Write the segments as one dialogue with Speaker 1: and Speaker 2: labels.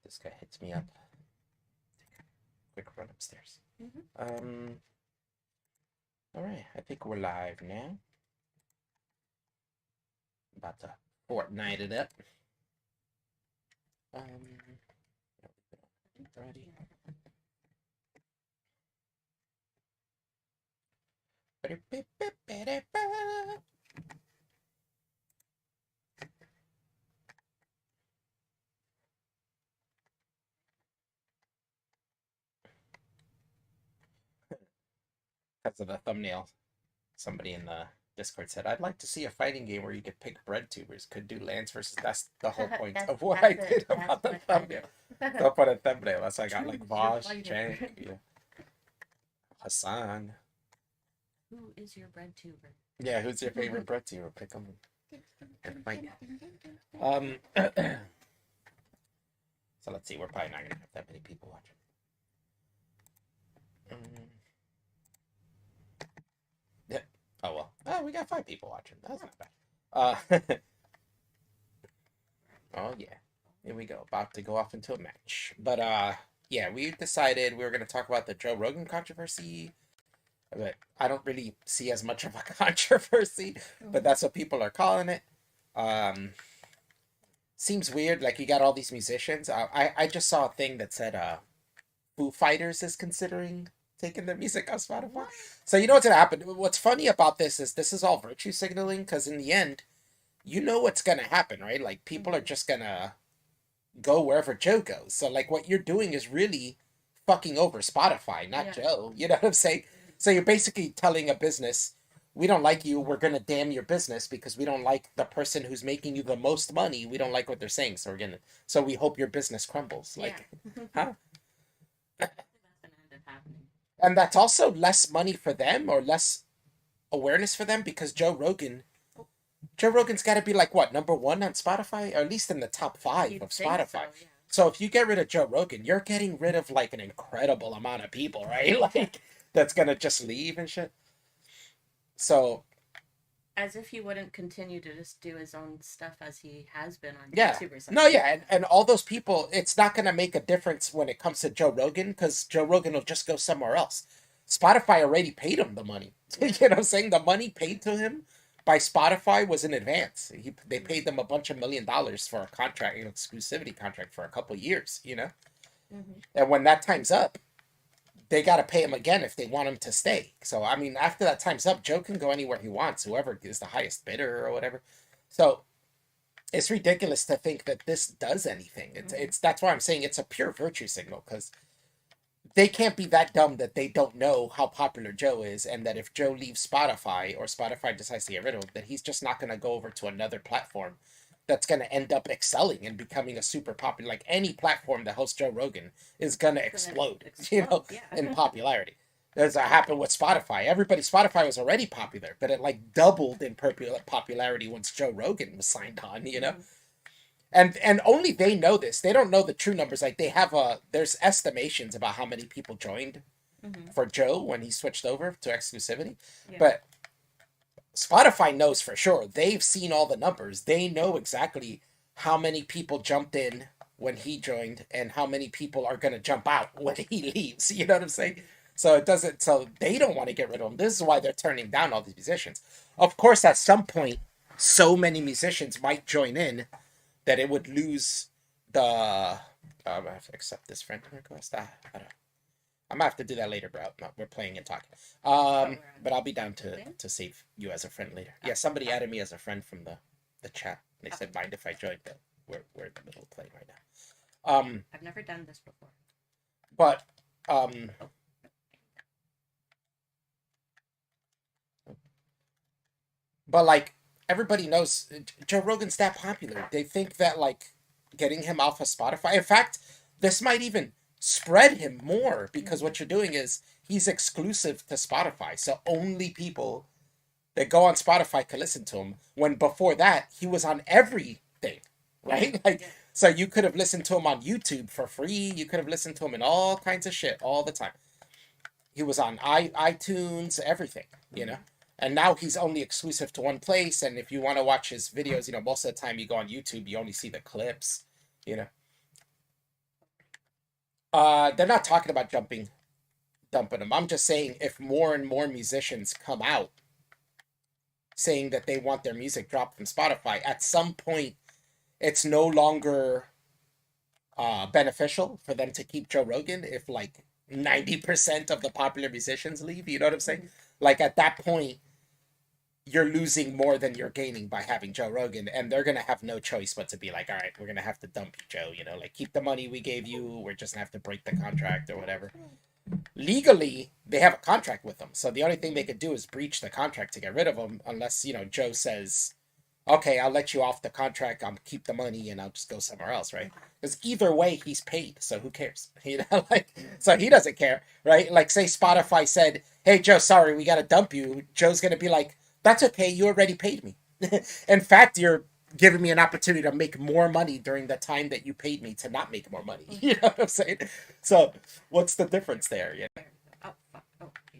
Speaker 1: This guy hits me up. Quick run upstairs. All right. I think we're live now. About to Fortnite it up. Ready. Because of the thumbnail, somebody in the Discord said, "I'd like to see a fighting game where you could pick bread tubers. Could do Lance versus." That's the whole point of what I did about the thumbnail. Don't put a thumbnail. That's why I got like Vosh, Chang, yeah, Hassan.
Speaker 2: Who is your bread tuber?
Speaker 1: Yeah, who's your favorite bread tuber? Pick them and fight. So let's see. We're probably not gonna have that many people watching. Yeah. Oh well. Oh, we got 5 people watching. That's not bad. Oh yeah. Here we go. About to go off into a match. But yeah, we decided we were gonna talk about the Joe Rogan controversy. But I don't really see as much of a controversy, but that's what people are calling it. Seems weird. Like you got all these musicians. I just saw a thing that said Foo Fighters is considering taking their music off Spotify. What? So you know what's gonna happen. What's funny about this is all virtue signaling, because in the end, you know what's gonna happen, right? Like people are just gonna go wherever Joe goes. So like what you're doing is really fucking over Spotify, not Joe. You know what I'm saying? So you're basically telling a business, we don't like you, we're gonna damn your business because we don't like the person who's making you the most money. We don't like what they're saying, so we hope your business crumbles. Like, huh? And that's also less money for them or less awareness for them, because Joe Rogan's got to be like what, number 1 on Spotify, or at least in the top 5 of Spotify. So if you get rid of Joe Rogan, you're getting rid of like an incredible amount of people, right? Like that's gonna just leave and shit. So
Speaker 2: as if he wouldn't continue to just do his own stuff as he has been on
Speaker 1: YouTube or something. No, yeah, and all those people, it's not gonna make a difference when it comes to Joe Rogan, because Joe Rogan will just go somewhere else. Spotify already paid him the money. You know what I'm saying? The money paid to him by Spotify was in advance. They paid them a bunch of $1 million for a contract, an exclusivity contract for a couple of years, you know? And when that time's up, they got to pay him again if they want him to stay. So, I mean, after that time's up, Joe can go anywhere he wants, whoever is the highest bidder or whatever. So, it's ridiculous to think that this does anything. It's that's why I'm saying it's a pure virtue signal, because they can't be that dumb that they don't know how popular Joe is, and that if Joe leaves Spotify or Spotify decides to get rid of him, that he's just not going to go over to another platform that's going to end up excelling and becoming a super popular. Like any platform that hosts Joe Rogan is going to explode, you know, in popularity. That's what happened with Spotify. Spotify was already popular, but it like doubled in popularity once Joe Rogan was signed on, you know? And only they know this. They don't know the true numbers. Like they have there's estimations about how many people joined for Joe when he switched over to exclusivity. But Spotify knows for sure. They've seen all the numbers. They know exactly how many people jumped in when he joined and how many people are going to jump out when he leaves. You know what I'm saying? So they don't want to get rid of him. This is why they're turning down all these musicians. Of course, at some point, so many musicians might join in that it would lose the. I have to accept this friend request. I don't. I'm gonna have to do that later, bro. No, we're playing and talking. But I'll be down to save you as a friend later. Yeah, somebody added me as a friend from the chat. They said mind if I joined, but we're in the middle of playing right now.
Speaker 2: I've never done this before.
Speaker 1: But like everybody knows Joe Rogan's that popular. They think that like getting him off of Spotify. In fact, this might even spread him more, because what you're doing is he's exclusive to Spotify. So only people that go on Spotify can listen to him, when before that he was on everything, right? Like so you could have listened to him on YouTube for free. You could have listened to him in all kinds of shit all the time. He was on iTunes, everything, you know? And now he's only exclusive to one place. And if you want to watch his videos, you know, most of the time you go on YouTube, you only see the clips, you know. They're not talking about dumping them. I'm just saying if more and more musicians come out saying that they want their music dropped from Spotify, at some point it's no longer beneficial for them to keep Joe Rogan if like 90% of the popular musicians leave, you know what I'm saying?
Speaker 2: Mhm.
Speaker 1: Like at that point you're losing more than you're gaining by having Joe Rogan, and they're gonna have no choice but to be like, all right, we're gonna have to dump you, Joe. You know, like keep the money we gave you. We're just gonna have to break the contract or whatever. Legally, they have a contract with them, so the only thing they could do is breach the contract to get rid of them, unless Joe says, okay, I'll let you off the contract. I'll keep the money and I'll just go somewhere else, right? Because either way, he's paid, so who cares? Like so he doesn't care, right? Like say Spotify said, "Hey Joe, sorry, we got to dump you." Joe's gonna be like, "That's okay. You already paid me. In fact, you're giving me an opportunity to make more money during the time that you paid me to not make more money." You know what I'm saying? So what's the difference there? Yeah.
Speaker 2: There we go. Oh, fuck. Oh, yeah.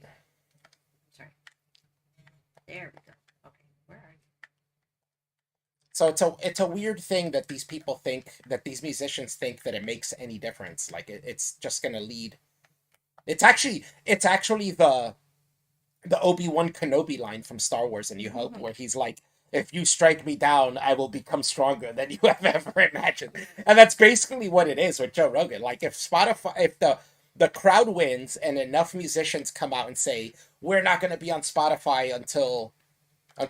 Speaker 2: Sorry. There we go. Okay, where are you?
Speaker 1: So it's a weird thing that these people think that these musicians think that it makes any difference. Like it's just gonna lead. It's actually the Obi-Wan Kenobi line from Star Wars and New Hope, where he's like, "If you strike me down, I will become stronger than you have ever imagined." And that's basically what it is with Joe Rogan. Like if the crowd wins and enough musicians come out and say, "We're not going to be on Spotify until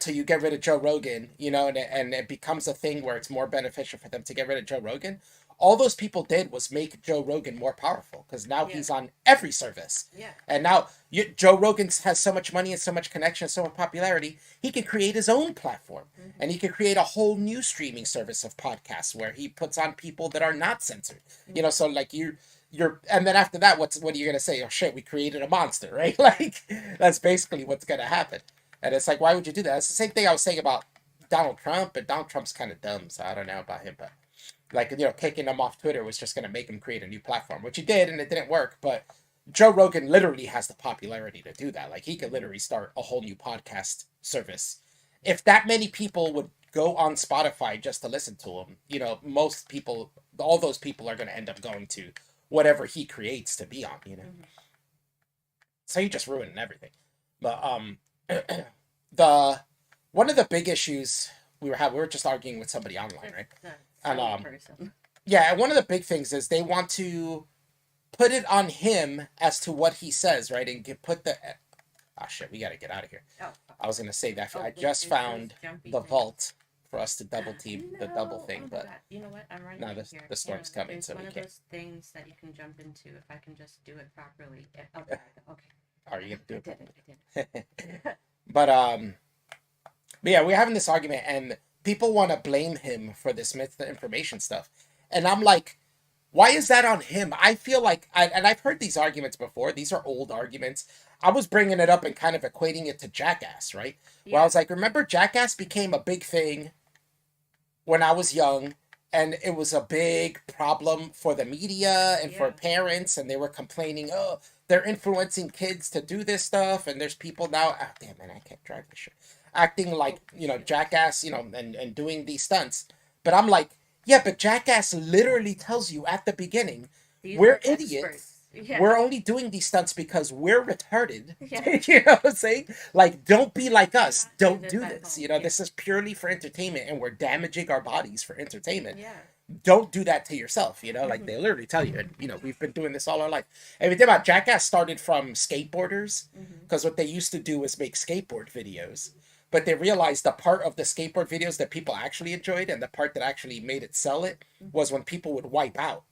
Speaker 1: you get rid of Joe Rogan," and it becomes a thing where it's more beneficial for them to get rid of Joe Rogan. All those people did was make Joe Rogan more powerful because now
Speaker 2: Yeah.
Speaker 1: he's on every service.
Speaker 2: Yeah.
Speaker 1: And now Joe Rogan has so much money and so much connection, so much popularity, he can create his own platform.
Speaker 2: Mm-hmm.
Speaker 1: And he can create a whole new streaming service of podcasts where he puts on people that are not censored.
Speaker 2: Mm-hmm.
Speaker 1: So like and then after that, what are you gonna say? Oh shit, we created a monster, right? Like that's basically what's gonna happen. And it's like, why would you do that? It's the same thing I was saying about Donald Trump, but Donald Trump's kind of dumb, so I don't know about him. But like, kicking him off Twitter was just going to make him create a new platform, which he did, and it didn't work. But Joe Rogan literally has the popularity to do that. Like, he could literally start a whole new podcast service. If that many people would go on Spotify just to listen to him, most people, all those people are going to end up going to whatever he creates to be on.
Speaker 2: Mm-hmm.
Speaker 1: So he just ruining everything. But the one of the big issues we were just arguing with somebody online, right?
Speaker 2: The
Speaker 1: And
Speaker 2: silly person.
Speaker 1: yeah, and one of the big things is they want to put it on him as to what he says, right? And put the oh shit, we got to get out of here.
Speaker 2: Oh, fuck.
Speaker 1: I was gonna say that
Speaker 2: Oh,
Speaker 1: I
Speaker 2: this
Speaker 1: just
Speaker 2: is
Speaker 1: found
Speaker 2: those jumpy
Speaker 1: the
Speaker 2: things.
Speaker 1: vault for us to double team the double
Speaker 2: No.
Speaker 1: thing,
Speaker 2: Oh,
Speaker 1: but
Speaker 2: God. You know what? I'm running
Speaker 1: no,
Speaker 2: out
Speaker 1: the
Speaker 2: here.
Speaker 1: storm's
Speaker 2: Hang on.
Speaker 1: coming,
Speaker 2: There's
Speaker 1: so
Speaker 2: one
Speaker 1: we
Speaker 2: of
Speaker 1: can't.
Speaker 2: those things that you can jump into if I can just do it properly. Oh, there we go. Okay.
Speaker 1: Are you gonna do
Speaker 2: I
Speaker 1: it?
Speaker 2: did it.
Speaker 1: But yeah, we're having this argument, and people want to blame him for this misinformation stuff, and I'm like, why is that on him? I feel like, and I've heard these arguments before. These are old arguments. I was bringing it up and kind of equating it to Jackass, right? Where I
Speaker 2: Yeah.
Speaker 1: was like, remember, Jackass became a big thing when I was young, and it was a big problem for the media and for
Speaker 2: Yeah.
Speaker 1: parents, and they were complaining, oh, they're influencing kids to do this stuff, and there's people now, damn man, I can't drive this shit, acting like,
Speaker 2: Oh, shit.
Speaker 1: Jackass, and doing these stunts. But I'm like, yeah, but Jackass literally tells you at the beginning,
Speaker 2: These
Speaker 1: we're
Speaker 2: are
Speaker 1: idiots.
Speaker 2: experts. Yeah.
Speaker 1: We're only doing these stunts because we're retarded.
Speaker 2: Yeah.
Speaker 1: You know what I'm saying? Like, don't be like
Speaker 2: Do
Speaker 1: us.
Speaker 2: not do
Speaker 1: Don't
Speaker 2: this
Speaker 1: do
Speaker 2: at
Speaker 1: this.
Speaker 2: home. Yeah.
Speaker 1: This is purely for entertainment, and we're damaging our bodies for entertainment.
Speaker 2: Yeah.
Speaker 1: Don't do that to yourself. Like
Speaker 2: Mm-hmm.
Speaker 1: they literally tell you. And we've been doing this all our life. And we did about Jackass started from skateboarders
Speaker 2: Mm-hmm.
Speaker 1: because what they used to do was make skateboard videos. But they realized the part of the skateboard videos that people actually enjoyed and the part that actually made it sell it
Speaker 2: Mm-hmm.
Speaker 1: was when people would wipe out.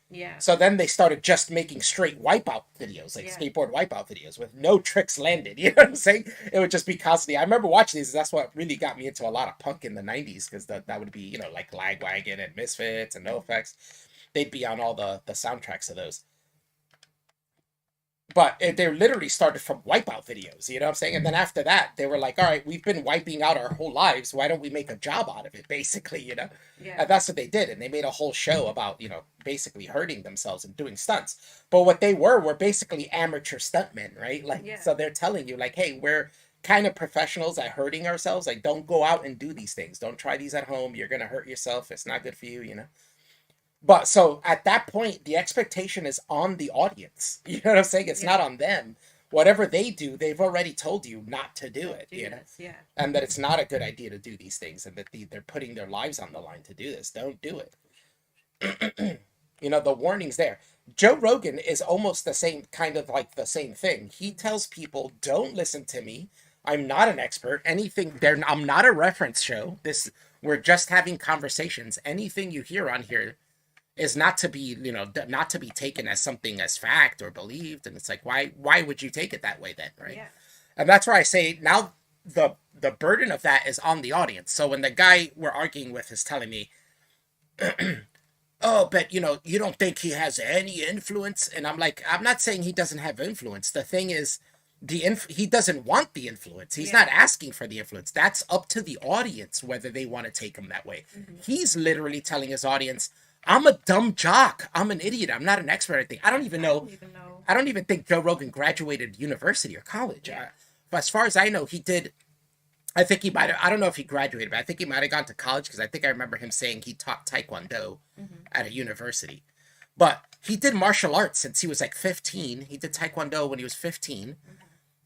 Speaker 2: Yeah.
Speaker 1: So then they started just making straight wipeout videos, like
Speaker 2: Yeah.
Speaker 1: skateboard wipeout videos with no tricks landed. You know what I'm saying? It would just be constantly. I remember watching these. That's what really got me into a lot of punk in the '90s because that would be like Lagwagon and Misfits and NoFX. They'd be on all the soundtracks of those. But they literally started from wipeout videos, you know what I'm saying? And then after that, they were like, all right, we've been wiping out our whole lives. Why don't we make a job out of it, basically?
Speaker 2: Yeah.
Speaker 1: And that's what they did. And they made a whole show about, basically hurting themselves and doing stunts. But what they were basically amateur stuntmen, right? Like,
Speaker 2: Yeah.
Speaker 1: so they're telling you, like, hey, we're kind of professionals at hurting ourselves. Like, don't go out and do these things. Don't try these at home. You're going to hurt yourself. It's not good for you. But so at that point, the expectation is on the audience. You know what I'm saying? It's not
Speaker 2: Yeah.
Speaker 1: on them. Whatever they do, they've already told you not to do
Speaker 2: Don't
Speaker 1: it,
Speaker 2: do this. Yeah.
Speaker 1: and that it's not a good idea to do these things, and that they're putting their lives on the line to do this. Don't do it. The warning's there. Joe Rogan is almost the same, kind of like the same thing. He tells people, don't listen to me. I'm not an expert. Anything there, I'm not a reference show. We're just having conversations. Anything you hear on here is not to be, not to be taken as something as fact or believed. And it's like, why would you take it that way then, right?
Speaker 2: Yeah.
Speaker 1: And that's where I say now the burden of that is on the audience. So when the guy we're arguing with is telling me, oh, but you don't think he has any influence, and I'm like, I'm not saying he doesn't have influence. The thing is, he doesn't want the influence. He's not asking for the influence. That's up to the audience whether they want to take him that way. He's literally telling his audience, I'm a dumb jock. I'm an idiot. I'm not an expert. I don't even know. I don't even think Joe Rogan graduated university or college.
Speaker 2: Yeah.
Speaker 1: But as far as I know, he did. I think he might have, I don't know if he graduated, but I think he might have gone to college, because I think I remember him saying he taught Taekwondo at a university. But he did martial arts since he was like 15. He did Taekwondo when he was 15.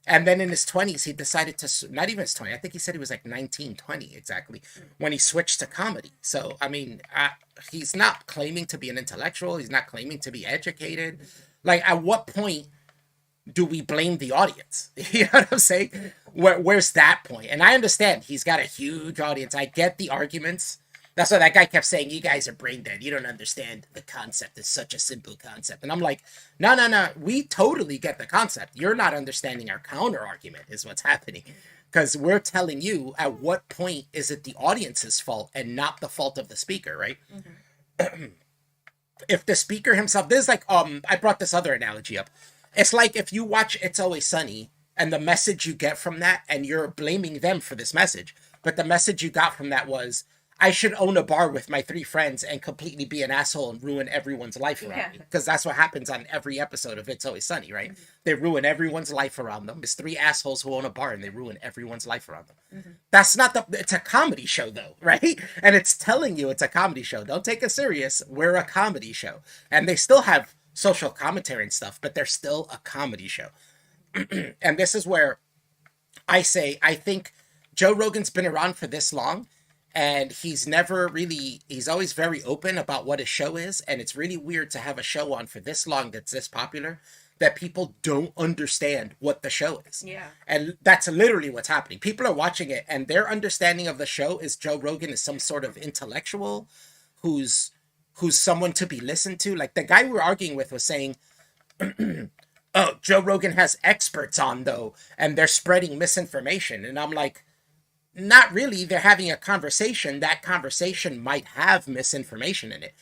Speaker 1: And then in his 20s, he decided to, not even his 20, I think he said he was like 19, 20 exactly, when he switched to comedy. So, I mean, he's not claiming to be an intellectual. He's not claiming to be educated. Like, at what point do we blame the audience? You know what I'm saying? Where's that point? And I understand he's got a huge audience. I get the arguments. That's why that guy kept saying, you guys are brain dead. You don't understand the concept. It's such a simple concept. And I'm like, no. We totally get the concept. You're not understanding our counter argument is what's happening. Because we're telling you at what point is it the audience's fault and not the fault of the speaker, right? If the speaker himself, this is like, I brought this other analogy up. It's like if you watch It's Always Sunny and the message you get from that, and you're blaming them for this message, but the message you got from that was, I should own a bar with my 3 friends and completely be an asshole and ruin everyone's life around me. Because that's what happens on every episode of It's Always Sunny, right? They ruin everyone's life around them. It's 3 assholes who own a bar and they ruin everyone's life around them. That's not it's a comedy show though, right? And it's telling you it's a comedy show. Don't take us serious. We're a comedy show. And they still have social commentary and stuff, but they're still a comedy show. And this is where I say, I think Joe Rogan's been around for this long, and he's always very open about what his show is. And it's really weird to have a show on for this long that's this popular, that people don't understand what the show is.
Speaker 2: Yeah.
Speaker 1: And that's literally what's happening. People are watching it, and their understanding of the show is Joe Rogan is some sort of intellectual who's someone to be listened to. Like the guy we were arguing with was saying, oh, Joe Rogan has experts on though, and they're spreading misinformation. And I'm like, not really. They're having a conversation. That conversation might have misinformation in it.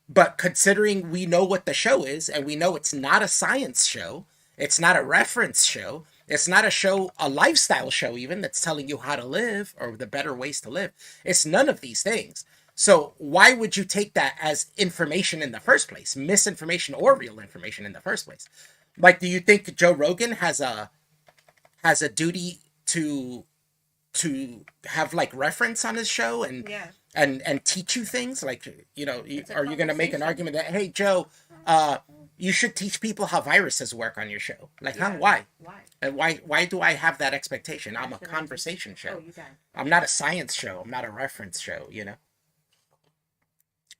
Speaker 1: But considering we know what the show is, and we know it's not a science show, it's not a reference show, it's not a lifestyle show even, that's telling you how to live or the better ways to live. It's none of these things. So why would you take that as information in the first place? Misinformation or real information in the first place? Like, do you think Joe Rogan has a duty to have like reference on his show and teach you things? Like, are you going to make an argument that, hey, Joe, you should teach people how viruses work on your show? Like, huh? Why? And why do I have that expectation? I'm a conversation show. I'm not a science show. I'm not a reference show,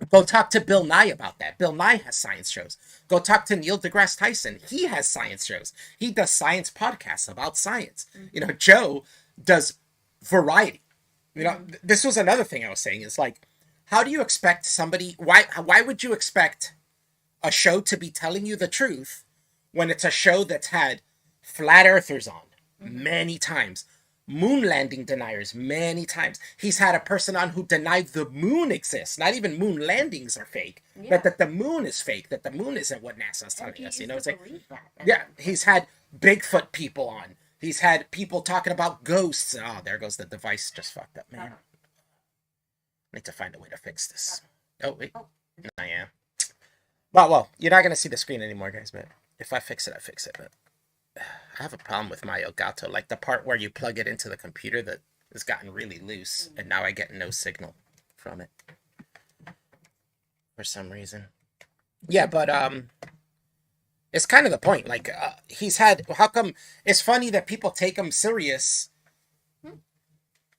Speaker 1: Go talk to Bill Nye about that. Bill Nye has science shows. Go talk to Neil deGrasse Tyson. He has science shows. He does science podcasts about science. Joe does variety. This was another thing I was saying. Is like, how do you expect somebody? Why would you expect a show to be telling you the truth when it's a show that's had flat earthers on many times, moon landing deniers many times? He's had a person on who denied the moon exists. Not even moon landings are fake, but that the moon is fake, that the moon isn't what NASA's telling us. It's like, he's had Bigfoot people on. He's had people talking about ghosts. Oh, there goes the device. Just fucked up, man. I need to find a way to fix this. Oh, wait. I am. Well, you're not going to see the screen anymore, guys, but if I fix it, I fix it. But I have a problem with my Elgato. Like the part where you plug it into the computer that has gotten really loose, and now I get no signal from it. for some reason. Yeah, but it's kind of the point. Like he's had. How come? It's funny that people take him serious.
Speaker 2: Hmm?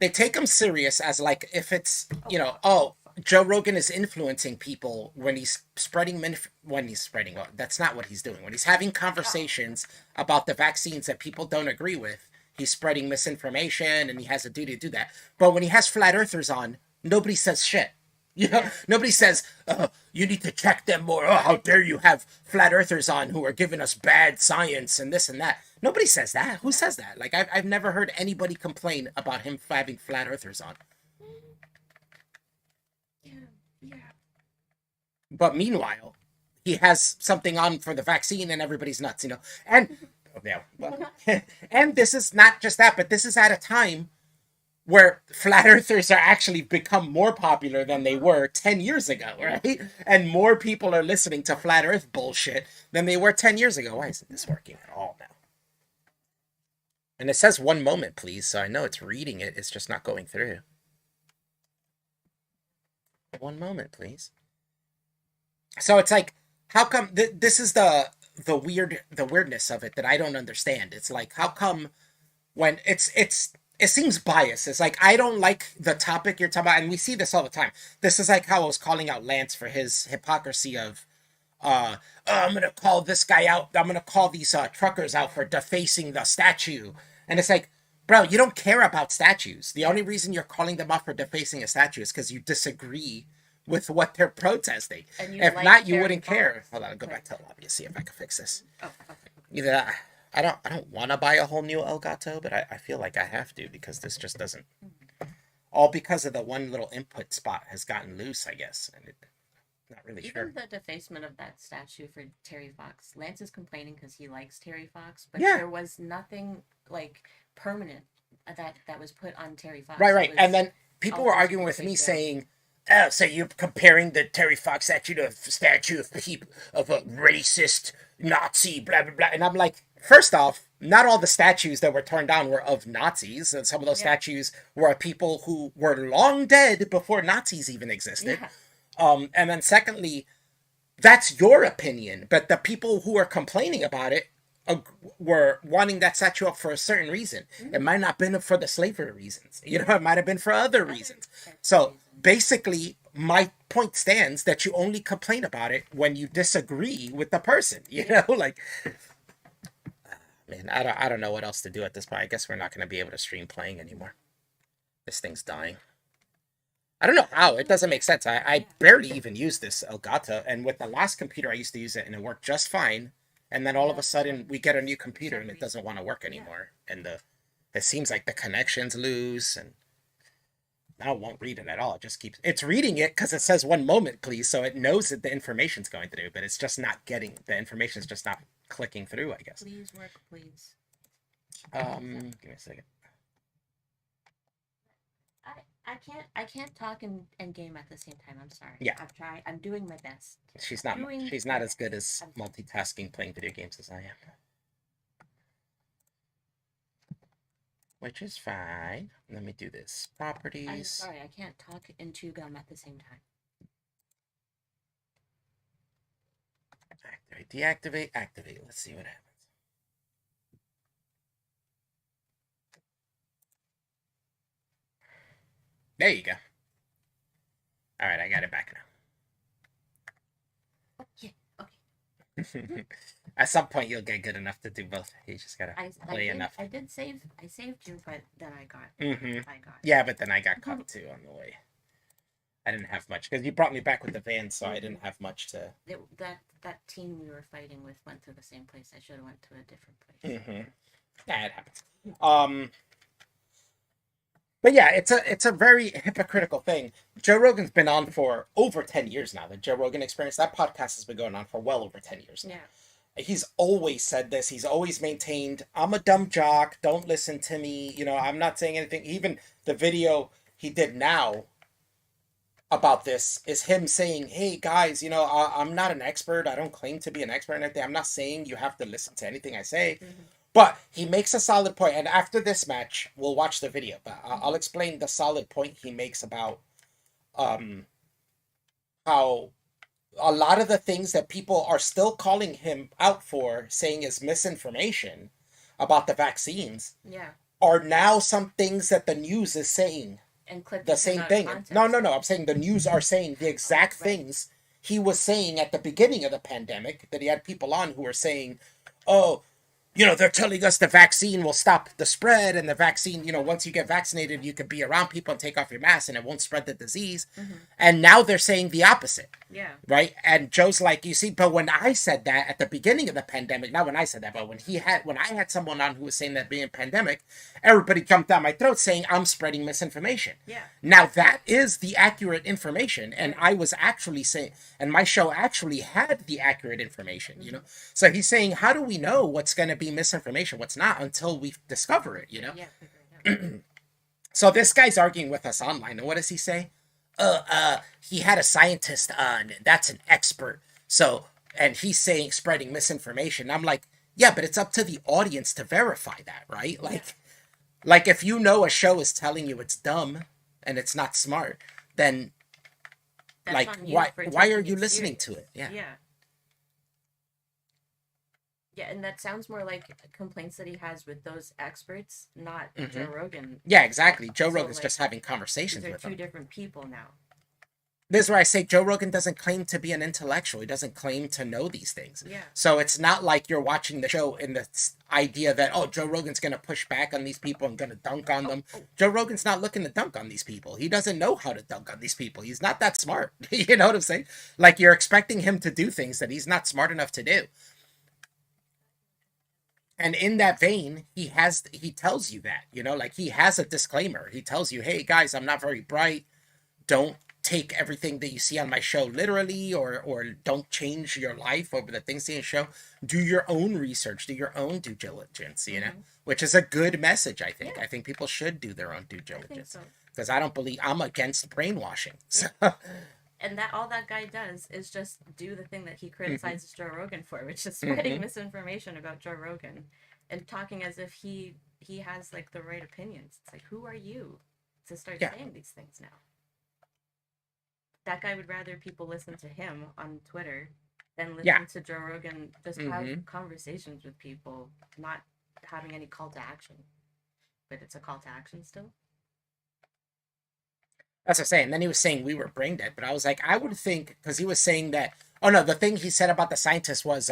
Speaker 1: They take him serious as like if it's
Speaker 2: Oh,
Speaker 1: you know, oh, Joe Rogan is influencing people when he's spreading when he's spreading. Well, that's not what he's doing. When he's having conversations about the vaccines that people don't agree with, he's spreading misinformation, and he has a duty to do that. But when he has flat earthers on, nobody says shit. You know,
Speaker 2: yeah.
Speaker 1: nobody says, you need to check them more. Oh, how dare you have flat earthers on who are giving us bad science and this and that. Nobody says that. Who says that? Like, I've never heard anybody complain about him having flat earthers on.
Speaker 2: Yeah, yeah.
Speaker 1: But meanwhile, he has something on for the vaccine and everybody's nuts, you know. And, yeah, well, and this is not just that, but this is at a time where flat earthers are actually become more popular than they were 10 years ago, right? And more people are listening to flat earth bullshit than they were 10 years ago. Why isn't this working at all now? And it says one moment, please, so I know it's reading it. It's just not going through. One moment, please. So it's like, how come this is the weirdness of it that I don't understand. It's like, how come when it seems biased. It's like I don't like the topic you're talking about, and we see this all the time. This is like how I was calling out Lance for his hypocrisy of oh, I'm gonna call this guy out. I'm gonna call these truckers out for defacing the statue. And it's like, bro, you don't care about statues. The only reason you're calling them out for defacing a statue is because you disagree with what they're protesting. If
Speaker 2: like
Speaker 1: not, you
Speaker 2: Harry
Speaker 1: wouldn't care.
Speaker 2: Fox.
Speaker 1: Hold on, I'll go back to the lobby and see if I can fix this.
Speaker 2: Oh, okay.
Speaker 1: Either I don't want to buy a whole new Elgato, but I feel like I have to because this just doesn't. All because of the one little input spot has gotten loose, I guess, and it not really sure.
Speaker 2: Even the defacement of that statue for Terry Fox, Lance is complaining because he likes Terry Fox, but
Speaker 1: Yeah.
Speaker 2: there was nothing like permanent that was put on Terry Fox.
Speaker 1: Right,
Speaker 2: It
Speaker 1: right.
Speaker 2: was
Speaker 1: And then people
Speaker 2: all
Speaker 1: were
Speaker 2: those
Speaker 1: arguing
Speaker 2: people
Speaker 1: with
Speaker 2: take
Speaker 1: me
Speaker 2: down.
Speaker 1: saying, "Oh, so you're comparing the Terry Fox statue to a statue of people of a racist Nazi, blah blah blah." And I'm like, first off, not all the statues that were torn down were of Nazis, and some of those
Speaker 2: Yeah.
Speaker 1: statues were of people who were long dead before Nazis even existed.
Speaker 2: Yeah.
Speaker 1: And then secondly, that's your opinion, but the people who are complaining about it were wanting that statue up for a certain reason.
Speaker 2: Mm-hmm.
Speaker 1: It might not have been for the slavery reasons. You know, it might have been for other reasons. So basically, my point stands that you only complain about it when you disagree with the person. You know, like, man, I don't know what else to do at this point. I guess we're not going to be able to stream playing anymore. This thing's dying. I don't know how. It doesn't make sense. I barely even use this Elgato, and with the last computer I used to use it, and it worked just fine. And then all of a sudden we get a new computer and it doesn't want to work anymore. And it seems like the connection's loose, and now it won't read it at all. It just keeps it's reading it because it says one moment, please, so it knows that the information's going through, but it's just not getting the information's just not clicking through, I guess.
Speaker 2: Please work, please.
Speaker 1: Give me a second.
Speaker 2: I can't talk and game at the same time. I'm sorry.
Speaker 1: Yeah.
Speaker 2: I've tried. I'm doing my best.
Speaker 1: She's not as good as multitasking playing video games as I am. Which is fine. Let me do this. Properties.
Speaker 2: I'm sorry, I can't talk and chew gum at the same time.
Speaker 1: Activate, deactivate, activate. Let's see what happens. There you go. All right, I got it back
Speaker 2: Oh, yeah, okay.
Speaker 1: now. At some point, you'll get good enough to do both. You just gotta play enough.
Speaker 2: I did save. I saved you, but then I got. I got.
Speaker 1: Yeah, but then I got caught too on the way. I didn't have much because you brought me back with the van, so I didn't have much to.
Speaker 2: That team we were fighting with went to the same place. I should have went to a different place.
Speaker 1: Yeah, it happens. But yeah, it's a very hypocritical thing. Joe Rogan's been on for over 10 years now. The Joe Rogan Experience, that podcast has been going on for well over 10 years now.
Speaker 2: Yeah.
Speaker 1: He's always said this. He's always maintained, I'm a dumb jock. Don't listen to me. You know, I'm not saying anything. Even the video he did now about this is him saying, hey, guys, you know, I'm not an expert. I don't claim to be an expert in anything. I'm not saying you have to listen to anything I say. But he makes a solid point, and after this match, we'll watch the video. But I'll explain the solid point he makes about how a lot of the things that people are still calling him out for, saying is misinformation about the vaccines,
Speaker 2: Yeah.
Speaker 1: are now some things that the news is saying
Speaker 2: And
Speaker 1: the
Speaker 2: clipping him
Speaker 1: same
Speaker 2: out of
Speaker 1: thing. No,
Speaker 2: context.
Speaker 1: no, no. I'm saying the news are saying the
Speaker 2: Oh,
Speaker 1: exact
Speaker 2: right.
Speaker 1: things he was saying at the beginning of the pandemic, that he had people on who were saying, oh, they're telling us the vaccine will stop the spread, and the vaccine, once you get vaccinated, you can be around people and take off your mask and it won't spread the disease.
Speaker 2: Mm-hmm.
Speaker 1: And now they're saying the opposite.
Speaker 2: Yeah.
Speaker 1: Right. And Joe's like, you see, but when I said that at the beginning of the pandemic, not when I said that, but when I had someone on who was saying that being pandemic, everybody jumped down my throat saying I'm spreading misinformation.
Speaker 2: Yeah.
Speaker 1: Now that is the accurate information. And
Speaker 2: Right.
Speaker 1: I was actually saying, and my show actually had the accurate information,
Speaker 2: Mm-hmm.
Speaker 1: So he's saying, how do we know what's going to be misinformation, what's not, until we discover it?
Speaker 2: Yeah. Figure it out.
Speaker 1: So this guy's arguing with us online, and what does he say? He had a scientist on, that's an expert. So, and he's saying spreading misinformation. I'm like, yeah, but it's up to the audience to verify that, right?
Speaker 2: Yeah.
Speaker 1: Like if you know a show is telling you it's dumb and it's not smart, then
Speaker 2: That's
Speaker 1: like
Speaker 2: on you
Speaker 1: why
Speaker 2: for
Speaker 1: why are
Speaker 2: taking
Speaker 1: you
Speaker 2: it
Speaker 1: listening to
Speaker 2: serious.
Speaker 1: it? Yeah.
Speaker 2: Yeah. Yeah, and that sounds more like complaints that he has with those experts, not
Speaker 1: Hmm.
Speaker 2: Joe Rogan.
Speaker 1: Yeah, exactly. Joe
Speaker 2: So
Speaker 1: Rogan's
Speaker 2: like
Speaker 1: just having
Speaker 2: these
Speaker 1: conversations
Speaker 2: are
Speaker 1: with
Speaker 2: two
Speaker 1: them.
Speaker 2: different people now.
Speaker 1: This is where I say Joe Rogan doesn't claim to be an intellectual. He doesn't claim to know these things.
Speaker 2: Yeah.
Speaker 1: So it's not like you're watching the show in the idea that, oh, Joe Rogan's going to push back on these people and going to dunk on
Speaker 2: Oh,
Speaker 1: them.
Speaker 2: oh,
Speaker 1: Joe Rogan's not looking to dunk on these people. He doesn't know how to dunk on these people. He's not that smart. You know what I'm saying? Like you're expecting him to do things that he's not smart enough to do. And in that vein, he tells you that, like he has a disclaimer. He tells you, hey guys, I'm not very bright. Don't take everything that you see on my show literally, or don't change your life over the things in the show. Do your own research, do your own due diligence,
Speaker 2: mm-hmm.
Speaker 1: which is a good message. I think
Speaker 2: Yeah,
Speaker 1: I think people should do their own due
Speaker 2: I think
Speaker 1: diligence,
Speaker 2: so.
Speaker 1: because I don't believe, I'm against brainwashing. So
Speaker 2: Yeah. And that all that guy does is just do the thing that he
Speaker 1: mhm,
Speaker 2: criticizes Joe Rogan for, which is spreading
Speaker 1: mhm.
Speaker 2: misinformation about Joe Rogan and talking as if he has like the right opinions. It's like, who are you to start
Speaker 1: Yeah,
Speaker 2: saying these things now? That guy would rather people listen to him on Twitter than
Speaker 1: yeah.
Speaker 2: listen to Joe Rogan just have
Speaker 1: Hmm.
Speaker 2: conversations with people, not having any call to action. But it's a call to action still.
Speaker 1: That's what I'm saying. Then he was saying we were brain dead, but I was like, I would think, because he was saying that, oh no, the thing he said about the scientists was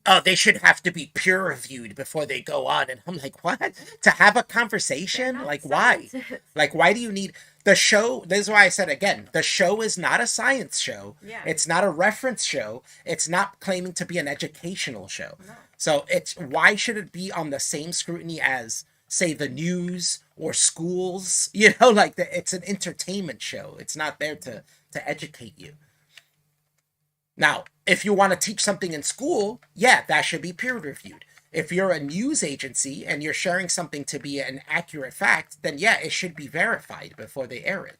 Speaker 1: oh, they should have to be peer reviewed before they go on. And I'm like, what? To have a
Speaker 2: They're
Speaker 1: conversation?
Speaker 2: not
Speaker 1: Like, why?
Speaker 2: scientists.
Speaker 1: Like, why do you need the show? This is why I said again, the show is not a science show.
Speaker 2: Yeah.
Speaker 1: It's not a reference show. It's not claiming to be an educational show.
Speaker 2: No.
Speaker 1: So it's why should it be on the same scrutiny as, say, the news or schools? Like it's an entertainment show. It's not there to educate you. Now, if you want to teach something in school, yeah, that should be peer reviewed. If you're a news agency and you're sharing something to be an accurate fact, then yeah, it should be verified before they air it.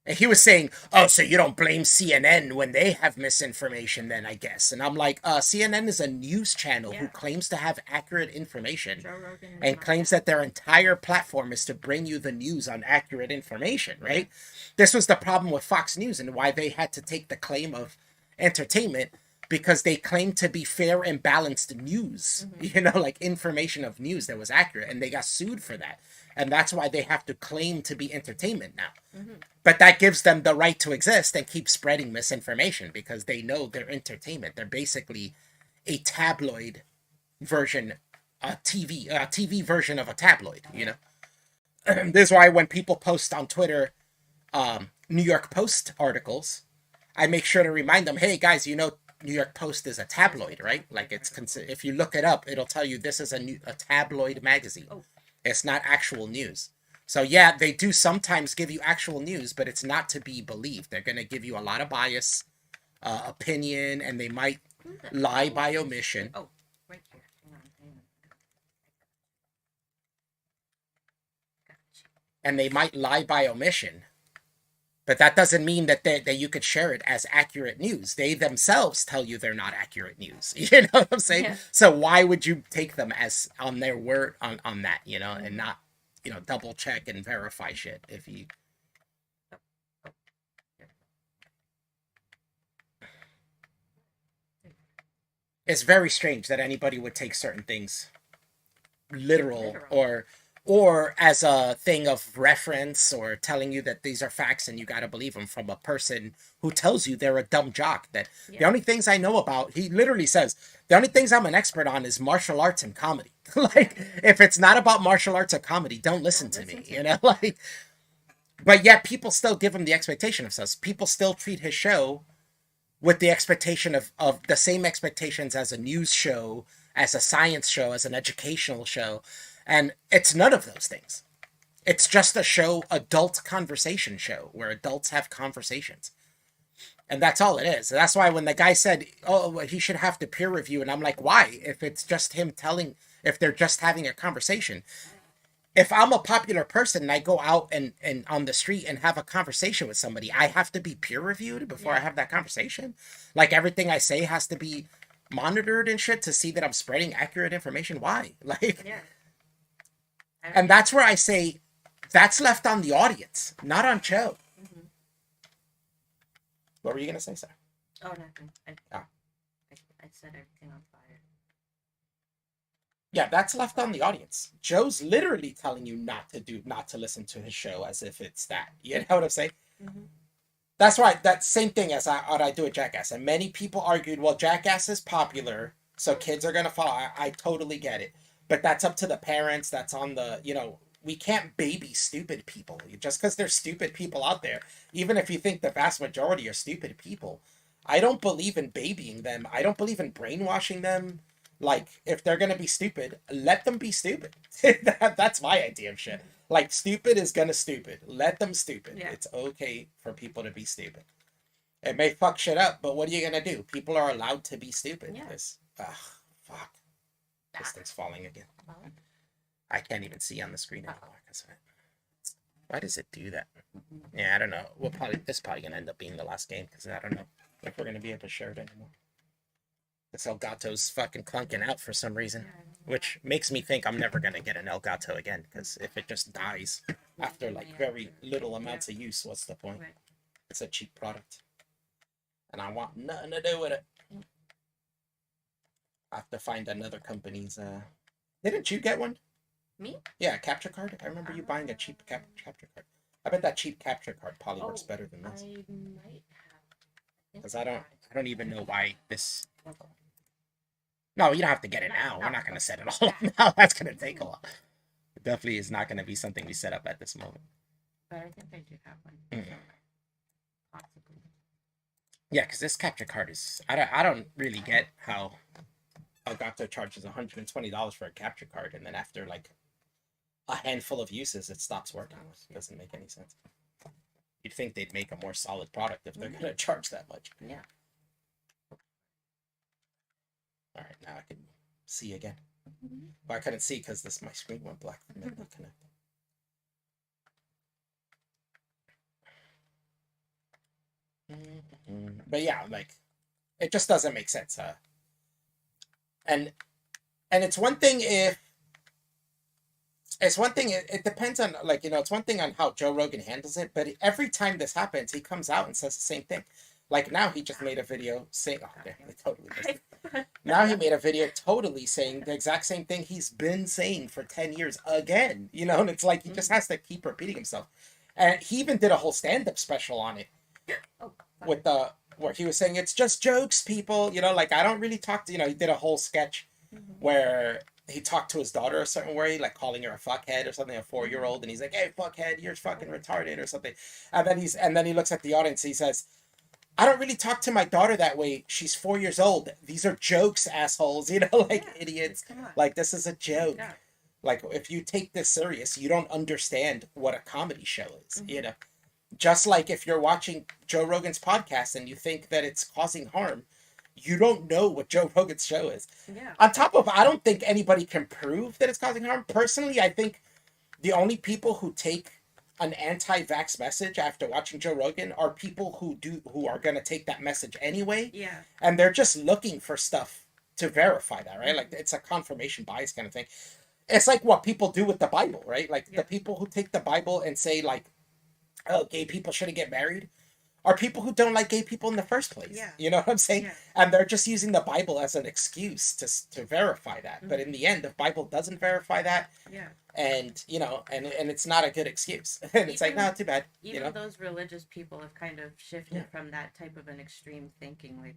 Speaker 1: And he was saying, oh, so you don't blame CNN when they have misinformation, then I guess. And I'm like, CNN is a news channel who
Speaker 2: Yeah.
Speaker 1: claims to have accurate information
Speaker 2: Joe Rogan is
Speaker 1: and
Speaker 2: not
Speaker 1: claims
Speaker 2: that.
Speaker 1: that their entire platform is to bring you the news on accurate information,
Speaker 2: Yeah.
Speaker 1: right? This was the problem with Fox News and why they had to take the claim of entertainment, because they claimed to be fair and balanced news,
Speaker 2: Mm-hmm.
Speaker 1: like information of news that was accurate, and they got sued for that. And that's why they have to claim to be entertainment now.
Speaker 2: Mm-hmm.
Speaker 1: But that gives them the right to exist and keep spreading misinformation because they know they're entertainment. They're basically a tabloid version, a TV version of a tabloid. This is why when people post on Twitter New York Post articles, I make sure to remind them, hey guys, New York Post is a tabloid, right? Like if you look it up, it'll tell you this is a tabloid magazine.
Speaker 2: Oh.
Speaker 1: It's not actual news. So yeah, they do sometimes give you actual news, but it's not to be believed. They're going to give you a lot of bias, opinion, and they might
Speaker 2: Who the
Speaker 1: lie
Speaker 2: hell
Speaker 1: by
Speaker 2: is...
Speaker 1: omission.
Speaker 2: Oh, right here. Hang on. Gotcha.
Speaker 1: And they might lie by omission, but that doesn't mean that you could share it as accurate news. They themselves tell you they're not accurate news. You know what I'm saying?
Speaker 2: Yeah.
Speaker 1: So why would you take them as on their word on that,
Speaker 2: Mm-hmm.
Speaker 1: and not, double check and verify shit if you.
Speaker 2: Oh, oh. There.
Speaker 1: It's very strange that anybody would take certain things literal
Speaker 2: Literal.
Speaker 1: or as a thing of reference or telling you that these are facts and you got to believe them from a person who tells you they're a dumb jock. That the
Speaker 2: Yeah.
Speaker 1: only things I know about, he literally says, the only things I'm an expert on is martial arts and comedy.
Speaker 2: Yeah.
Speaker 1: Like, if it's not about martial arts or comedy, don't listen
Speaker 2: Don't
Speaker 1: to
Speaker 2: listen
Speaker 1: me,
Speaker 2: to
Speaker 1: you
Speaker 2: me.
Speaker 1: know?
Speaker 2: Yeah.
Speaker 1: Like, but yet people still give him the expectation of stuff. People still treat his show with the expectation of the same expectations as a news show, as a science show, as an educational show. And it's none of those things. It's just a show, adult conversation show where adults have conversations. And that's all it is. That's why when the guy said, "Oh, well, he should have to peer review," and I'm like, "Why? If it's just him telling, if they're just having a conversation, if I'm a popular person and I go out and on the street and have a conversation with somebody, I have to be peer reviewed before I
Speaker 2: Yeah.
Speaker 1: have that conversation. Like everything I say has to be monitored and shit to see that I'm spreading accurate information. Why? Like,
Speaker 2: Yeah. I don't
Speaker 1: and
Speaker 2: get
Speaker 1: that's where I say that's left on the audience, not on Cho.
Speaker 2: it. Hmm.
Speaker 1: What were you gonna say, sir?
Speaker 2: Oh, nothing.
Speaker 1: Ah.
Speaker 2: I set everything on fire.
Speaker 1: Yeah, that's left on the audience. Joe's literally telling you not to listen to his show as if it's that. You know what I'm saying?
Speaker 2: Hmm.
Speaker 1: That's right. That same thing as what I do at Jackass. And many people argued, well, Jackass is popular, so kids are gonna follow. I totally get it, but that's up to the parents. That's on the we can't baby stupid people just because there's stupid people out there. Even if you think the vast majority are stupid people, I don't believe in babying them. I don't believe in brainwashing them. Like if they're gonna be stupid, let them be stupid. That's my idea of shit. Like stupid is gonna stupid. Let them stupid.
Speaker 2: Yeah.
Speaker 1: It's okay for people to be stupid. It may fuck shit up, but what are you gonna do? People are allowed to be stupid.
Speaker 2: Yeah.
Speaker 1: This fuck. This
Speaker 2: Ah.
Speaker 1: thing's falling again.
Speaker 2: Well,
Speaker 1: I can't even see on the screen
Speaker 2: uh-oh.
Speaker 1: anymore because of it. Why does it do that? Yeah, I don't know. This is probably gonna end up being the last game because I don't know if we're gonna be able to share it anymore. This Elgato's fucking clunking out for some reason, which makes me think I'm never gonna get an Elgato again because if it just dies after like very little amounts of use, what's the point?
Speaker 2: Right.
Speaker 1: It's a cheap product, and I want nothing to do with it. I have to find another company's. Didn't you get one?
Speaker 2: Me?
Speaker 1: Yeah, capture card. I remember you buying a cheap capture card. I bet that cheap capture card probably works
Speaker 2: Oh,
Speaker 1: better than this
Speaker 2: I might have.
Speaker 1: because I don't even know why this. No, you don't have to get it now. We're
Speaker 2: No.
Speaker 1: not gonna set it all up now. That's gonna take a while. It definitely is not gonna be something we set up at this moment.
Speaker 2: But I think I do have one.
Speaker 1: Mm.
Speaker 2: Possibly.
Speaker 1: Yeah, because this capture card is. I don't really get how Elgato charges $120 for a capture card, and then after like a handful of uses, it stops working. It doesn't make any sense. You'd think they'd make a more solid product if they're gonna charge that much.
Speaker 2: Yeah.
Speaker 1: All right, now I can see again.
Speaker 2: Mm-hmm.
Speaker 1: But I couldn't see because my screen went black. Connect. But yeah, like it just doesn't make sense. And it's one thing if it's one thing. It depends on like it's one thing on how Joe Rogan handles it. But every time this happens, he comes out and says the same thing. Like now, he just made a video saying, "Oh, damn, I totally missed it." Now he made a video totally saying the exact same thing he's been saying for 10 years again. And it's like he just has to keep repeating himself. And he even did a whole stand-up special on it
Speaker 2: Oh,
Speaker 1: with where he was saying it's just jokes, people. Like I don't really talk to he did a whole sketch where he talked to his daughter a certain way, like calling her a fuckhead or something, a 4-year-old, and he's like, "Hey, fuckhead, you're fucking retarded" or something. And then he looks at the audience, he says, "I don't really talk to my daughter that way. She's 4 years old. These are jokes, assholes. Like
Speaker 2: yeah,
Speaker 1: idiots.
Speaker 2: come on.
Speaker 1: Like this is a joke.
Speaker 2: Yeah.
Speaker 1: Like if you take this serious, you don't understand what a comedy show is.
Speaker 2: Mhm.
Speaker 1: Just like if you're watching Joe Rogan's podcast and you think that it's causing harm, you don't know what Joe Rogan's show is.
Speaker 2: Yeah.
Speaker 1: On top of, I don't think anybody can prove that it's causing harm. Personally, I think the only people who take an anti-vax message after watching Joe Rogan are people who are going to take that message anyway,
Speaker 2: Yeah.
Speaker 1: and they're just looking for stuff to verify that, right? Like it's a confirmation bias kind of thing. It's like what people do with the Bible, right? Like
Speaker 2: Yeah.
Speaker 1: the people who take the Bible and say like, "Oh, gay people shouldn't get married," are people who don't like gay people in the first place.
Speaker 2: Yeah.
Speaker 1: You know what I'm saying?
Speaker 2: Yeah.
Speaker 1: And they're just using the Bible as an excuse to verify that.
Speaker 2: Mm-hmm.
Speaker 1: But in the end, the Bible doesn't verify that.
Speaker 2: Yeah.
Speaker 1: And and it's not a good excuse. And it's like, no, too bad.
Speaker 2: Even those religious people have kind of shifted from that type of an extreme thinking. Like,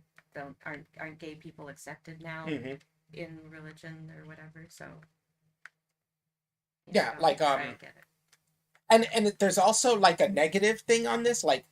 Speaker 2: aren't gay people accepted now in religion or whatever? So
Speaker 1: yeah, like
Speaker 2: I get it.
Speaker 1: And there's also like a negative thing on this, like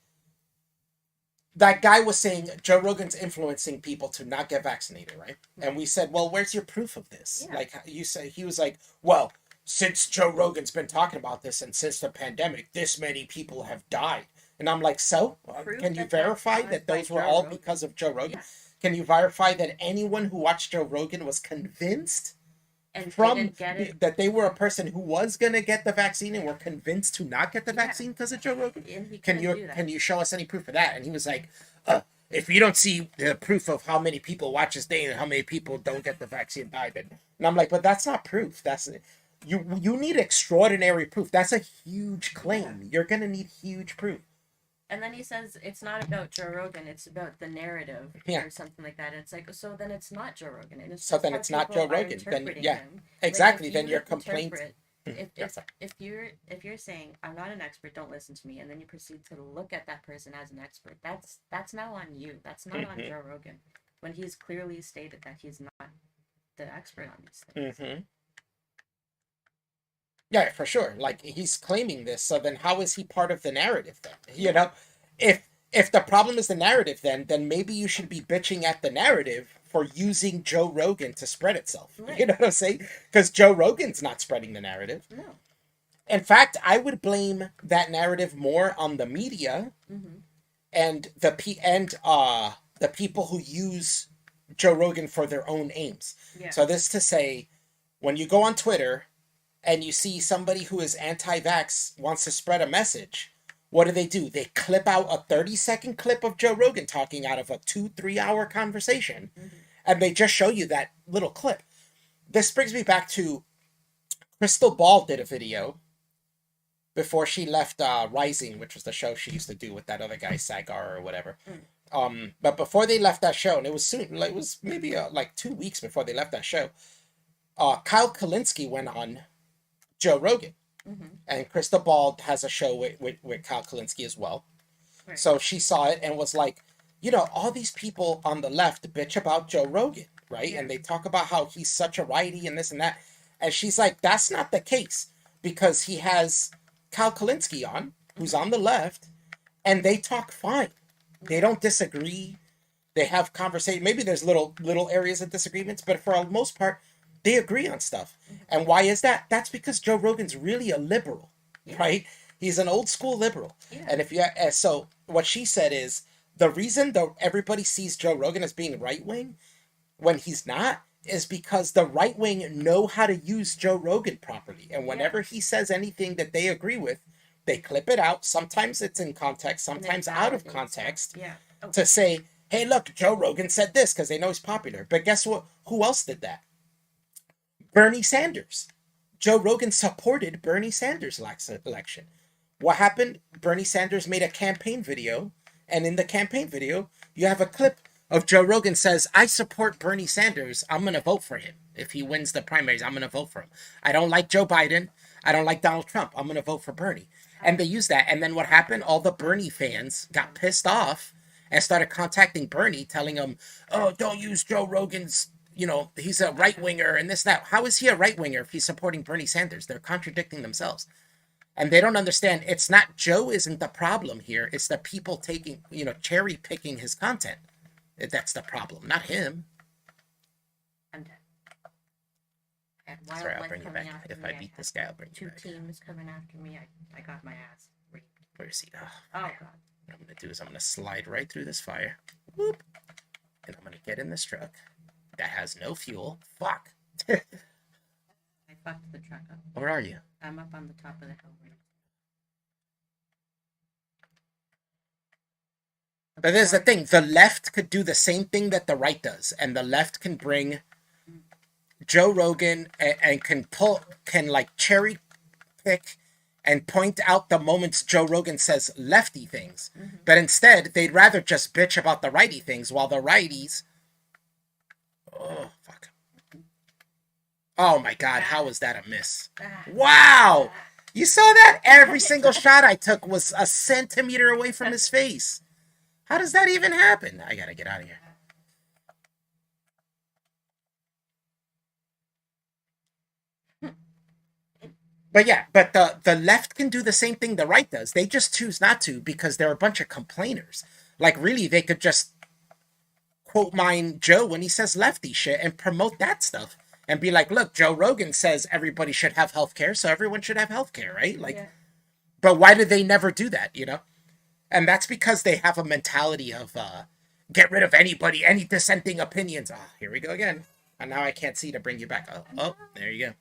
Speaker 1: that guy was saying Joe Rogan's influencing people to not get vaccinated, right? And we said, well, where's your proof of this?
Speaker 2: Yeah.
Speaker 1: Like you say, he was like, well, since Joe Rogan's been talking about this and since the pandemic, this many people have died. And I'm like, so can you verify that those were all because of Joe Rogan? Yeah. Can you verify that anyone who watched Joe Rogan was convinced
Speaker 2: and
Speaker 1: from that they were a person who was going to get the vaccine and were convinced to not get the vaccine because of Joe Rogan? Can you show us any proof of that? And he was like, if you don't see the proof of how many people watch this thing and how many people don't get the vaccine died, and I'm like, but that's not proof. That's you need extraordinary proof. That's a huge claim. Yeah. You're going to need huge proof.
Speaker 2: And then he says it's not about Joe Rogan, it's about the narrative or something like that. And it's like, so then it's not Joe Rogan. And
Speaker 1: so then it's not Joe Rogan. Then exactly. Like, then your complaint.
Speaker 2: If you're saying I'm not an expert, don't listen to me, and then you proceed to look at that person as an expert, that's now on you. That's not on Joe Rogan, when he's clearly stated that he's not the expert on these things.
Speaker 1: Yeah, for sure. Like, he's claiming this, so then how is he part of the narrative then? You know, if the problem is the narrative, then maybe you should be bitching at the narrative for using Joe Rogan to spread itself. Right. You know what I'm saying? Because Joe Rogan's not spreading the narrative.
Speaker 2: No.
Speaker 1: In fact, I would blame that narrative more on the media and the people who use Joe Rogan for their own aims. Yeah. So this to say, when you go on Twitter and you see somebody who is anti-vax wants to spread a message, what do? They clip out a 30-second clip of Joe Rogan talking out of a 2-3 hour conversation, and they just show you that little clip. This brings me back to Crystal Ball did a video before she left Rising, which was the show she used to do with that other guy, Sagar or whatever. But before they left that show, and it was soon, like, it was maybe like 2 weeks before they left that show, Kyle Kalinske went on Joe Rogan. And Krista Ball has a show with Kyle Kalinske as well. Right. So she saw it and was like, all these people on the left bitch about Joe Rogan, right? Yeah. And they talk about how he's such a righty and this and that. And she's like, that's not the case, because he has Kyle Kalinske on, who's on the left, and they talk fine. They don't disagree. They have conversation. Maybe there's little areas of disagreements, but for the most part, they agree on stuff. And why is that? That's because Joe Rogan's really a liberal, right? He's an old school liberal. Yeah. And so what she said is, the reason everybody sees Joe Rogan as being right wing when he's not is because the right wing know how to use Joe Rogan properly. And whenever he says anything that they agree with, they clip it out. Sometimes it's in context, sometimes out of context, to say, hey, look, Joe Rogan said this, because they know he's popular. But guess what? Who else did that? Bernie Sanders. Joe Rogan supported Bernie Sanders' election. What happened? Bernie Sanders made a campaign video, and in the campaign video, you have a clip of Joe Rogan says, I support Bernie Sanders. I'm going to vote for him. If he wins the primaries, I'm going to vote for him. I don't like Joe Biden. I don't like Donald Trump. I'm going to vote for Bernie. And they used that. And then what happened? All the Bernie fans got pissed off and started contacting Bernie, telling him, oh, don't use Joe Rogan's, he's a right-winger and this, that. How is he a right-winger if he's supporting Bernie Sanders? They're contradicting themselves. And they don't understand. It's not, Joe isn't the problem here. It's the people taking, cherry-picking his content. That's the problem, not him.
Speaker 2: I'm dead.
Speaker 1: Sorry, I'll bring you back. If I beat this guy, I'll bring you back.
Speaker 2: 2 teams coming after me. I got my ass raped.
Speaker 1: Where is he?
Speaker 2: Oh, God.
Speaker 1: What I'm going to do is I'm going to slide right through this fire. Whoop. And I'm going to get in this truck that has no fuel. Fuck.
Speaker 2: I fucked the truck up.
Speaker 1: Where are you?
Speaker 2: I'm up on the top of the hill.
Speaker 1: But there's the thing. The left could do the same thing that the right does. And the left can bring Joe Rogan and can cherry pick and point out the moments Joe Rogan says lefty things.
Speaker 2: Mm-hmm.
Speaker 1: But instead, they'd rather just bitch about the righty things while the righties. Oh, fuck. Oh my God, how was that a miss? Wow! You saw that? Every single shot I took was a centimeter away from his face. How does that even happen? I gotta get out of here. But yeah, but the left can do the same thing the right does. They just choose not to because they're a bunch of complainers. Like, really, they could just quote mine Joe when he says lefty shit and promote that stuff and be like, look, Joe Rogan says everybody should have healthcare, so everyone should have healthcare, right? Like,
Speaker 2: Yeah.
Speaker 1: but why do they never do that, you know? And that's because they have a mentality of get rid of anybody, any dissenting opinions. Ah, here we go again. And now I can't see to bring you back. Oh, there you go.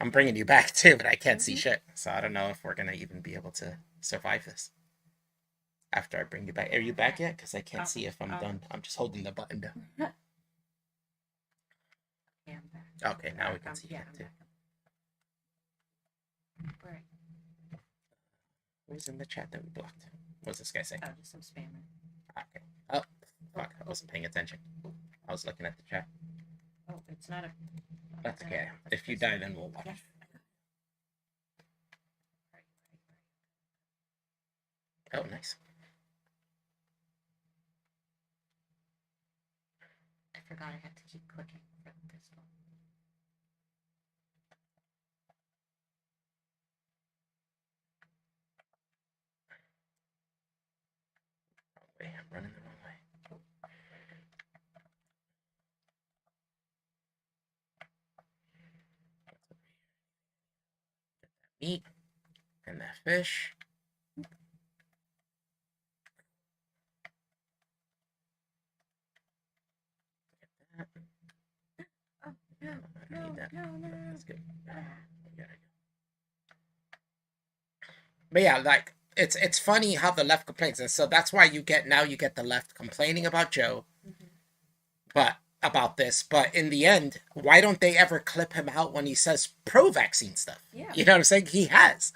Speaker 1: I'm bringing you back too, but I can't see shit. So I don't know if we're gonna even be able to survive this after I bring you back. Are you back yet? Because I can't see if I'm done. I'm just holding the button down.
Speaker 2: Yeah, I'm back.
Speaker 1: Okay, now we can see
Speaker 2: yeah,
Speaker 1: that too.
Speaker 2: Right.
Speaker 1: What was in the chat that we blocked? What does this guy say?
Speaker 2: Oh, just some spammer.
Speaker 1: Okay. Oh, fuck. I wasn't paying attention. I was looking at the chat.
Speaker 2: Oh, it's not a.
Speaker 1: That's okay. If you die, then we'll watch.
Speaker 2: Yeah.
Speaker 1: Oh, nice.
Speaker 2: I forgot I had to keep clicking for the pistol.
Speaker 1: Wait, I'm running the wrong way. Meat and that fish.
Speaker 2: Oh, no,
Speaker 1: I need that.
Speaker 2: no.
Speaker 1: That's good. But yeah, like it's funny how the left complains, and so that's why you get the left complaining about Joe, but about this. But in the end, why don't they ever clip him out when he says pro-vaccine stuff?
Speaker 2: Yeah.
Speaker 1: You know what I'm saying? He has.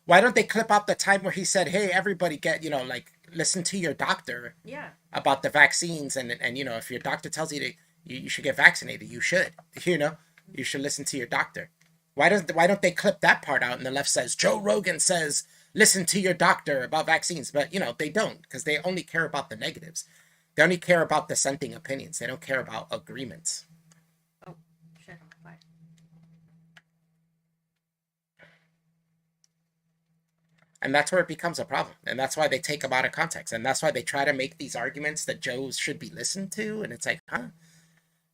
Speaker 1: Why don't they clip out the time where he said, "Hey, everybody, like listen to your doctor
Speaker 2: Yeah.
Speaker 1: about the vaccines, and if your doctor tells you to you should get vaccinated, you should. You should listen to your doctor." Why don't they clip that part out and the left says Joe Rogan says listen to your doctor about vaccines, but they don't because they only care about the negatives. They only care about dissenting opinions. They don't care about agreements.
Speaker 2: Oh, shit, I'm fine.
Speaker 1: And that's where it becomes a problem. And that's why they take them out of context. And that's why they try to make these arguments that Joe should be listened to. And it's like, huh?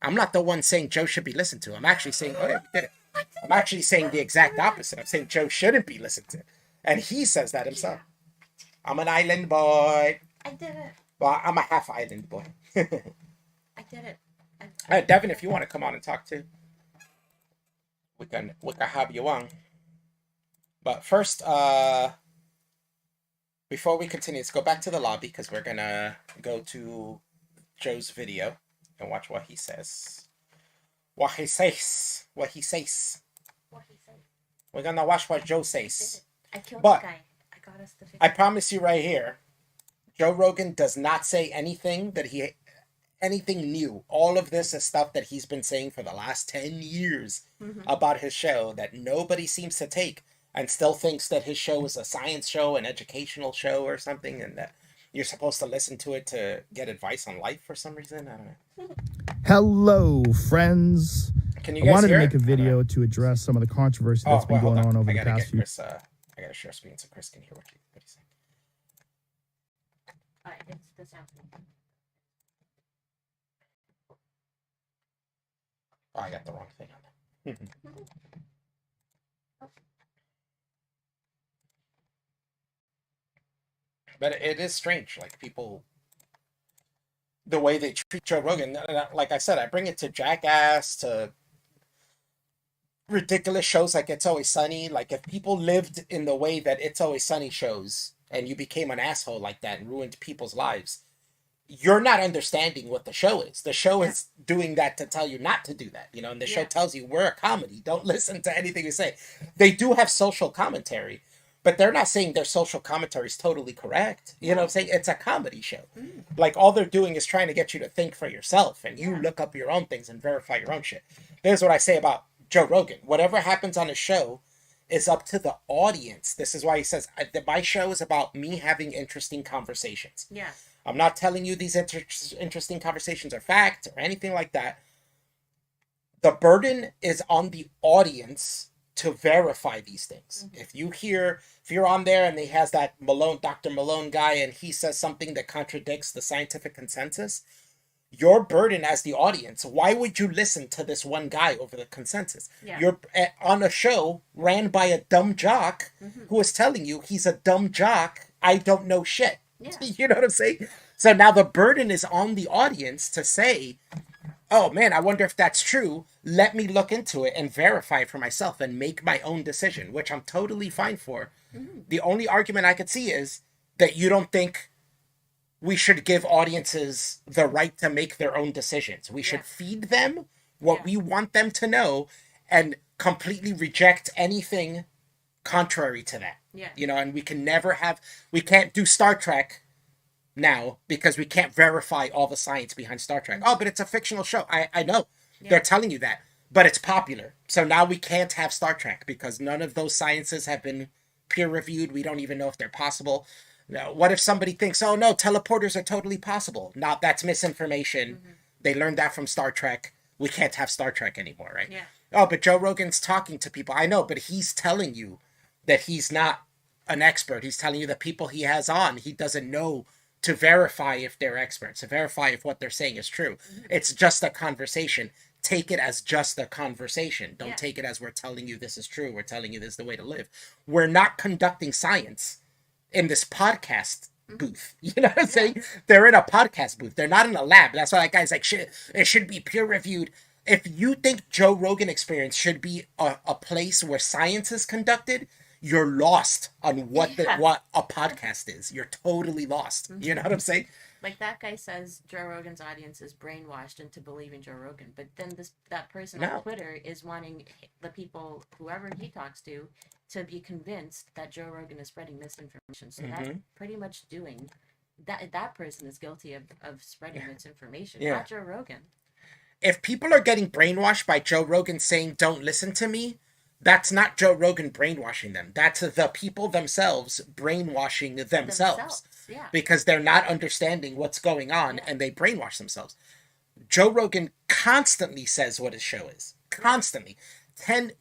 Speaker 1: I'm not the one saying Joe should be listened to. I'm actually saying, oh, yeah, we did it. I'm actually saying the exact opposite. I'm saying Joe shouldn't be listened to. And he says that himself. I'm an island boy.
Speaker 2: I did it.
Speaker 1: Well, I'm a half island boy.
Speaker 2: I did it.
Speaker 1: Devin, if you want to come on and talk too, we can have you on. But first, before we continue, let's go back to the lobby because we're gonna go to Joe's video and watch what he says. What he says. We're gonna watch what Joe says.
Speaker 2: I killed
Speaker 1: But
Speaker 2: the guy. I got us the 50.
Speaker 1: I promise you right here, Joe Rogan does not say anything anything new. All of this is stuff that he's been saying for the last 10 years about his show that nobody seems to take and still thinks that his show is a science show, an educational show or something, and that you're supposed to listen to it to get advice on life for some reason. I don't know.
Speaker 3: Hello, friends.
Speaker 1: Can you
Speaker 3: I
Speaker 1: guys
Speaker 3: wanted to
Speaker 1: hear
Speaker 3: make a
Speaker 1: it?
Speaker 3: video to address some of the controversy that's been going on over the past few.
Speaker 1: I gotta share screen so Chris can hear what he's saying.
Speaker 2: Alright, it's the sound.
Speaker 1: Oh, I got the wrong thing on there. But it is strange, like people, the way they treat Joe Rogan. Like I said, I bring it to Jackass, to ridiculous shows like It's Always Sunny. Like if people lived in the way that It's Always Sunny shows, and you became an asshole like that and ruined people's lives, you're not understanding what the show is. The show is doing that to tell you not to do that, you know, and the show tells you we're a comedy. Don't listen to anything we say. They do have social commentary, but they're not saying their social commentary is totally correct. You know what I'm saying? It's a comedy show. Like, all they're doing is trying to get you to think for yourself, and you look up your own things and verify your own shit. Here's what I say about Joe Rogan. Whatever happens on his show is up to the audience. This is why he says, my show is about me having interesting conversations.
Speaker 2: Yeah.
Speaker 1: I'm not telling you these interesting conversations are fact or anything like that. The burden is on the audience to verify these things. If you're on there and he has that Dr. Malone guy, and he says something that contradicts the scientific consensus, your burden as the audience, why would you listen to this one guy over the consensus? You're on a show ran by a dumb jock who is telling you he's a dumb jock. I don't know shit. Yeah. You know what I'm saying? So now the burden is on the audience to say, oh man, I wonder if that's true. Let me look into it and verify it for myself and make my own decision, which I'm totally fine for. The only argument I could see is that you don't think we should give audiences the right to make their own decisions. We should feed them what we want them to know and completely reject anything contrary to that. You know, and we can't do Star Trek now because we can't verify all the science behind Star Trek. Oh, but it's a fictional show. I know. They're telling you that. But it's popular. So now we can't have Star Trek because none of those sciences have been peer-reviewed. We don't even know if they're possible. Now, what if somebody thinks, oh no, teleporters are totally possible? Now that's misinformation. They learned that from Star Trek. We can't have Star Trek anymore, right? Oh, but Joe Rogan's talking to people. I know, but he's telling you that he's not an expert. He's telling you the people he has on, he doesn't know to verify if they're experts, to verify if what they're saying is true. It's just a conversation. Take it as just a conversation. Don't take it as we're telling you this is true. We're telling you this is the way to live. We're not conducting science in this podcast booth. You know what I'm saying? They're in a podcast booth. They're not in a lab. That's why that guy's like, shit, it should be peer reviewed. If you think Joe Rogan Experience should be a place where science is conducted, you're lost on what a podcast is. You're totally lost. You know what I'm saying?
Speaker 2: Like, that guy says Joe Rogan's audience is brainwashed into believing Joe Rogan, but then that person on Twitter is wanting the people, whoever he talks to be convinced that Joe Rogan is spreading misinformation. So that's pretty much doing that person is guilty of spreading misinformation, not Joe Rogan.
Speaker 1: If people are getting brainwashed by Joe Rogan saying, don't listen to me, that's not Joe Rogan brainwashing them. That's the people themselves brainwashing themselves. Because they're not understanding what's going on and they brainwash themselves. Joe Rogan constantly says what his show is. Constantly.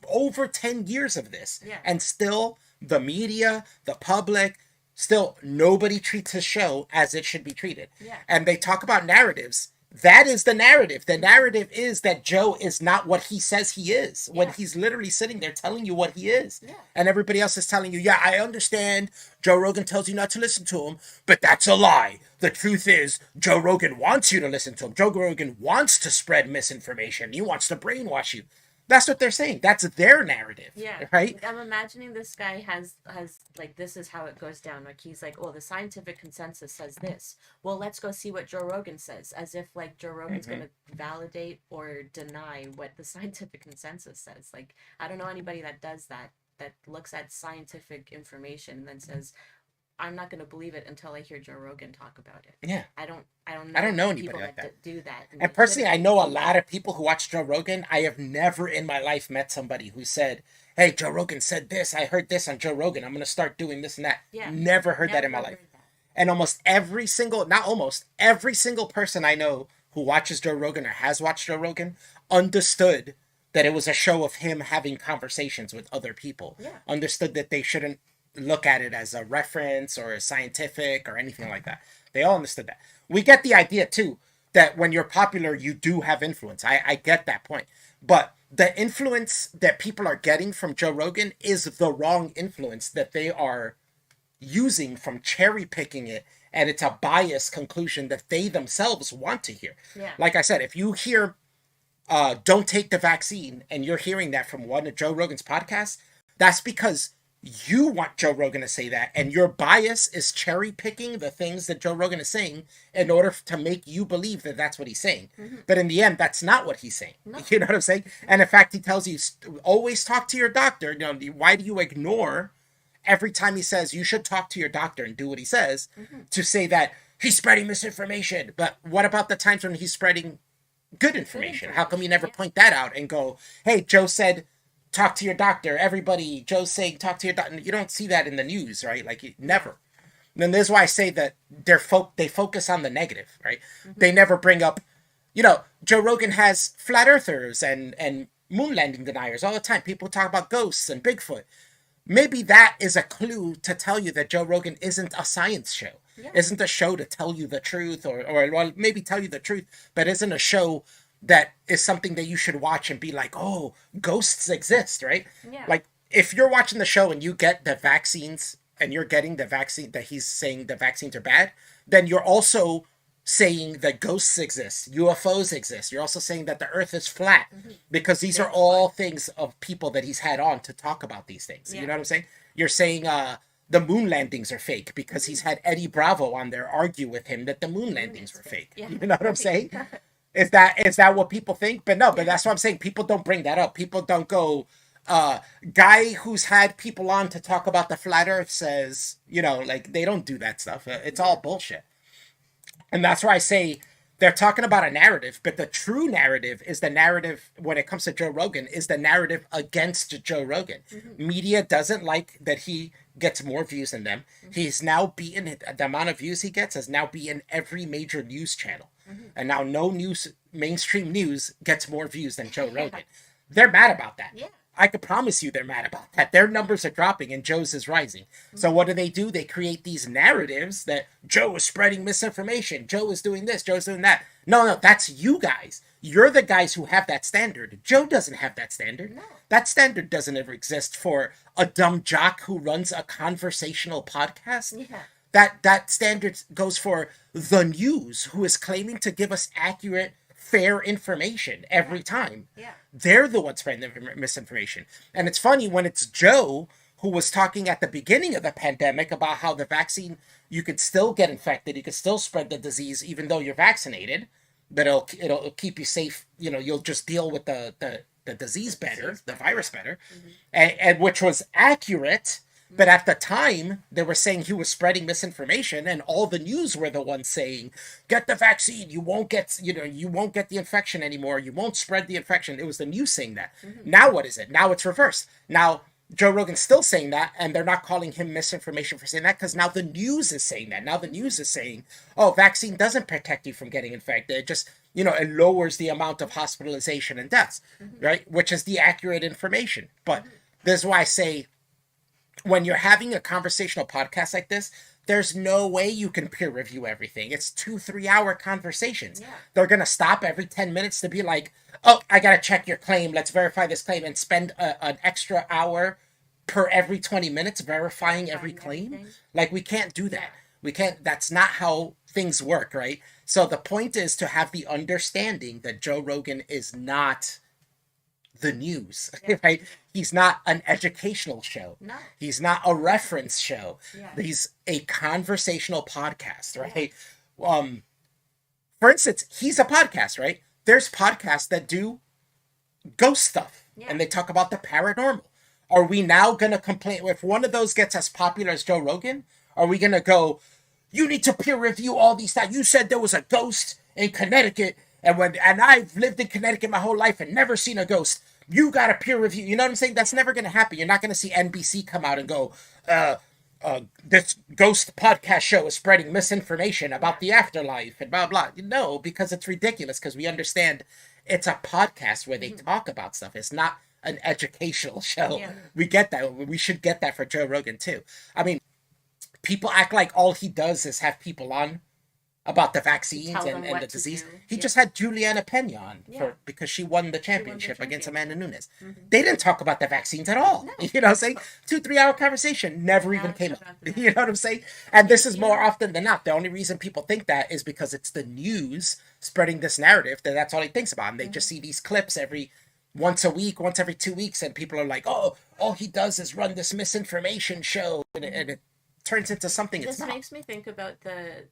Speaker 1: Over 10 years of this. And still the media, the public, still nobody treats his show as it should be treated. And they talk about narratives. That is the narrative. The narrative is that Joe is not what he says he is. When he's literally sitting there telling you what he is. And everybody else is telling you, I understand Joe Rogan tells you not to listen to him, but that's a lie. The truth is, Joe Rogan wants you to listen to him. Joe Rogan wants to spread misinformation. He wants to brainwash you. That's what they're saying. That's their narrative. Right?
Speaker 2: I'm imagining this guy has like, this is how it goes down. Like, he's like, oh, the scientific consensus says this. Well, let's go see what Joe Rogan says. As if, like, Joe Rogan's going to validate or deny what the scientific consensus says. Like, I don't know anybody that does that looks at scientific information and then says, I'm not going to believe it until I hear Joe Rogan talk about it. I don't know
Speaker 1: anybody like that.
Speaker 2: Do that.
Speaker 1: And personally, I know a lot of people who watch Joe Rogan. I have never in my life met somebody who said, hey, Joe Rogan said this. I heard this on Joe Rogan. I'm going to start doing this and that. Never heard that in my life. And every single person I know who watches Joe Rogan or has watched Joe Rogan understood that it was a show of him having conversations with other people. Understood that they shouldn't look at it as a reference or a scientific or anything like that. They all understood that. We get the idea too that when you're popular you do have influence. I get that point, but the influence that people are getting from Joe Rogan is the wrong influence that they are using from cherry picking it, and it's a biased conclusion that they themselves want to hear. Like I said, if you hear don't take the vaccine and you're hearing that from one of Joe Rogan's podcasts, that's because you want Joe Rogan to say that, and your bias is cherry picking the things that Joe Rogan is saying in order to make you believe that that's what he's saying. But in the end, that's not what he's saying.
Speaker 2: No.
Speaker 1: You know what I'm saying? And in fact, he tells you always talk to your doctor. You know, why do you ignore every time he says you should talk to your doctor and do what he says to say that he's spreading misinformation? But what about the times when he's spreading good information? How come you never point that out and go, hey, Joe said talk to your doctor. Everybody, Joe's saying talk to your doctor. You don't see that in the news, right? Like, never. And then this is why I say that they focus on the negative, right? They never bring up, you know, Joe Rogan has flat earthers and moon landing deniers all the time. People talk about ghosts and Bigfoot. Maybe that is a clue to tell you that Joe Rogan isn't a science show.
Speaker 2: Yeah.
Speaker 1: Isn't a show to tell you the truth, or well, maybe tell you the truth, but isn't a show that is something that you should watch and be like, oh, ghosts exist, right?
Speaker 2: Yeah.
Speaker 1: Like, if you're watching the show and you get the vaccines and you're getting the vaccine that he's saying the vaccines are bad, then you're also saying that ghosts exist, UFOs exist. You're also saying that the earth is flat because these are all things of people that he's had on to talk about these things.
Speaker 2: Yeah.
Speaker 1: You know what I'm saying? You're saying the moon landings are fake because he's had Eddie Bravo on there argue with him that the moon landings were fake.
Speaker 2: Yeah.
Speaker 1: You know what I'm saying? Is that what people think? But no, but that's what I'm saying. People don't bring that up. People don't go, guy who's had people on to talk about the flat earth says, you know, like, they don't do that stuff. It's all bullshit. And that's why I say they're talking about a narrative, but the true narrative is the narrative when it comes to Joe Rogan is the narrative against Joe Rogan. Media doesn't like that he gets more views than them. He's now beaten, the amount of views he gets has now beaten every major news channel. And now no mainstream news gets more views than Joe Rogan. They're mad about that.
Speaker 2: Yeah.
Speaker 1: I could promise you they're mad about that. Their numbers are dropping and Joe's is rising. So what do? They create these narratives that Joe is spreading misinformation. Joe is doing this. Joe's doing that. No, that's you guys. You're the guys who have that standard. Joe doesn't have that standard.
Speaker 2: No.
Speaker 1: That standard doesn't ever exist for a dumb jock who runs a conversational podcast.
Speaker 2: Yeah.
Speaker 1: That standard goes for the news, who is claiming to give us accurate, fair information every time.
Speaker 2: Yeah.
Speaker 1: They're the ones spreading the misinformation. And it's funny when it's Joe who was talking at the beginning of the pandemic about how the vaccine, you could still get infected, you could still spread the disease even though you're vaccinated, but it'll keep you safe. You know, you'll just deal with the disease better, the virus better, and which was accurate. But at the time, they were saying he was spreading misinformation, and all the news were the ones saying, "Get the vaccine. You won't get the infection anymore. You won't spread the infection." It was the news saying that. Now what is it? Now it's reversed. Now Joe Rogan's still saying that, and they're not calling him misinformation for saying that because now the news is saying that. Now the news is saying, "Oh, vaccine doesn't protect you from getting infected. It just, it lowers the amount of hospitalization and deaths," right? Which is the accurate information. But this is why I say, when you're having a conversational podcast like this, there's no way you can peer review everything. It's 2-3 hour conversations.
Speaker 2: Yeah.
Speaker 1: They're going to stop every 10 minutes to be like, oh, I got to check your claim. Let's verify this claim, and spend an extra hour per every 20 minutes verifying every claim.
Speaker 2: Everything.
Speaker 1: Like, we can't do that. We can't, that's not how things work, right? So the point is to have the understanding that Joe Rogan is not the news, right? He's not an educational show.
Speaker 2: No.
Speaker 1: He's not a reference show.
Speaker 2: Yeah.
Speaker 1: He's a conversational podcast, right? For instance, he's a podcast, right? There's podcasts that do ghost stuff, and they talk about the paranormal. Are we now going to complain if one of those gets as popular as Joe Rogan? Are we going to go, you need to peer review all these things? You said there was a ghost in Connecticut, and I've lived in Connecticut my whole life and never seen a ghost. You got to peer review. You know what I'm saying? That's never going to happen. You're not going to see NBC come out and go, this ghost podcast show is spreading misinformation about the afterlife and blah, blah. No, because it's ridiculous, because we understand it's a podcast where they talk about stuff. It's not an educational show.
Speaker 2: Yeah.
Speaker 1: We get that. We should get that for Joe Rogan too. I mean, people act like all he does is have people on about the vaccines and the disease. He just had Juliana Pena on because she won the championship against Amanda Nunes. They didn't talk about the vaccines at all. No. You know what I'm saying? 2-3 hour conversation never even came up. You know what I'm saying? And this is more often than not. The only reason people think that is because it's the news spreading this narrative that's all he thinks about. And they just see these clips every once a week, once every 2 weeks, and people are like, oh, all he does is run this misinformation show, and it turns into something it's
Speaker 2: This
Speaker 1: not.
Speaker 2: makes me think about the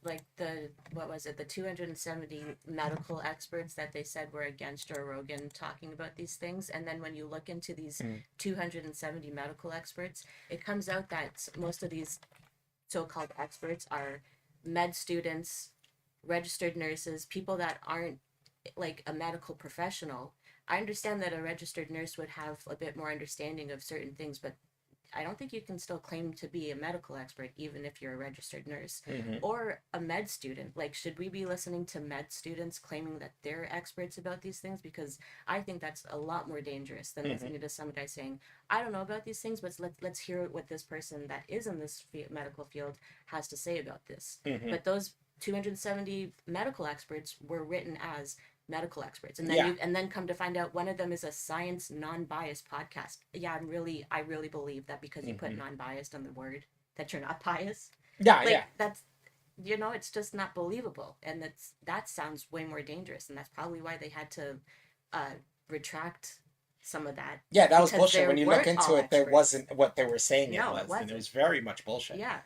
Speaker 2: what was it, the 270 medical experts that they said were against Joe Rogan talking about these things, and then when you look into these 270 medical experts, it comes out that most of these so-called experts are med students, registered nurses, people that aren't like a medical professional. I understand that a registered nurse would have a bit more understanding of certain things, but I don't think you can still claim to be a medical expert even if you're a registered nurse or a med student. Like, should we be listening to med students claiming that they're experts about these things? Because I think that's a lot more dangerous than listening to some guy saying, I don't know about these things, but let's hear what this person that is in this medical field has to say about this. But those 270 medical experts were written as medical experts, and then and then come to find out one of them is a science non-biased podcast. Yeah, I really believe that because you put non-biased on the word that you're not biased. That's it's just not believable, and that sounds way more dangerous, and that's probably why they had to retract some of that.
Speaker 1: Yeah, that was bullshit. When you look into it, there wasn't what they were saying it was, and it was very much bullshit.
Speaker 2: Yeah.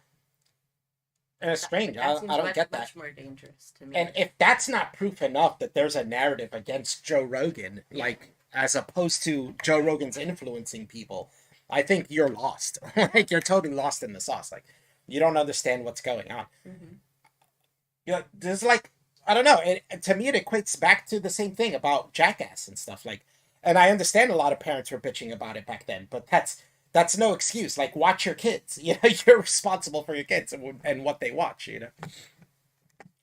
Speaker 1: And it's strange. I don't get that.
Speaker 2: Much more dangerous to me.
Speaker 1: And if that's not proof enough that there's a narrative against Joe Rogan, like as opposed to Joe Rogan's influencing people, I think you're lost. Like you're totally lost in the sauce. Like you don't understand what's going on. There's like I don't know. To me, it equates back to the same thing about Jackass and stuff. Like, and I understand a lot of parents were bitching about it back then, but that's no excuse. Like, watch your kids. You're responsible for your kids and what they watch.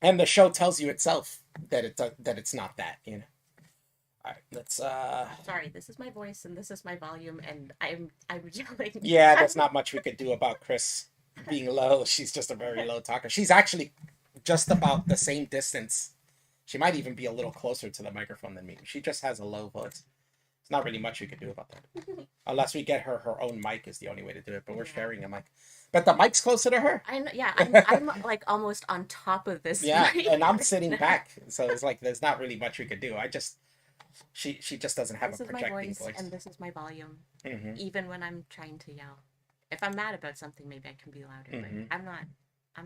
Speaker 1: And the show tells you itself that it's not that. All right, let's.
Speaker 2: Sorry, this is my voice and this is my volume, and I'm yelling.
Speaker 1: Yeah, there's not much we could do about Chris being low. She's just a very low talker. She's actually just about the same distance. She might even be a little closer to the microphone than me. She just has a low voice. Not really much we could do about that. Unless we get her own mic is the only way to do it, but we're sharing a mic. But the mic's closer to her.
Speaker 2: I'm like almost on top of this mic.
Speaker 1: And I'm sitting back. So it's like there's not really much we could do. She just doesn't have a projecting voice.
Speaker 2: And this is my volume. Even when I'm trying to yell. If I'm mad about something, maybe I can be louder, but I'm not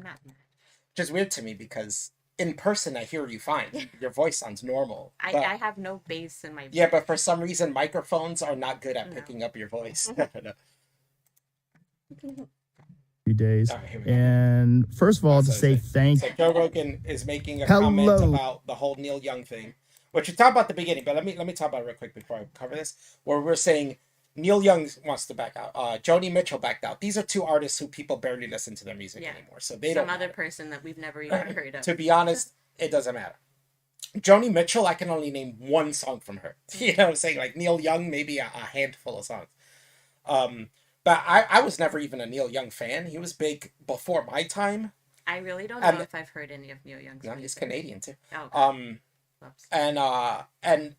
Speaker 2: mad.
Speaker 1: Which is weird to me because in person, I hear you fine. Your voice sounds normal.
Speaker 2: I have no bass in my voice.
Speaker 1: Yeah, but for some reason, microphones are not good at picking up your voice.
Speaker 3: Few days. And first of all, to say thank you.
Speaker 1: So Joe Rogan is making a comment about the whole Neil Young thing, which we talked about at the beginning, but let me talk about it real quick before I cover this, where we're saying Neil Young wants to back out. Joni Mitchell backed out. These are two artists who people barely listen to their music anymore. So they don't.
Speaker 2: Some other person that we've never even heard of.
Speaker 1: To be honest, it doesn't matter. Joni Mitchell, I can only name one song from her. You know what I'm saying? Like Neil Young, maybe a handful of songs. But I was never even a Neil Young fan. He was big before my time.
Speaker 2: I really don't know if I've heard any of Neil Young's music.
Speaker 1: He's Canadian too.
Speaker 2: Oh, okay.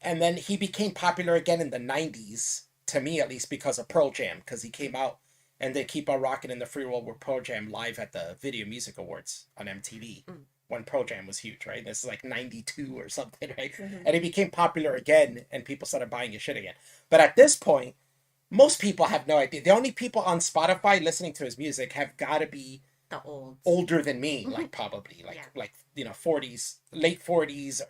Speaker 1: And then he became popular again in the 90s. To me, at least, because of Pearl Jam, because he came out and they keep on rocking in the free world with Pearl Jam live at the Video Music Awards on MTV when Pearl Jam was huge, right? This is like 92 or something, right? And he became popular again and people started buying his shit again. But at this point, most people have no idea. The only people on Spotify listening to his music have got to be
Speaker 2: the
Speaker 1: older than me, like probably like 40s, late 40s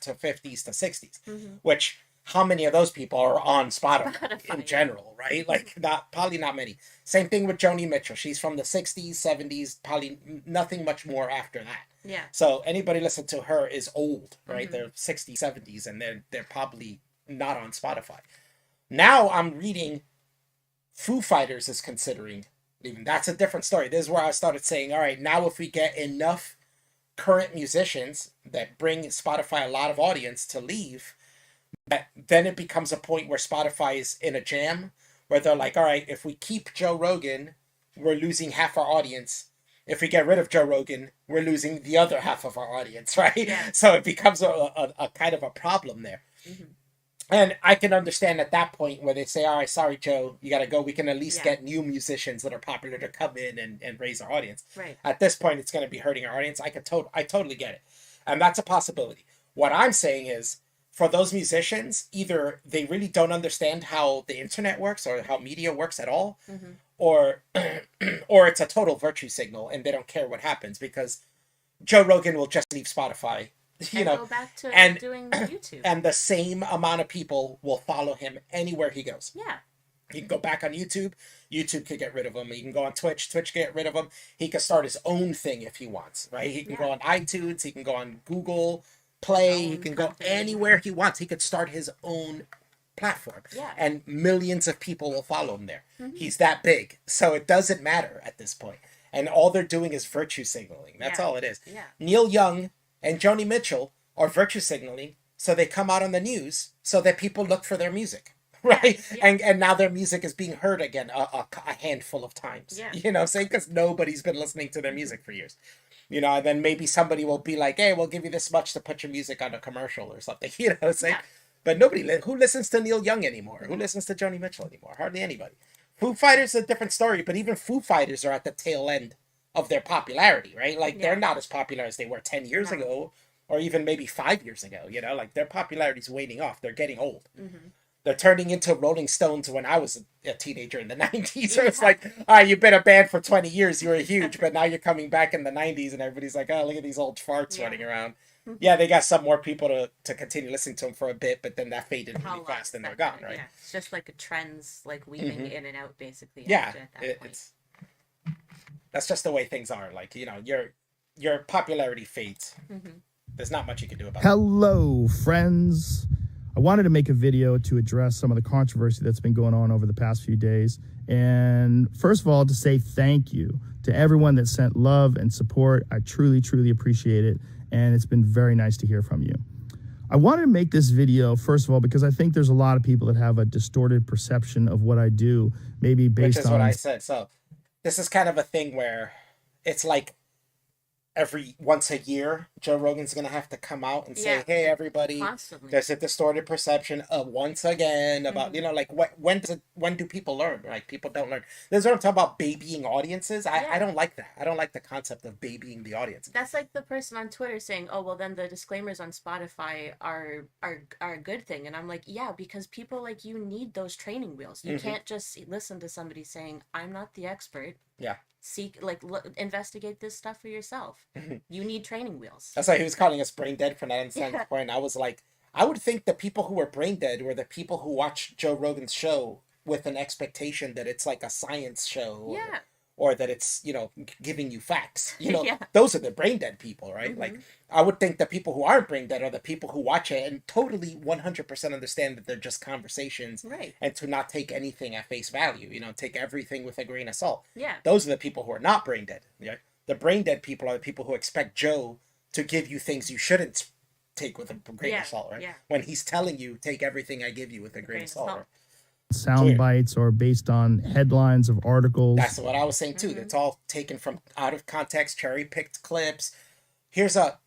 Speaker 1: to 50s to 60s, which how many of those people are on Spotify in general, right? Like probably not many. Same thing with Joni Mitchell. She's from the 60s, 70s, probably nothing much more after that.
Speaker 2: Yeah.
Speaker 1: So anybody listening to her is old, right? They're 60s, 70s, and they're probably not on Spotify. Now I'm reading Foo Fighters is considering leaving. That's a different story. This is where I started saying, all right, now if we get enough current musicians that bring Spotify a lot of audience to leave, then it becomes a point where Spotify is in a jam where they're like, all right, if we keep Joe Rogan, we're losing half our audience. If we get rid of Joe Rogan, we're losing the other half of our audience, right?
Speaker 2: Yeah.
Speaker 1: So it becomes a kind of a problem there. And I can understand at that point where they say, all right, sorry, Joe, you got to go. We can at least get new musicians that are popular to come in and raise our audience.
Speaker 2: Right.
Speaker 1: At this point, it's going to be hurting our audience. I totally get it. And that's a possibility. What I'm saying is for those musicians, either they really don't understand how the internet works or how media works at all, or or it's a total virtue signal and they don't care what happens because Joe Rogan will just leave Spotify,
Speaker 2: and go back to doing YouTube.
Speaker 1: And the same amount of people will follow him anywhere he goes.
Speaker 2: Yeah.
Speaker 1: He can go back on YouTube. YouTube could get rid of him. He can go on Twitch. Twitch can get rid of him. He can start his own thing if he wants, right? He can go on iTunes. He can go on Google Play. He can go anywhere he wants. He could start his own platform.
Speaker 2: Yeah.
Speaker 1: And millions of people will follow him there. He's that big. So it doesn't matter at this point. And all they're doing is virtue signaling. That's all it is.
Speaker 2: Yeah.
Speaker 1: Neil Young and Joni Mitchell are virtue signaling, so they come out on the news so that people look for their music. Right. And now their music is being heard again a handful of times.
Speaker 2: Yeah.
Speaker 1: You know what I'm saying? Because nobody's been listening to their music for years. You know, and then maybe somebody will be like, hey, we'll give you this much to put your music on a commercial or something. You know what I'm saying? Yeah. But nobody, who listens to Neil Young anymore? Who listens to Joni Mitchell anymore? Hardly anybody. Foo Fighters is a different story, but even Foo Fighters are at the tail end of their popularity, right? Like, they're not as popular as they were 10 years ago, or even maybe 5 years ago, you know? Like, their popularity's waning off. They're getting old. They're turning into Rolling Stones when I was a teenager in the 90s. So it's like, all right, you've been a band for 20 years. You were huge, but now you're coming back in the 90s and everybody's like, oh, look at these old farts running around. Yeah, they got some more people to continue listening to them for a bit, but then that faded really fast and they're gone, right?
Speaker 2: Yeah, it's just like a trends, like weaving in and out, basically.
Speaker 1: Yeah, that's just the way things are. Like, you know, your popularity fades. There's not much you can do about it.
Speaker 3: Hello, friends. I wanted to make a video to address some of the controversy that's been going on over the past few days. And first of all, to say thank you to everyone that sent love and support. I truly, truly appreciate it. And it's been very nice to hear from you. I wanted to make this video, first of all, because I think there's a lot of people that have a distorted perception of what I do, maybe based on...
Speaker 1: Which is what I said. So this is kind of a thing where it's like every once a year, Joe Rogan's going to have to come out and say, hey, everybody, there's a distorted perception of once again about, you know, like when do people learn? Like, people don't learn. This is what I'm talking about, babying audiences. I don't like that. I don't like the concept of babying the audience.
Speaker 2: That's like the person on Twitter saying, oh, well, then the disclaimers on Spotify are a good thing. And I'm like, yeah, because people like you need those training wheels. You can't just listen to somebody saying, I'm not the expert.
Speaker 1: Yeah.
Speaker 2: Investigate this stuff for yourself. You need training wheels.
Speaker 1: That's why he was calling us brain dead for that point. I was like, I would think the people who were brain dead were the people who watch Joe Rogan's show with an expectation that it's like a science show, or that it's, you know, giving you facts. You know, those are the brain dead people, right? Like, I would think the people who aren't brain dead are the people who watch it and totally 100% understand that they're just conversations, and to not take anything at face value. You know, take everything with a grain of salt.
Speaker 2: Yeah,
Speaker 1: those are the people who are not brain dead. Yeah, the brain dead people are the people who expect Joe to give you things you shouldn't take with a grain of salt, right? Yeah. When he's telling you, take everything I give you with a grain of salt. Right?
Speaker 3: Sound bites or based on headlines of articles.
Speaker 1: That's what I was saying too. It's all taken from out of context, cherry-picked clips. Here's a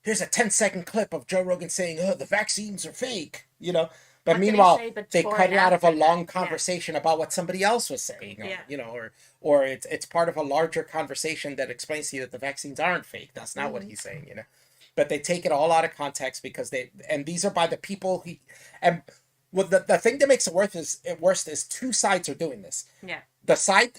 Speaker 1: 10-second clip of Joe Rogan saying, "Oh, the vaccines are fake," you know. But meanwhile, they cut it out of a long conversation about what somebody else was saying, you know, or it's part of a larger conversation that explains to you that the vaccines aren't fake. That's not what he's saying, you know. But they take it all out of context because these are by the people well, the thing that makes it worse is two sides are doing this. Yeah.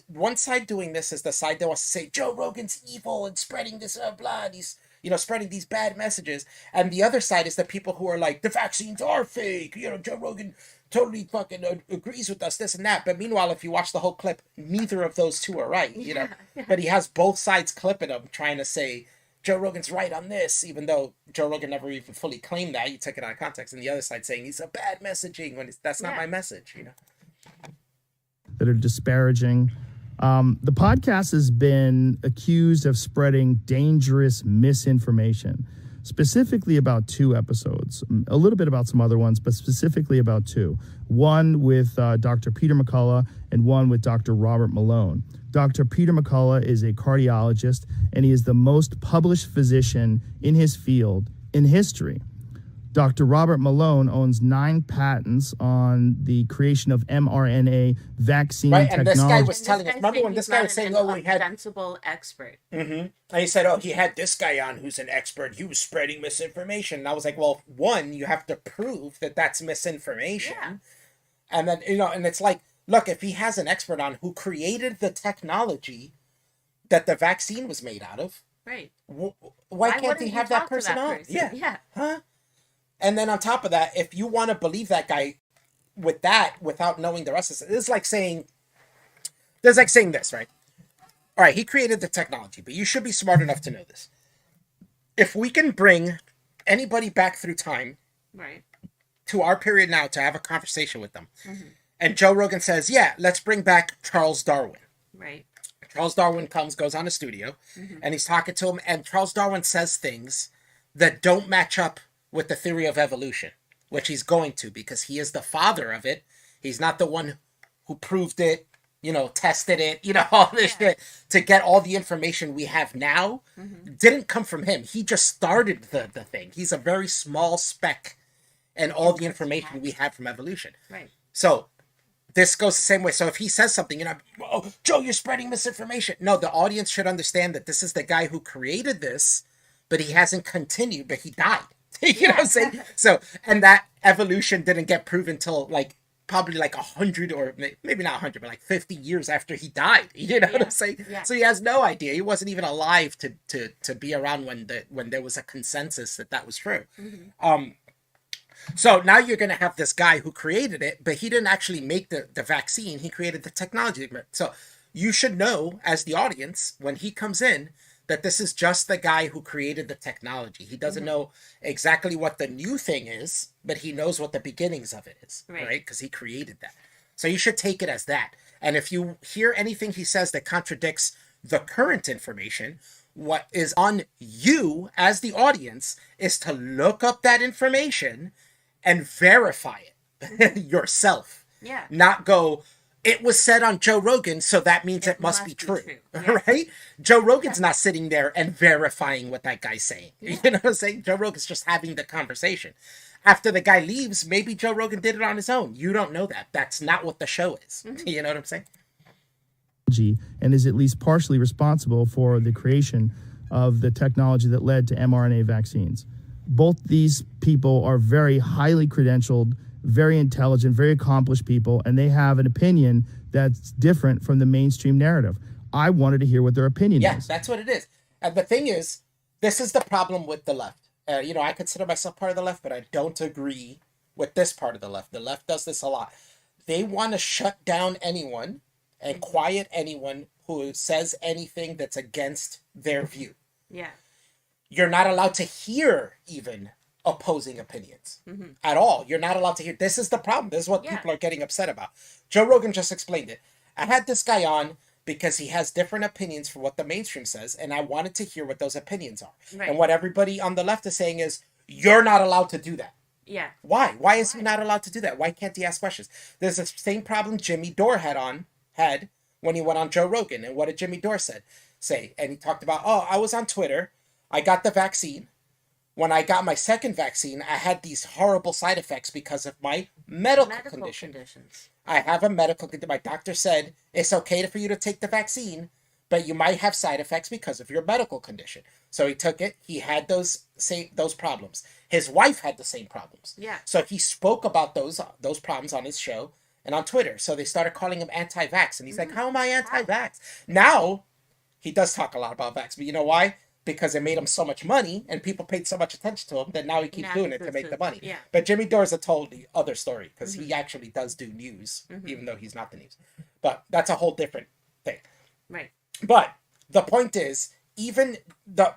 Speaker 1: One side doing this is the side that wants to say Joe Rogan's evil and spreading this blah, he's, you know, spreading these bad messages. And the other side is the people who are like, the vaccines are fake. You know, Joe Rogan totally fucking agrees with us, this and that. But meanwhile, if you watch the whole clip, neither of those two are right, you know. But he has both sides clipping him, trying to say, Joe Rogan's right on this, even though Joe Rogan never even fully claimed that. You took it out of context. And the other side saying he's a bad messaging when that's not my message, you know.
Speaker 3: That are disparaging. The podcast has been accused of spreading dangerous misinformation, specifically about 2 episodes, a little bit about some other ones, but specifically about 2. One with Dr. Peter McCullough and one with Dr. Robert Malone. Dr. Peter McCullough is a cardiologist, and he is the most published physician in his field in history. Dr. Robert Malone owns 9 patents on the creation of mRNA vaccine
Speaker 1: Right, and this guy
Speaker 3: technology.
Speaker 1: was telling us. Remember when this guy was saying, "Oh, we had,"
Speaker 2: sensible expert.
Speaker 1: and he said, "Oh, he had this guy on who's an expert. He was spreading misinformation." And I was like, "Well, one, you have to prove that that's misinformation,
Speaker 2: Yeah.
Speaker 1: and then and it's like, look, if he has an expert on who created the technology that the vaccine was made out of,
Speaker 2: Right.
Speaker 1: why can't
Speaker 2: wouldn't
Speaker 1: he
Speaker 2: you
Speaker 1: have that
Speaker 2: talk to
Speaker 1: person on?
Speaker 2: person?
Speaker 1: Yeah,
Speaker 2: Yeah.
Speaker 1: huh? And then on top of that, if you want to believe that guy with that without knowing the rest of it, it's like saying, there's like saying this, right? All right, he created the technology, but you should be smart enough to know this. If we can bring anybody back through time
Speaker 2: Right.
Speaker 1: to our period now to have a conversation with them, and Joe Rogan says, yeah, let's bring back Charles Darwin.
Speaker 2: Right.
Speaker 1: Charles Darwin goes on a studio, and he's talking to him, and Charles Darwin says things that don't match up with the theory of evolution, which he's going to because he is the father of it. He's not the one who proved it, tested it, all this shit to get all the information we have now. Didn't come from him. He just started the thing. He's a very small speck in all the information we have from evolution.
Speaker 2: Right.
Speaker 1: So this goes the same way. So if he says something, oh, Joe, you're spreading misinformation. No, the audience should understand that this is the guy who created this, but he hasn't continued, but he died. You know what I'm saying? So, and that evolution didn't get proven until probably 100 or maybe not 100, but 50 years after he died. You know what I'm saying?
Speaker 2: Yeah.
Speaker 1: So he has no idea. He wasn't even alive to be around when there was a consensus that was true. So now you're going to have this guy who created it, but he didn't actually make the vaccine. He created the technology. So you should know, as the audience, when he comes in, that this is just the guy who created the technology. He doesn't know exactly what the new thing is, but he knows what the beginnings of it is, right? Because he created that. So you should take it as that. And if you hear anything he says that contradicts the current information, what is on you as the audience is to look up that information and verify it yourself.
Speaker 2: Yeah.
Speaker 1: Not go, it was said on Joe Rogan, so that means it must be true.
Speaker 2: Yeah.
Speaker 1: Right? Joe Rogan's not sitting there and verifying what that guy's saying. You know what I'm saying? Joe Rogan's just having the conversation. After the guy leaves, maybe Joe Rogan did it on his own. You don't know that. That's not what the show is. You know what I'm saying?
Speaker 3: And is at least partially responsible for the creation of the technology that led to mRNA vaccines. Both these people are very highly credentialed, very intelligent, very accomplished people, and they have an opinion that's different from the mainstream narrative. I wanted to hear what their opinion is.
Speaker 1: Yeah, that's what it is. And the thing is, this is the problem with the left. I consider myself part of the left, but I don't agree with this part of the left. The left does this a lot. They want to shut down anyone and quiet anyone who says anything that's against their view.
Speaker 2: Yeah.
Speaker 1: You're not allowed to hear even opposing opinions at all. You're not allowed to hear. This is the problem. This is what people are getting upset about. Joe Rogan just explained it. I had this guy on because he has different opinions for what the mainstream says, and I wanted to hear what those opinions are.
Speaker 2: Right.
Speaker 1: And what everybody on the left is saying is, you're not allowed to do that.
Speaker 2: Yeah.
Speaker 1: Why? Why is he not allowed to do that? Why can't he ask questions? There's the same problem Jimmy Dore had when he went on Joe Rogan. And what did Jimmy Dore say? And he talked about, I was on Twitter. I got the vaccine. When I got my second vaccine, I had these horrible side effects because of my medical conditions. I have a medical condition. My doctor said it's okay for you to take the vaccine, but you might have side effects because of your medical condition. So he took it. He had those problems. His wife had the same problems.
Speaker 2: Yeah. So
Speaker 1: he spoke about those problems on his show and on Twitter. So they started calling him anti-vax. And he's like, how am I anti-vax? Now, he does talk a lot about vax. But you know why? Because it made him so much money and people paid so much attention to him that now he keeps doing it to make the money.
Speaker 2: Yeah.
Speaker 1: But Jimmy Dore is a totally other story because he actually does do news, even though he's not the news. But that's a whole different thing.
Speaker 2: Right.
Speaker 1: But the point is, even the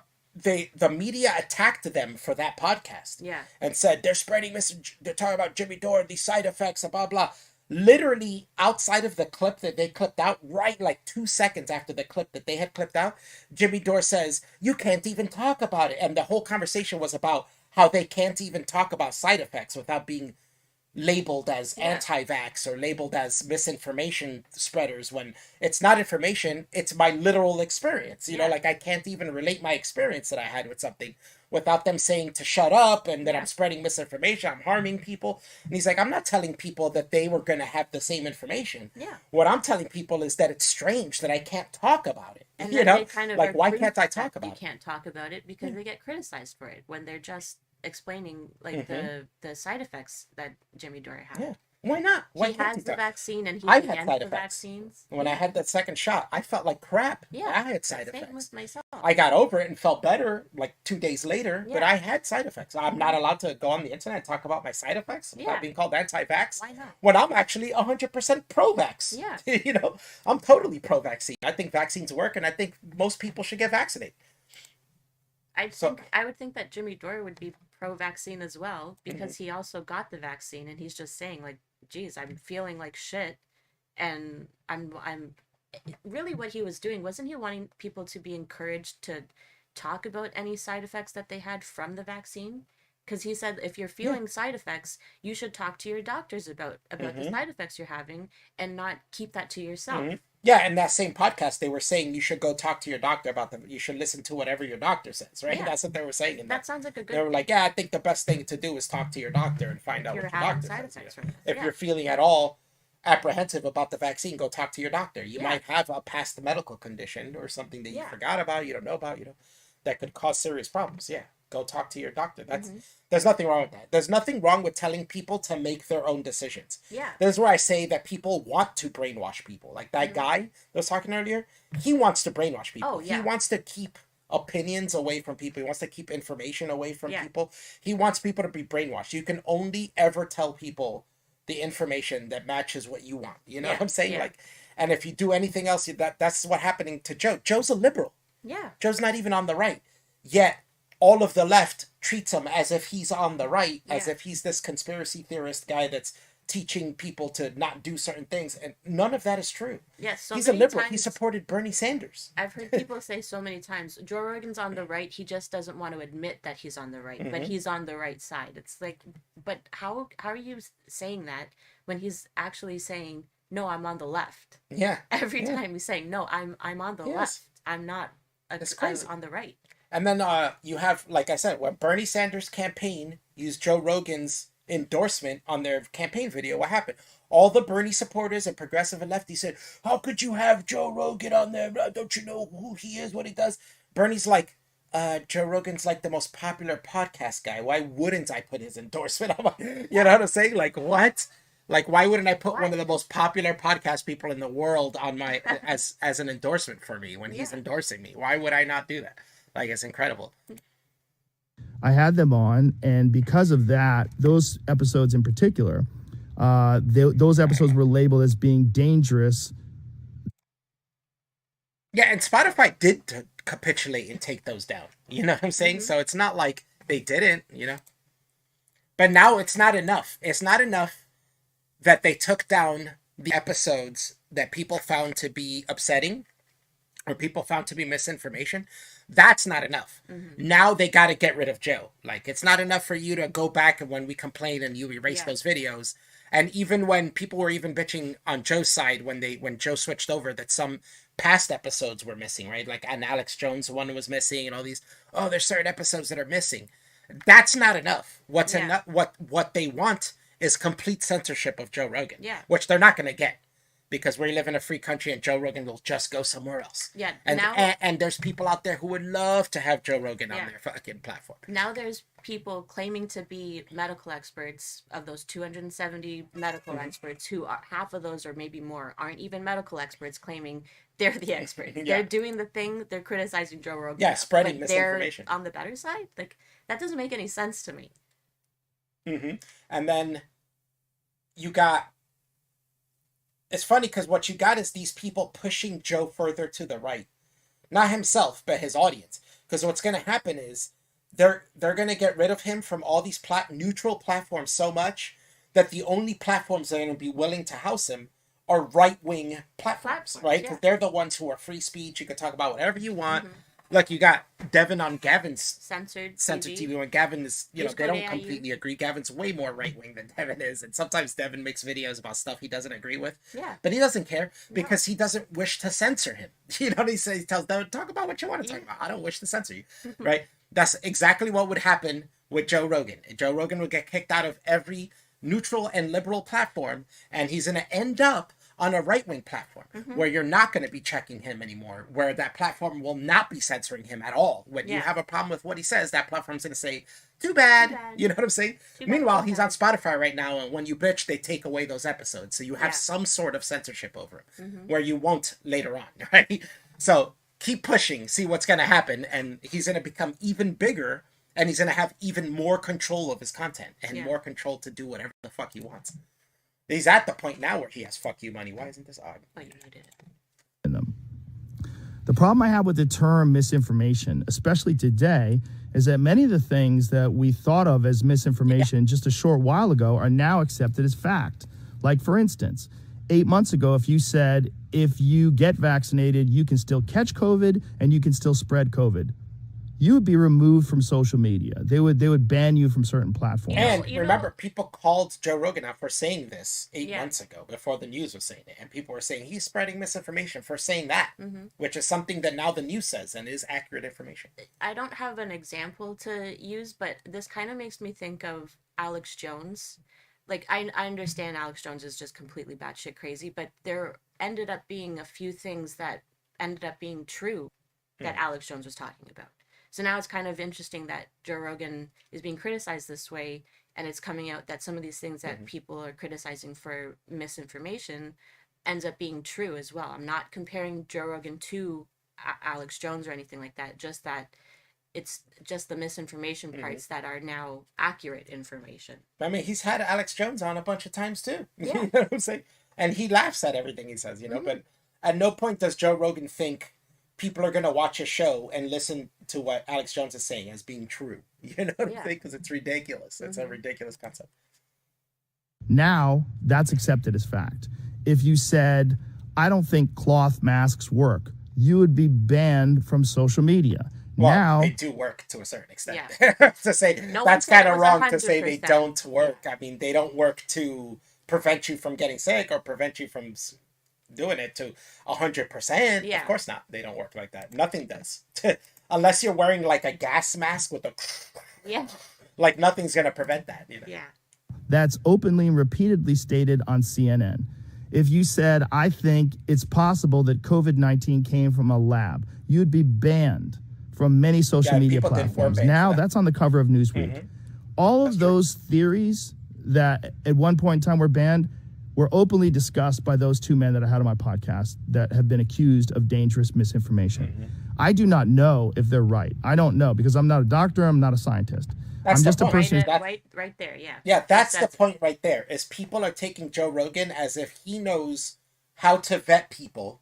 Speaker 1: media attacked them for that podcast.
Speaker 2: Yeah.
Speaker 1: And said, they're spreading they're talking about Jimmy Dore, these side effects, blah, blah. Literally outside of the clip that they clipped out, right 2 seconds after the clip that they had clipped out, Jimmy Dore says, you can't even talk about it. And the whole conversation was about how they can't even talk about side effects without being labeled as
Speaker 2: Yeah.
Speaker 1: anti-vax or labeled as misinformation spreaders when it's not information, it's my literal experience. You know,
Speaker 2: Yeah.
Speaker 1: like I can't even relate my experience that I had with something without them saying to shut up and that
Speaker 2: Yeah.
Speaker 1: I'm spreading misinformation, I'm harming people. And he's like, I'm not telling people that they were going to have the same information.
Speaker 2: Yeah.
Speaker 1: What I'm telling people is that it's strange that I can't talk about it.
Speaker 2: And
Speaker 1: You
Speaker 2: then
Speaker 1: know,
Speaker 2: they kind of
Speaker 1: like why
Speaker 2: agree
Speaker 1: can't I
Speaker 2: that
Speaker 1: talk
Speaker 2: you
Speaker 1: about it?
Speaker 2: can't talk about it because they get criticized for it when they're just explaining like
Speaker 1: Mhm.
Speaker 2: the side effects that Jimmy Dore had.
Speaker 1: Yeah. Why not? Why
Speaker 2: He
Speaker 1: can't
Speaker 2: has
Speaker 1: he
Speaker 2: the
Speaker 1: talk?
Speaker 2: vaccine and he's
Speaker 1: I've had
Speaker 2: against
Speaker 1: side
Speaker 2: the
Speaker 1: effects.
Speaker 2: vaccines.
Speaker 1: When I
Speaker 2: Yeah.
Speaker 1: had that second shot, I felt like crap.
Speaker 2: Yeah.
Speaker 1: I had side
Speaker 2: Same
Speaker 1: effects.
Speaker 2: with myself.
Speaker 1: I got over it and felt better like 2 days later, but
Speaker 2: Yeah.
Speaker 1: I had side effects. I'm not allowed to go on the internet and talk about my side effects
Speaker 2: Yeah.
Speaker 1: without being called anti-vax
Speaker 2: Why not?
Speaker 1: when I'm actually 100% pro-vax.
Speaker 2: Yeah.
Speaker 1: You know, I'm totally pro-vaccine. I think vaccines work, and I think most people should get vaccinated.
Speaker 2: I would think that Jimmy Dore would be pro-vaccine as well because he also got the vaccine and he's just saying like, geez, I'm feeling like shit and I'm really what he was doing, wasn't he wanting people to be encouraged to talk about any side effects that they had from the vaccine? Because he said if you're feeling side effects, you should talk to your doctors about the side effects you're having and not keep that to yourself.
Speaker 1: Yeah, in that same podcast, they were saying you should go talk to your doctor about them. You should listen to whatever your doctor says, right?
Speaker 2: Yeah.
Speaker 1: That's what they were saying. In
Speaker 2: That sounds like a good.
Speaker 1: They were like, yeah, I think the best thing to do is talk to your doctor and find out
Speaker 2: You're
Speaker 1: what your
Speaker 2: having
Speaker 1: doctor
Speaker 2: side
Speaker 1: says.
Speaker 2: effects from this.
Speaker 1: If
Speaker 2: Yeah.
Speaker 1: you're feeling at all apprehensive about the vaccine, go talk to your doctor. You
Speaker 2: Yeah.
Speaker 1: might have a past medical condition or something that you
Speaker 2: Yeah.
Speaker 1: forgot about, you don't know about, that could cause serious problems. Yeah, go talk to your doctor. That's
Speaker 2: Mhm.
Speaker 1: There's nothing wrong with that. There's nothing wrong with telling people to make their own decisions.
Speaker 2: Yeah.
Speaker 1: This is where I say that people want to brainwash people. Like that guy that was talking earlier, he wants to brainwash people.
Speaker 2: Oh, yeah.
Speaker 1: He wants to keep opinions away from people. He wants to keep information away from
Speaker 2: Yeah.
Speaker 1: people. He wants people to be brainwashed. You can only ever tell people the information that matches what you want. You know
Speaker 2: Yeah,
Speaker 1: what I'm saying?
Speaker 2: yeah.
Speaker 1: Like, and if you do anything else, that's what happening to Joe. Joe's a liberal.
Speaker 2: Yeah.
Speaker 1: Joe's not even on the right. Yet all of the left treats him as if he's on the right, as
Speaker 2: Yeah.
Speaker 1: if he's this conspiracy theorist guy that's teaching people to not do certain things. And none of that is true.
Speaker 2: Yes. So
Speaker 1: He's a
Speaker 2: many
Speaker 1: liberal. He
Speaker 2: times-
Speaker 1: supported Bernie Sanders.
Speaker 2: I've heard people say so many times, Joe Rogan's on the right. He just doesn't want to admit that he's on the right, but he's on the right side. It's like, but how are you saying that when he's actually saying, no, I'm on the left?
Speaker 1: Yeah.
Speaker 2: Every
Speaker 1: Yeah.
Speaker 2: time he's saying, no, I'm on the
Speaker 1: Yes.
Speaker 2: left. I'm not.
Speaker 1: That's crazy.
Speaker 2: I'm on the right.
Speaker 1: And then you have, like I said, when Bernie Sanders' campaign used Joe Rogan's endorsement on their campaign video, what happened? All the Bernie supporters and progressive and lefty said, how could you have Joe Rogan on there? Don't you know who he is, what he does? Bernie's like, Joe Rogan's like the most popular podcast guy. Why wouldn't I put his endorsement on my, you know what I'm saying? Like, what? Like, why wouldn't I put one of the most popular podcast people in the world on my, as an endorsement for me when he's endorsing me? Why would I not do that? Like, it's incredible.
Speaker 3: I had them on, and because of that, those episodes in particular, those episodes were labeled as being dangerous.
Speaker 1: Yeah, and Spotify did capitulate and take those down. You know what I'm saying? So it's not like they didn't, But now it's not enough. It's not enough that they took down the episodes that people found to be upsetting or people found to be misinformation. That's not enough. Now they got to get rid of Joe. Like, it's not enough for you to go back and when we complain and you erase those videos. And even when people were even bitching on Joe's side when Joe switched over, that some past episodes were missing, right? Like an Alex Jones one was missing and all these, there's certain episodes that are missing. That's not enough. What's enough? What they want is complete censorship of Joe Rogan.
Speaker 2: Yeah.
Speaker 1: Which they're not going to get. Because we live in a free country and Joe Rogan will just go somewhere else.
Speaker 2: Yeah.
Speaker 1: And there's people out there who would love to have Joe Rogan on their fucking platform.
Speaker 2: Now there's people claiming to be medical experts. Of those 270 medical experts, who are, half of those or maybe more aren't even medical experts, claiming they're the experts. They're doing the thing. They're criticizing Joe Rogan.
Speaker 1: Yeah, spreading
Speaker 2: but
Speaker 1: misinformation.
Speaker 2: They're on the better side. Like, that doesn't make any sense to me.
Speaker 1: And then you got... It's funny because what you got is these people pushing Joe further to the right. Not himself, but his audience. Because what's going to happen is they're going to get rid of him from all these neutral platforms so much that the only platforms that are going to be willing to house him are right-wing platforms, right? Because they're the ones who are free speech. You can talk about whatever you want. Like you got Devin on Gavin's
Speaker 2: Censored
Speaker 1: censored
Speaker 2: TV.
Speaker 1: TV when Gavin is, you know,
Speaker 2: Just
Speaker 1: they
Speaker 2: go to
Speaker 1: don't
Speaker 2: AIU.
Speaker 1: completely agree. Gavin's way more right wing than Devin is, and sometimes Devin makes videos about stuff he doesn't agree with.
Speaker 2: Yeah.
Speaker 1: But he doesn't care
Speaker 2: No.
Speaker 1: because he doesn't wish to censor him. You know what he says? He tells Devin, talk about what you want to talk
Speaker 2: Yeah.
Speaker 1: about. I don't wish to censor you, right? That's exactly what would happen with Joe Rogan. Joe Rogan would get kicked out of every neutral and liberal platform, and he's going to end up on a right-wing platform where you're not going to be checking him anymore, where that platform will not be censoring him at all. When you
Speaker 2: Yeah.
Speaker 1: have a problem with what he says, that platform's going to say, too bad.
Speaker 2: Too bad.
Speaker 1: You know what I'm saying?
Speaker 2: Too bad,
Speaker 1: Meanwhile,
Speaker 2: too
Speaker 1: he's on
Speaker 2: bad.
Speaker 1: Spotify right now, and when you bitch, they take away those episodes. So you have
Speaker 2: Yeah.
Speaker 1: some sort of censorship over him, where you won't later on, right? So keep pushing, see what's going to happen, and he's going to become even bigger, and he's going to have even more control of his content and
Speaker 2: Yeah.
Speaker 1: more control to do whatever the fuck he wants. He's at the point now where he has fuck you money. Why isn't this odd?
Speaker 2: Oh, you muted it.
Speaker 3: in them. The problem I have with the term misinformation, especially today, is that many of the things that we thought of as misinformation just a short while ago are now accepted as fact. Like, for instance, 8 months ago, if you said, if you get vaccinated, you can still catch COVID and you can still spread COVID, you would be removed from social media. They would ban you from certain platforms.
Speaker 1: And
Speaker 2: you know-
Speaker 1: remember, people called Joe Rogan out for saying this 8
Speaker 2: Yeah.
Speaker 1: months ago before the news was saying it. And people were saying he's spreading misinformation for saying that,
Speaker 2: Mm-hmm.
Speaker 1: which is something that now the news says and is accurate information.
Speaker 2: I don't have an example to use, but this kind of makes me think of Alex Jones. Like, I understand Alex Jones is just completely batshit crazy, but there ended up being a few things that ended up being true that Alex Jones was talking about. So now it's kind of interesting that Joe Rogan is being criticized this way, and it's coming out that some of these things that people are criticizing for misinformation ends up being true as well. I'm not comparing Joe Rogan to Alex Jones or anything like that, just that it's just the misinformation parts that are now accurate information.
Speaker 1: I mean, he's had Alex Jones on a bunch of times too.
Speaker 2: Yeah.
Speaker 1: You know what I'm saying? And he laughs at everything he says, you know, but at no point does Joe Rogan think people are going to watch a show and listen to what Alex Jones is saying as being true. You know what I'm
Speaker 2: Yeah.
Speaker 1: saying? Because it's ridiculous. It's a ridiculous concept.
Speaker 3: Now that's accepted as fact. If you said, I don't think cloth masks work, you would be banned from social media.
Speaker 1: Well,
Speaker 3: now,
Speaker 1: they do work to a certain extent.
Speaker 2: Yeah.
Speaker 1: To say
Speaker 2: No one
Speaker 1: that's
Speaker 2: said
Speaker 1: kind
Speaker 2: it
Speaker 1: of
Speaker 2: was
Speaker 1: wrong to say they
Speaker 2: 100%.
Speaker 1: don't work. I mean, they don't work to prevent you from getting sick or prevent you from doing it to 100%.
Speaker 2: Yeah.
Speaker 1: Of course not. They don't work like that. Nothing does. Unless you're wearing like a gas mask with a
Speaker 2: Yeah.
Speaker 1: like nothing's gonna prevent that. You know?
Speaker 2: Yeah.
Speaker 3: that's openly and repeatedly stated on CNN. If you said, I think it's possible that COVID-19 came from a lab, you'd be banned from many social
Speaker 1: Yeah,
Speaker 3: media
Speaker 1: people did
Speaker 3: platforms.
Speaker 1: banned for
Speaker 3: Now
Speaker 1: that.
Speaker 3: that's on the cover of Newsweek. All of those theories that at one point in time were banned were openly discussed by those two men that I had on my podcast that have been accused of dangerous misinformation. I do not know if they're right. I don't know because I'm not a doctor. I'm not a scientist.
Speaker 1: That's
Speaker 3: I'm
Speaker 1: the
Speaker 3: just a
Speaker 1: point.
Speaker 3: person.
Speaker 2: Right,
Speaker 1: That-
Speaker 2: right there. Yeah.
Speaker 1: Yeah, that's the point right there. Is people are taking Joe Rogan as if he knows how to vet people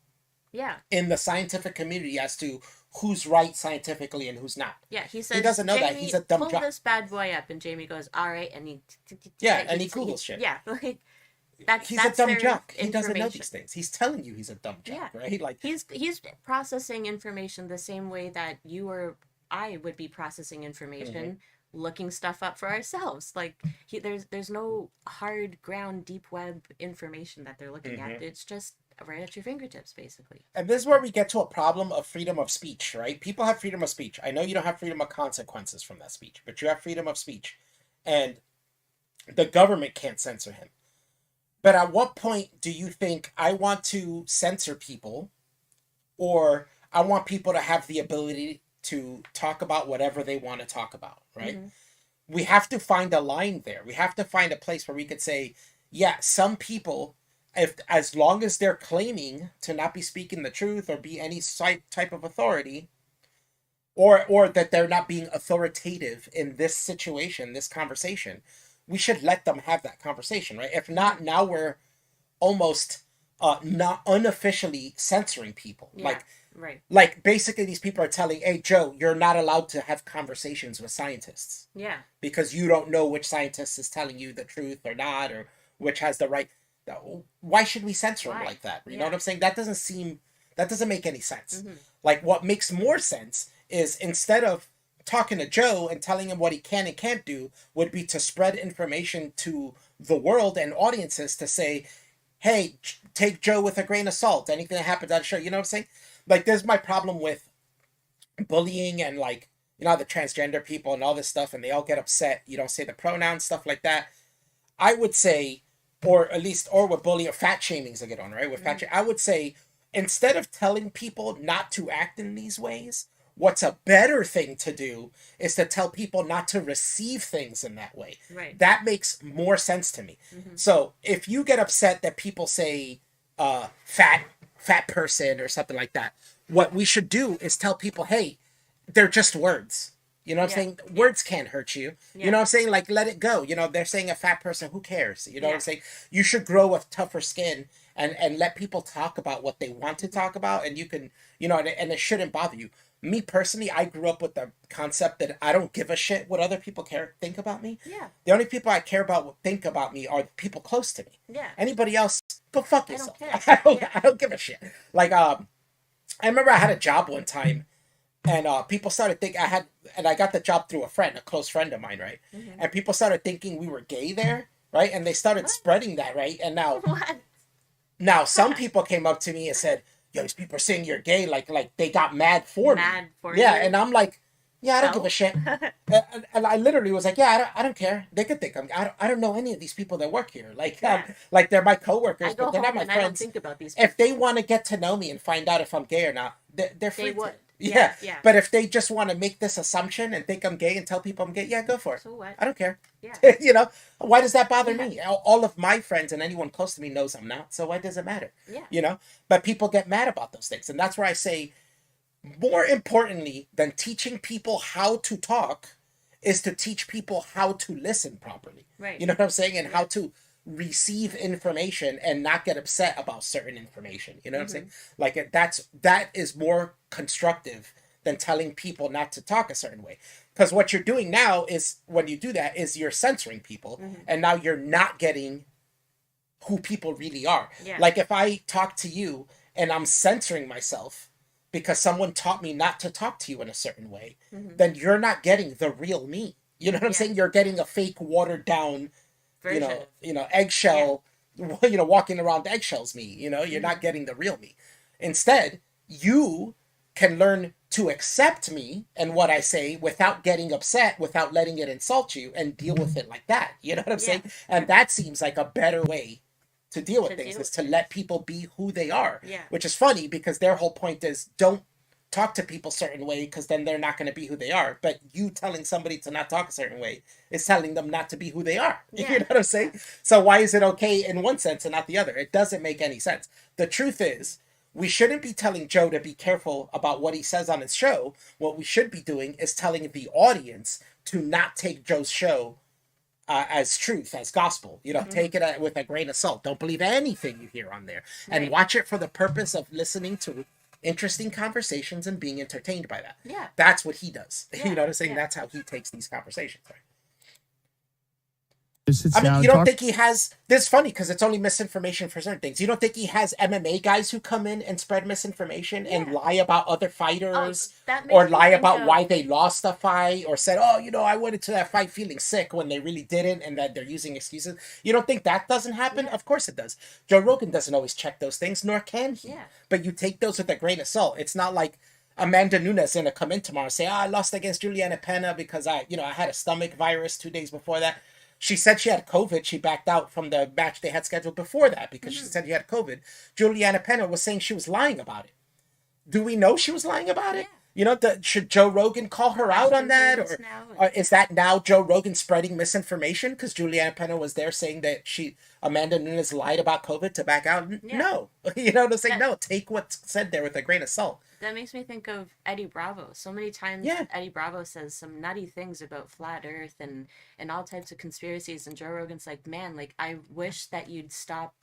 Speaker 2: Yeah.
Speaker 1: in the scientific community as to who's right scientifically and who's not.
Speaker 2: Yeah. He says
Speaker 1: doesn't know that.
Speaker 2: Jamie,
Speaker 1: He's a dumb
Speaker 2: pull
Speaker 1: jock.
Speaker 2: this bad boy up, and Jamie goes, "All right," and he
Speaker 1: Yeah, and he Googles shit.
Speaker 2: Yeah, like that's
Speaker 1: He's
Speaker 2: that's
Speaker 1: a dumb
Speaker 2: their
Speaker 1: jock. He doesn't know
Speaker 2: information.
Speaker 1: these things. He's telling you he's a dumb jock,
Speaker 2: Yeah.
Speaker 1: right? Like
Speaker 2: He's processing information the same way that you or I would be processing information, looking stuff up for ourselves. Like there's no hard ground deep web information that they're looking at. It's just right at your fingertips, basically.
Speaker 1: and this is where we get to a problem of freedom of speech, right? People have freedom of speech. I know you don't have freedom of consequences from that speech, but you have freedom of speech. And the government can't censor him. But at what point do you think I want to censor people or I want people to have the ability to talk about whatever they want to talk about, right? We have to find a line there. We have to find a place where we could say, yeah, some people, if as long as they're claiming to not be speaking the truth or be any type of authority, or that they're not being authoritative in this situation, this conversation, we should let them have that conversation, right? If not, now we're almost not unofficially censoring people.
Speaker 2: Yeah.
Speaker 1: Like
Speaker 2: Right.
Speaker 1: like basically these people are telling, hey Joe, you're not allowed to have conversations with scientists
Speaker 2: Yeah.
Speaker 1: because you don't know which scientist is telling you the truth or not, or which has the right. Why should we censor them
Speaker 2: Why?
Speaker 1: like that? You know
Speaker 2: Yeah.
Speaker 1: what I'm saying? That doesn't make any sense. Like what makes more sense is instead of talking to Joe and telling him what he can and can't do, would be to spread information to the world and audiences to say, hey, take Joe with a grain of salt. Anything that happens on the show, you know what I'm saying? Like, there's my problem with bullying and, like, you know, the transgender people and all this stuff, and they all get upset. You don't say the pronouns, stuff like that. I would say, or at least, or with bullying or fat shaming's a good one, right? With fat I would say, instead of telling people not to act in these ways, what's a better thing to do is to tell people not to receive things in that way.
Speaker 2: Right.
Speaker 1: That makes more sense to me. So if you get upset that people say fat person or something like that, what we should do is tell people, hey, they're just words. You know what I'm saying? Words can't hurt you. You know what I'm saying? Like, let it go. You know, they're saying a fat person, who cares? You know what I'm saying? You should grow a tougher skin and let people talk about what they want to talk about, and you can, you know, and it shouldn't bother you. Me personally, I grew up with the concept that I don't give a shit what other people think about me.
Speaker 2: Yeah.
Speaker 1: The only people I care about think about me are the people close to me.
Speaker 2: Yeah.
Speaker 1: Anybody else, go fuck yourself.
Speaker 2: Care.
Speaker 1: I don't give a shit. Like, I remember I had a job one time, and people started thinking I got the job through a close friend of mine, right? And people started thinking we were gay there, right? And they started spreading that, right? And now some people came up to me and said, yo, these people are saying you're gay, like they got mad for me. Yeah, and I'm like, yeah, I don't give a shit. and I literally was like, yeah, I don't care. They could think I don't know any of these people that work here. Like, like they're my coworkers, but they're not my friends.
Speaker 2: I don't think about these people.
Speaker 1: If they want to get to know me and find out if I'm gay or not, they're free.
Speaker 2: They would.
Speaker 1: Yeah. But if they just want to make this assumption and think I'm gay and tell people I'm gay, yeah, go for it.
Speaker 2: So what?
Speaker 1: I don't care.
Speaker 2: Yeah.
Speaker 1: You know, why does that bother me? All of my friends and anyone close to me knows I'm not, so why does it matter?
Speaker 2: Yeah.
Speaker 1: You know, but people get mad about those things, and that's where I say, more importantly than teaching people how to talk is to teach people how to listen properly.
Speaker 2: Right.
Speaker 1: You know what I'm saying? And how to receive information and not get upset about certain information. You know what I'm saying? Like, that is more constructive than telling people not to talk a certain way. Because what you're doing now is, when you do that, is you're censoring people, and now you're not getting who people really are.
Speaker 2: Yeah.
Speaker 1: Like, if I talk to you and I'm censoring myself because someone taught me not to talk to you in a certain way, then you're not getting the real me. You know what I'm saying? You're getting a fake, watered down,
Speaker 2: version.
Speaker 1: you know, eggshell, you know, walking around eggshells me. You know, you're not getting the real me. Instead, you can learn to accept me and what I say without getting upset, without letting it insult you, and deal with it like that. You know what I'm saying? And that seems like a better way to deal with things, is to let people be who they are.
Speaker 2: Yeah.
Speaker 1: Which is funny, because their whole point is, don't talk to people a certain way, because then they're not going to be who they are. But you telling somebody to not talk a certain way is telling them not to be who they are.
Speaker 2: Yeah.
Speaker 1: You know what I'm saying? So why is it okay in one sense and not the other? It doesn't make any sense. The truth is, we shouldn't be telling Joe to be careful about what he says on his show. What we should be doing is telling the audience to not take Joe's show as truth, as gospel. You know, take it with a grain of salt. Don't believe anything you hear on there, and watch it for the purpose of listening to interesting conversations and being entertained by that.
Speaker 2: Yeah.
Speaker 1: That's what he does.
Speaker 2: Yeah.
Speaker 1: You know what I'm saying?
Speaker 2: Yeah.
Speaker 1: That's how he takes these conversations. Right?
Speaker 3: Sits
Speaker 1: I mean,
Speaker 3: down
Speaker 1: you don't
Speaker 3: and
Speaker 1: think he has... This is funny, because it's only misinformation for certain things. You don't think he has MMA guys who come in and spread misinformation and lie about other fighters, or lie about why they lost a fight, or said, oh, you know, I went into that fight feeling sick when they really didn't, and that they're using excuses. You don't think that doesn't happen? Of course it does. Joe Rogan doesn't always check those things, nor can he. But you take those with a grain of salt. It's not like Amanda Nunes going to come in tomorrow and say, I lost against Juliana Pena because I had a stomach virus 2 days before that. She said she had COVID. She backed out from the match they had scheduled before that because she said she had COVID. Juliana Pena was saying she was lying about it. Do we know she was lying about it? You know, should Joe Rogan call her out on that? Or is that now Joe Rogan spreading misinformation because Juliana Pena was there saying that Amanda Nunes lied about COVID to back out? No. You know what I'm saying? No, take what's said there with a grain of salt.
Speaker 2: That makes me think of Eddie Bravo. So many times Eddie Bravo says some nutty things about flat earth and all types of conspiracies, and Joe Rogan's like, man, like, I wish that you'd stop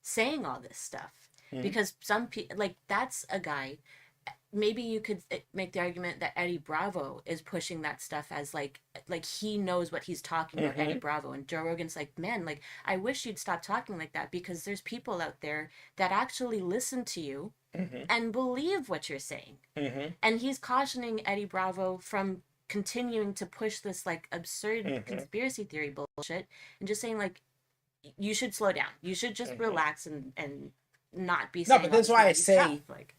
Speaker 2: saying all this stuff. Because some people, like, that's a guy, maybe you could make the argument that Eddie Bravo is pushing that stuff as like he knows what he's talking about, Eddie Bravo, and Joe Rogan's like, man, like I wish you'd stop talking like that, because there's people out there that actually listen to you and believe what you're saying. And he's cautioning Eddie Bravo from continuing to push this like absurd conspiracy theory bullshit, and just saying like, you should slow down, you should just relax and not be saying
Speaker 1: No, but this is why I say,
Speaker 2: stuff. Like,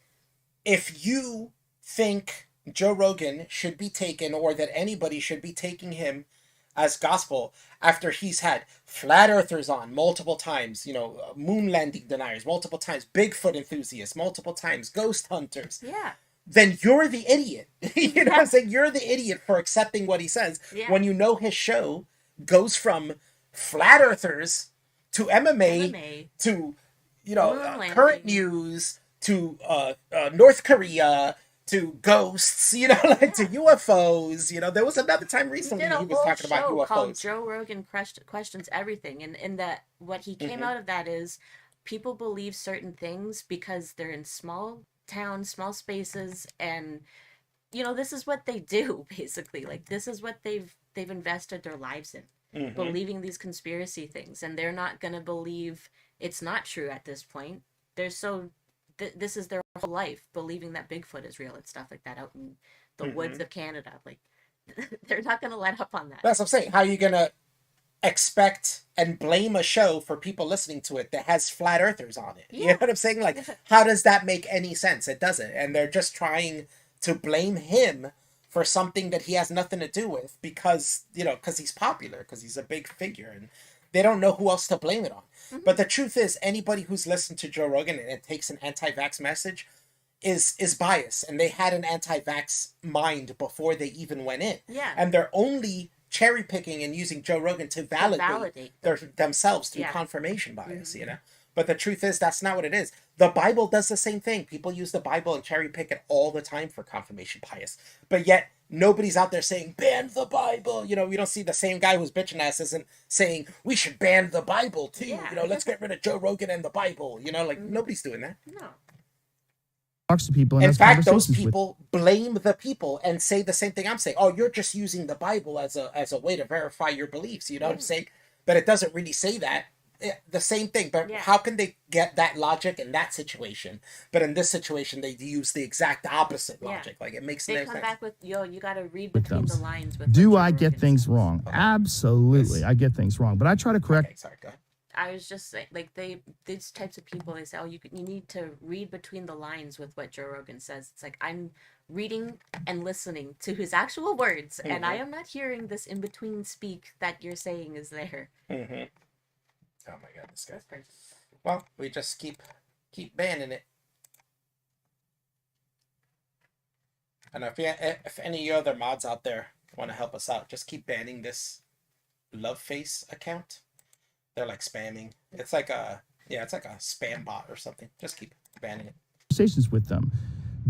Speaker 1: if you think Joe Rogan should be taken, or that anybody should be taking him as gospel after he's had flat earthers on multiple times, moon landing deniers multiple times, Bigfoot enthusiasts multiple times, ghost hunters,
Speaker 2: yeah,
Speaker 1: then you're the idiot. You know what I'm saying? You're the idiot for accepting what he says, when you know his show goes from flat earthers to MMA. To current news, to North Korea, to ghosts, to UFOs. There was another time recently he was talking about UFOs.
Speaker 2: Called Joe Rogan Questions Everything, and in that, what he came out of that is, people believe certain things because they're in small towns, small spaces, and this is what they do basically. Like, this is what they've invested their lives in, believing these conspiracy things, and they're not gonna believe it's not true at this point. They're so this is their whole life, believing that Bigfoot is real and stuff like that out in the woods of Canada. Like, they're not gonna let up on that.
Speaker 1: That's what I'm saying. How are you gonna expect and blame a show for people listening to it that has flat earthers on it? You know what I'm saying? Like, how does that make any sense? It doesn't. And they're just trying to blame him for something that he has nothing to do with, because he's popular, because he's a big figure, and they don't know who else to blame it on. But the truth is, anybody who's listened to Joe Rogan and it takes an anti-vax message is biased, and they had an anti-vax mind before they even went in.
Speaker 2: Yeah.
Speaker 1: And they're only cherry picking and using Joe Rogan to validate themselves through confirmation bias, But the truth is, that's not what it is. The Bible does the same thing. People use the Bible and cherry pick it all the time for confirmation bias. But yet, nobody's out there saying, ban the Bible. We don't see the same guy who's bitching ass isn't saying, we should ban the Bible too.
Speaker 2: Yeah.
Speaker 1: Let's get rid of Joe Rogan and the Bible. Nobody's doing that.
Speaker 2: No.
Speaker 3: Talks to people. And
Speaker 1: in fact, those people blame the people and say the same thing I'm saying. Oh, you're just using the Bible as a way to verify your beliefs. You know what I'm saying? But it doesn't really say that. The same thing, but how can they get that logic in that situation? But in this situation, they use the exact opposite logic. Like, it makes no sense.
Speaker 2: They come back with, you got to read between the lines.
Speaker 3: Do I get things wrong? Absolutely, I get things wrong, but I try to correct.
Speaker 1: Okay, sorry, go ahead.
Speaker 2: I was just saying, like, these types of people, they say, oh, you need to read between the lines with what Joe Rogan says. It's like, I'm reading and listening to his actual words, and I am not hearing this in between speak that you're saying is there.
Speaker 1: Oh my god, this guy. Well, we just keep banning it. And if any other mods out there want to help us out, just keep banning this Love Face account. They're like spamming. It's like a spam bot or something. Just keep banning it.
Speaker 3: Conversations with them.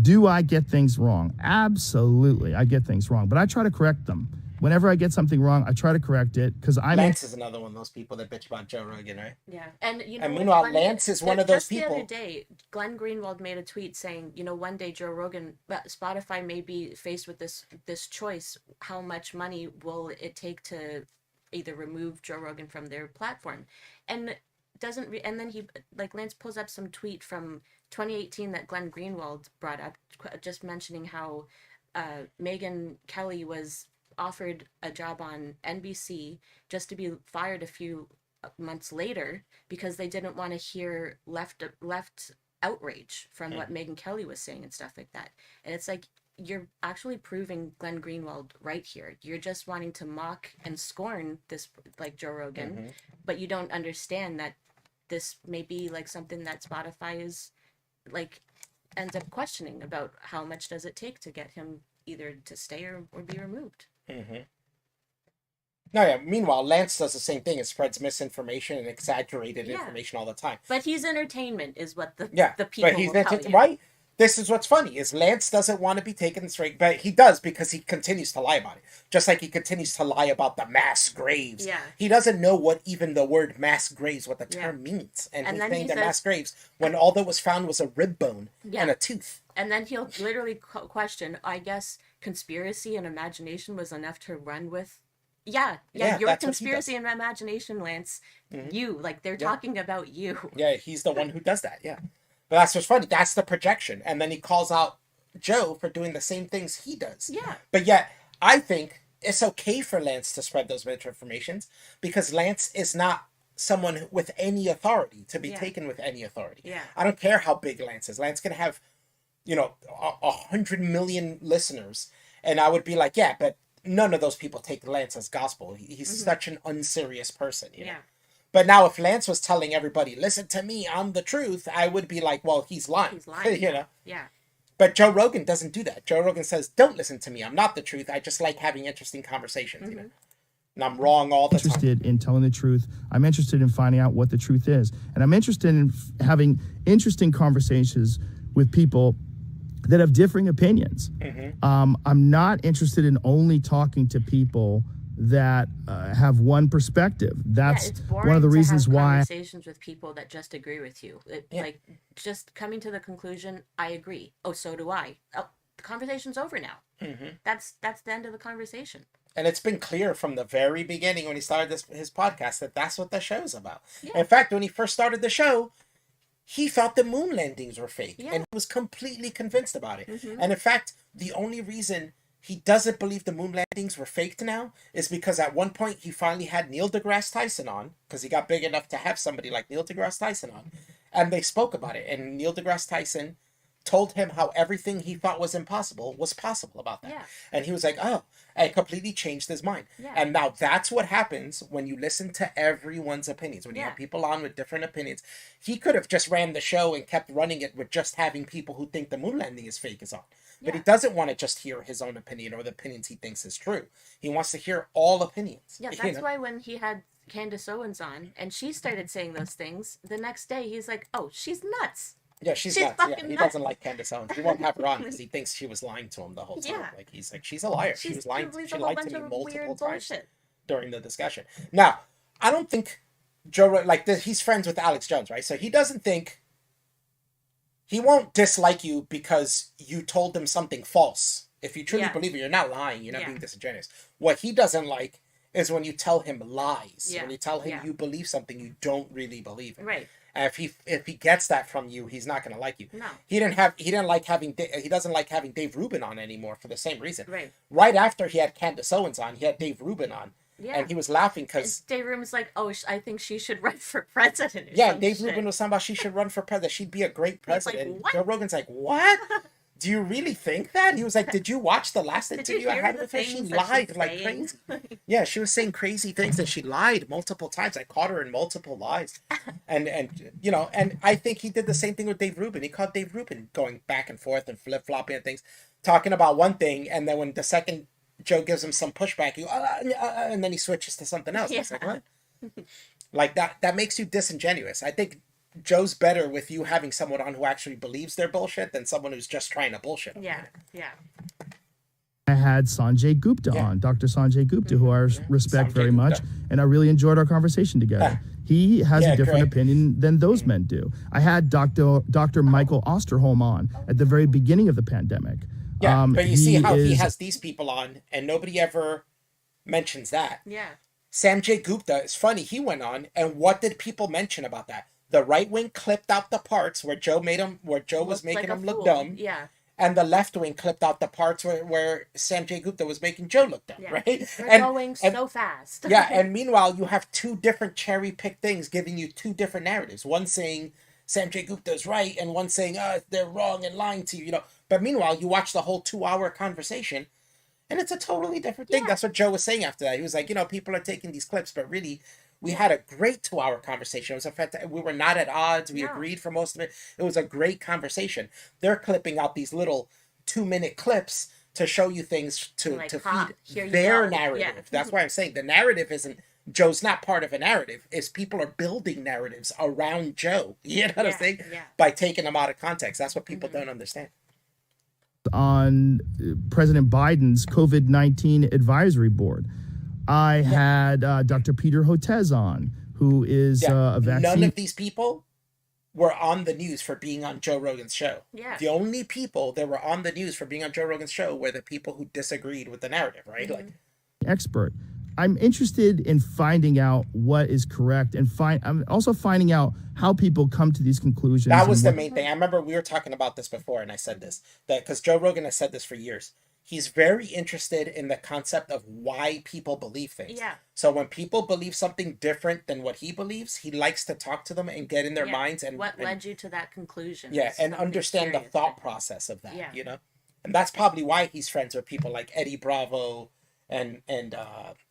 Speaker 3: Do I get things wrong? Absolutely, I get things wrong, but I try to correct them. Whenever I get something wrong, I try to correct it, because Lance
Speaker 1: is another one of those people that bitch about Joe Rogan, right?
Speaker 2: Yeah, and
Speaker 1: meanwhile, Lance is one of those people.
Speaker 2: The other day, Glenn Greenwald made a tweet saying, one day Joe Rogan, Spotify may be faced with this choice. How much money will it take to either remove Joe Rogan from their platform? And and then Lance pulls up some tweet from 2018 that Glenn Greenwald brought up, just mentioning how Megyn Kelly was offered a job on NBC just to be fired a few months later because they didn't want to hear left outrage from what Megyn Kelly was saying and stuff like that. And it's like, you're actually proving Glenn Greenwald right here. You're just wanting to mock and scorn this, like, Joe Rogan, but you don't understand that this may be like something that Spotify is like ends up questioning about how much does it take to get him either to stay or be removed.
Speaker 1: No, yeah. Meanwhile, Lance does the same thing. It spreads misinformation and exaggerated information all the time.
Speaker 2: But he's entertainment, is what the people
Speaker 1: but he's
Speaker 2: will tell you.
Speaker 1: Right? This is what's funny, is Lance doesn't want to be taken straight, but he does, because he continues to lie about it. Just like he continues to lie about the mass graves.
Speaker 2: Yeah.
Speaker 1: He doesn't know what even the word mass graves, what the term means. And he's saying that mass graves, when all that was found was a rib bone and a tooth.
Speaker 2: And then he'll literally question, I guess conspiracy and imagination was enough to run with. Yeah,
Speaker 1: Yeah,
Speaker 2: your
Speaker 1: that's what he does.
Speaker 2: conspiracy and imagination, Lance. You, like, they're talking about you.
Speaker 1: Yeah, he's the one who does that. Yeah, but that's what's funny. That's the projection, and then he calls out Joe for doing the same things he does.
Speaker 2: Yeah.
Speaker 1: But yet, I think it's okay for Lance to spread those misinformations because Lance is not someone with any authority to be taken with any authority.
Speaker 2: Yeah.
Speaker 1: I don't care how big Lance is. Lance can have, 100 million listeners, and I would be like, yeah, but none of those people take Lance as gospel. He's such an unserious person. You know? But now, if Lance was telling everybody, "Listen to me, I'm the truth," I would be like, "Well, he's lying."
Speaker 2: He's lying.
Speaker 1: Yeah. But Joe Rogan doesn't do that. Joe Rogan says, "Don't listen to me. I'm not the truth. I just like having interesting conversations." And I'm wrong all the time.
Speaker 3: Interested in telling the truth. I'm interested in finding out what the truth is, and I'm interested in having interesting conversations with people that have differing opinions. I'm not interested in only talking to people that have one perspective. That's
Speaker 2: it's boring
Speaker 3: one of the
Speaker 2: to
Speaker 3: reasons
Speaker 2: have
Speaker 3: why.
Speaker 2: conversations with people that just agree with you. Like, just coming to the conclusion, I agree. Oh, so do I. Oh, the conversation's over now. That's the end of the conversation.
Speaker 1: And it's been clear from the very beginning when he started his podcast that that's what the show's about.
Speaker 2: Yeah.
Speaker 1: In fact, when he first started the show, he thought the moon landings were fake,
Speaker 2: Yeah.
Speaker 1: and he was completely convinced about it. And in fact, the only reason he doesn't believe the moon landings were faked now is because at one point he finally had Neil deGrasse Tyson on, because he got big enough to have somebody like Neil deGrasse Tyson on, and they spoke about it. And Neil deGrasse Tyson told him how everything he thought was impossible was possible about that.
Speaker 2: Yeah.
Speaker 1: And he was like, oh, and it completely changed his mind.
Speaker 2: Yeah.
Speaker 1: And now that's what happens when you listen to everyone's opinions, when you
Speaker 2: Yeah.
Speaker 1: have people on with different opinions. He could have just ran the show and kept running it with just having people who think the moon landing is fake is on. But he
Speaker 2: Yeah.
Speaker 1: doesn't want to just hear his own opinion or the opinions he thinks is true. He wants to hear all opinions.
Speaker 2: Yeah,
Speaker 1: you
Speaker 2: that's
Speaker 1: know?
Speaker 2: why when he had Candace Owens on and she started saying those things, the next day he's like, oh, she's nuts.
Speaker 1: Yeah, she's
Speaker 2: She's
Speaker 1: nuts. Yeah,
Speaker 2: fucking
Speaker 1: he
Speaker 2: nuts.
Speaker 1: doesn't like Candace Owens. He won't have her on because he thinks she was lying to him the whole time.
Speaker 2: Yeah.
Speaker 1: Like, he's like, she's a liar. She was lying.
Speaker 2: believes
Speaker 1: She
Speaker 2: a whole
Speaker 1: lied to
Speaker 2: bunch
Speaker 1: me
Speaker 2: of
Speaker 1: multiple
Speaker 2: weird
Speaker 1: times
Speaker 2: bullshit.
Speaker 1: during the discussion. Now, I don't think he's friends with Alex Jones, right? So he doesn't think he won't dislike you because you told him something false. If you truly
Speaker 2: Yeah.
Speaker 1: believe it, you're not lying. You're not
Speaker 2: Yeah.
Speaker 1: being disingenuous. What he doesn't like is when you tell him lies.
Speaker 2: Yeah.
Speaker 1: When you tell him
Speaker 2: Yeah.
Speaker 1: you believe something you don't really believe in.
Speaker 2: Right.
Speaker 1: And if he gets that from you, he's not gonna like you.
Speaker 2: No.
Speaker 1: He doesn't like having Dave Rubin on anymore for the same reason.
Speaker 2: Right.
Speaker 1: Right after he had Candace Owens on, he had Dave Rubin on,
Speaker 2: Yeah.
Speaker 1: and he was laughing because
Speaker 2: Dave Rubin's like, oh, I think she should run for president. Or
Speaker 1: yeah,
Speaker 2: some
Speaker 1: Dave
Speaker 2: shit.
Speaker 1: Rubin was talking about she should run for president. She'd be a great
Speaker 2: like,
Speaker 1: president.
Speaker 2: "What?"
Speaker 1: Joe Rogan's like, what? Do you really think that? He was like, did you watch the last
Speaker 2: Did
Speaker 1: interview
Speaker 2: you
Speaker 1: I
Speaker 2: hear
Speaker 1: had
Speaker 2: the
Speaker 1: with her? She
Speaker 2: things that
Speaker 1: lied
Speaker 2: she's
Speaker 1: like
Speaker 2: saying?
Speaker 1: crazy. Yeah, she was saying crazy things and she lied multiple times. I caught her in multiple lies. And I think he did the same thing with Dave Rubin. He caught Dave Rubin going back and forth and flip-flopping and things, talking about one thing, and then when the second Joe gives him some pushback, he and then he switches to something else.
Speaker 2: Yeah.
Speaker 1: It's like, what? Like that makes you disingenuous. I think Joe's better with you having someone on who actually believes their bullshit than someone who's just trying to bullshit.
Speaker 2: Yeah. Yeah.
Speaker 3: I had Sanjay Gupta on, Dr. Sanjay Gupta, who I respect
Speaker 1: Sanjay
Speaker 3: very much,
Speaker 1: Gupta.
Speaker 3: and I really enjoyed our conversation together. He has a different
Speaker 1: great.
Speaker 3: opinion than those men do. I had Dr. Michael Osterholm on at the very beginning of the pandemic.
Speaker 1: Yeah, but you see how he
Speaker 3: is-
Speaker 1: has these people on, and nobody ever mentions that.
Speaker 2: Yeah.
Speaker 1: Sanjay Gupta, it's funny, he went on, and what did people mention about that? The right wing clipped out the parts where Joe was
Speaker 2: Looked
Speaker 1: making
Speaker 2: like a
Speaker 1: him look
Speaker 2: fool.
Speaker 1: dumb,
Speaker 2: Yeah.
Speaker 1: and the left wing clipped out the parts where Sanjay Gupta was making Joe look dumb,
Speaker 2: Yeah.
Speaker 1: right?
Speaker 2: We're going so fast.
Speaker 1: Yeah, and meanwhile, you have two different cherry-picked things giving you two different narratives. One saying Sanjay Gupta's right, and one saying, they're wrong and lying to you, But meanwhile, you watch the whole 2-hour conversation, and it's a totally different thing.
Speaker 2: Yeah.
Speaker 1: That's what Joe was saying after that. He was like, people are taking these clips, but really, we had a great 2-hour conversation. It was a fantastic. We were not at odds. We
Speaker 2: No.
Speaker 1: agreed for most of it. It was a great conversation. They're clipping out these little 2-minute clips to show you things to
Speaker 2: Like,
Speaker 1: feed
Speaker 2: here you
Speaker 1: their
Speaker 2: go.
Speaker 1: narrative.
Speaker 2: Yeah.
Speaker 1: That's why I'm saying the narrative isn't Joe's not part of a narrative. Is people are building narratives around Joe. You know what I'm
Speaker 2: Yeah,
Speaker 1: saying?
Speaker 2: yeah.
Speaker 1: By taking them out of context. That's what people don't understand.
Speaker 3: on President Biden's COVID-19 advisory board. I had Dr. Peter Hotez on, who is a vaccine.
Speaker 1: None of these people were on the news for being on Joe Rogan's show.
Speaker 2: Yeah.
Speaker 1: The only people that were on the news for being on Joe Rogan's show were the people who disagreed with the narrative, right? Like,
Speaker 3: expert. I'm interested in finding out what is correct, and I'm also finding out how people come to these conclusions.
Speaker 1: that was the main thing. I remember we were talking about this before, and I said this, that because Joe Rogan has said this for years. He's very interested in the concept of why people believe things.
Speaker 2: Yeah.
Speaker 1: So when people believe something different than what he believes, he likes to talk to them and get in their minds and
Speaker 2: what led you to that conclusion.
Speaker 1: Yeah, and understand the thought process of that. You know, and that's probably why he's friends with people like Eddie Bravo and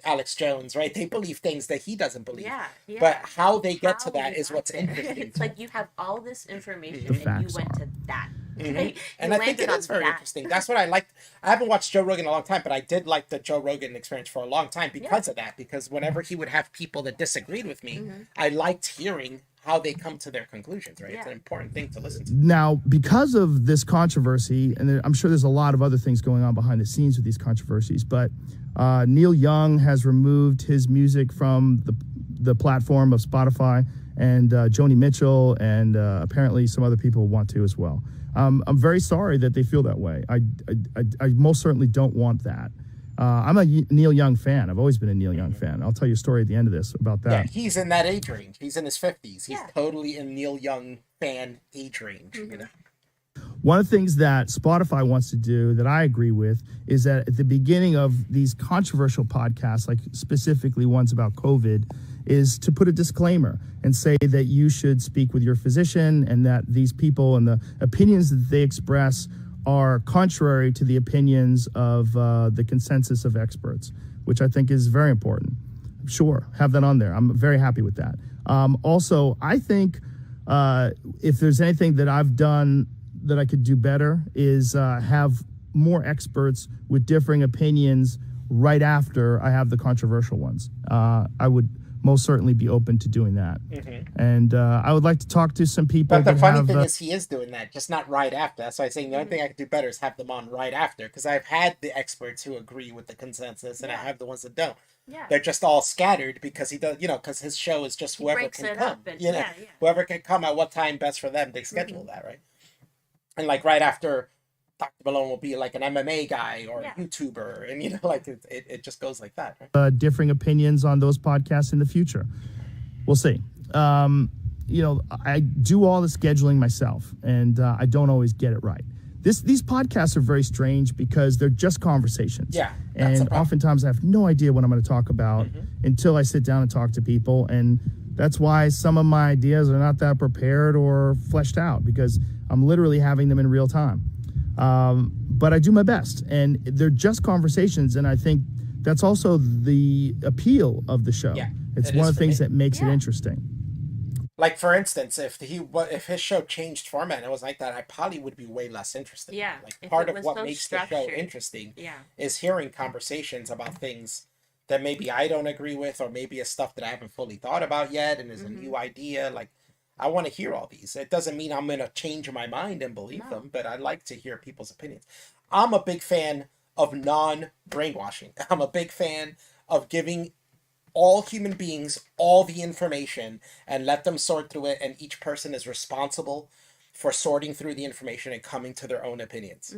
Speaker 1: Alex Jones, right? They believe things that he doesn't believe.
Speaker 2: Yeah.
Speaker 1: But how they get to that is what's interesting.
Speaker 2: It's like you have all this information and you went to that. Like,
Speaker 1: and I think it is very interesting. That's what I liked. I haven't watched Joe Rogan in a long time, but I did like the Joe Rogan experience for a long time because of that. Because whenever he would have people that disagreed with me, I liked hearing how they come to their conclusions, right? It's an important thing to listen to.
Speaker 3: Now, because of this controversy, and I'm sure there's a lot of other things going on behind the scenes with these controversies, but Neil Young has removed his music from the platform of Spotify, and Joni Mitchell and apparently some other people want to as well. I'm very sorry that they feel that way. I most certainly don't want that. I'm a Neil Young fan. I've always been a Neil Young fan. I'll tell you a story at the end of this about that.
Speaker 1: Yeah, he's in that age range. He's in his 50s. He's totally in Neil Young fan age range, you know?
Speaker 3: One of the things that Spotify wants to do that I agree with is that at the beginning of these controversial podcasts, like specifically ones about COVID, is to put a disclaimer and say that you should speak with your physician and that these people and the opinions that they express are contrary to the opinions of the consensus of experts, which I think is very important. Sure, have that on there. I'm very happy with that. Also, I think if there's anything that I've done that I could do better is have more experts with differing opinions right after I have the controversial ones. I would most certainly be open to doing that. And I would like to talk to some people.
Speaker 1: But the funny thing is he is doing that, just not right after. That's why I'm saying the only thing I could do better is have them on right after, because I've had the experts who agree with the consensus and I have the ones that don't.
Speaker 2: Yeah.
Speaker 1: They're just all scattered because he does, because his show is just whoever can come. Whoever can come at what time best for them, they schedule that, right? And like right after, Dr. Malone will be like an MMA guy or a YouTuber, and like it just goes like that. Right?
Speaker 3: Differing opinions on those podcasts in the future. We'll see. I do all the scheduling myself, and I don't always get it right. These podcasts are very strange because they're just conversations.
Speaker 1: Yeah.
Speaker 3: And oftentimes I have no idea what I'm going to talk about until I sit down and talk to people, and that's why some of my ideas are not that prepared or fleshed out, because I'm literally having them in real time. But I do my best, and they're just conversations, and I think that's also the appeal of the show.
Speaker 1: Yeah,
Speaker 3: it's one of the things that makes it interesting.
Speaker 1: Like, for instance, if his show changed format and it was like that, I probably would be way less interested.
Speaker 2: Yeah.
Speaker 1: Like, part of what makes the show interesting is hearing conversations about things that maybe I don't agree with, or maybe it's stuff that I haven't fully thought about yet and is a new idea. Like, I want to hear all these. It doesn't mean I'm going to change my mind and believe them, but I like to hear people's opinions. I'm a big fan of non-brainwashing. I'm a big fan of giving all human beings all the information and let them sort through it, and each person is responsible for sorting through the information and coming to their own opinions,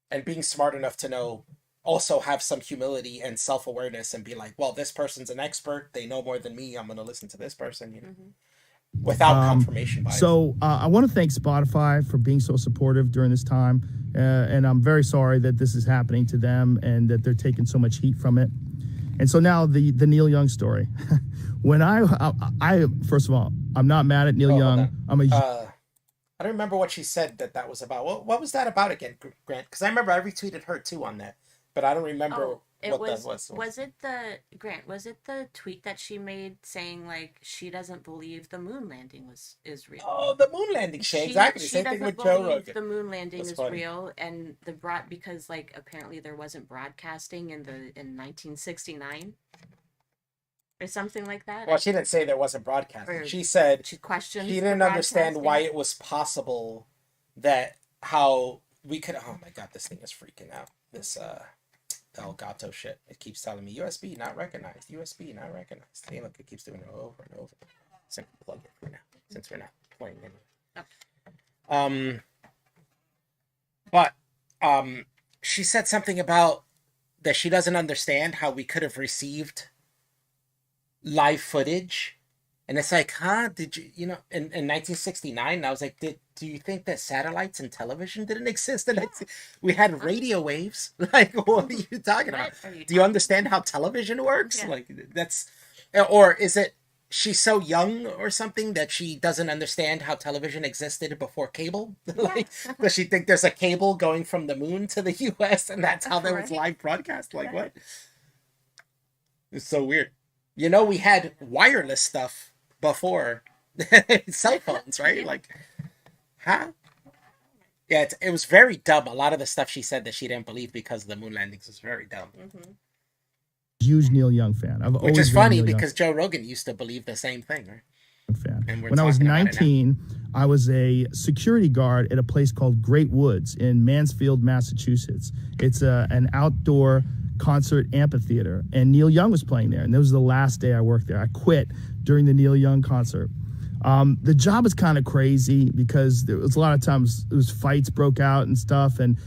Speaker 1: and being smart enough to know, also have some humility and self-awareness and be like, well, this person's an expert, they know more than me, I'm going to listen to this person, without confirmation bias.
Speaker 3: So I want to thank Spotify for being so supportive during this time, and I'm very sorry that this is happening to them and that they're taking so much heat from it. And so now the Neil Young story. When I first of all, I'm not mad at Neil Young.
Speaker 1: I don't remember what she said that was about. What was that about again, Grant? Because I remember I retweeted her too on that, but I don't remember what that was.
Speaker 2: Was it the tweet that she made saying like she doesn't believe the moon landing is real?
Speaker 1: Oh, the moon landing shit. Exactly. Same thing with Joe Rogan.
Speaker 2: The moon landing is real, and because like apparently there wasn't broadcasting in 1969. Or something like that.
Speaker 1: Well, she didn't say there wasn't broadcasting. She said
Speaker 2: she questioned.
Speaker 1: She didn't understand why it was possible that how we could. Oh my god, this thing is freaking out. This Elgato shit. It keeps telling me USB not recognized. USB not recognized. Hey, look, it keeps doing it over and over. So I can plug it for now, since we're not playing anymore.
Speaker 2: Okay.
Speaker 1: But she said something about that she doesn't understand how we could have received live footage. And it's like, huh? Did you, in 1969, I was like, do you think that satellites and television didn't exist? And we had radio waves. Like, what are you talking about? Do you understand how television works?
Speaker 2: Yeah.
Speaker 1: Like, that's, or is it she's so young or something that she doesn't understand how television existed before cable? Like, does she think there's a cable going from the moon to the U.S. and that's how there was live broadcast? Like, what? It's so weird. We had wireless stuff before cell phones, right? Like, huh? Yeah, it was very dumb. A lot of the stuff she said that she didn't believe because of the moon landings was very dumb.
Speaker 3: Huge Neil Young fan.
Speaker 1: Which is funny because Joe Rogan used to believe the same thing, right?
Speaker 3: Fan. When I was 19, I was a security guard at a place called Great Woods in Mansfield, Massachusetts. It's an outdoor concert amphitheater, and Neil Young was playing there, and that was the last day I worked there. I quit during the Neil Young concert. The job was kind of crazy because there was a lot of times it was fights broke out and stuff, and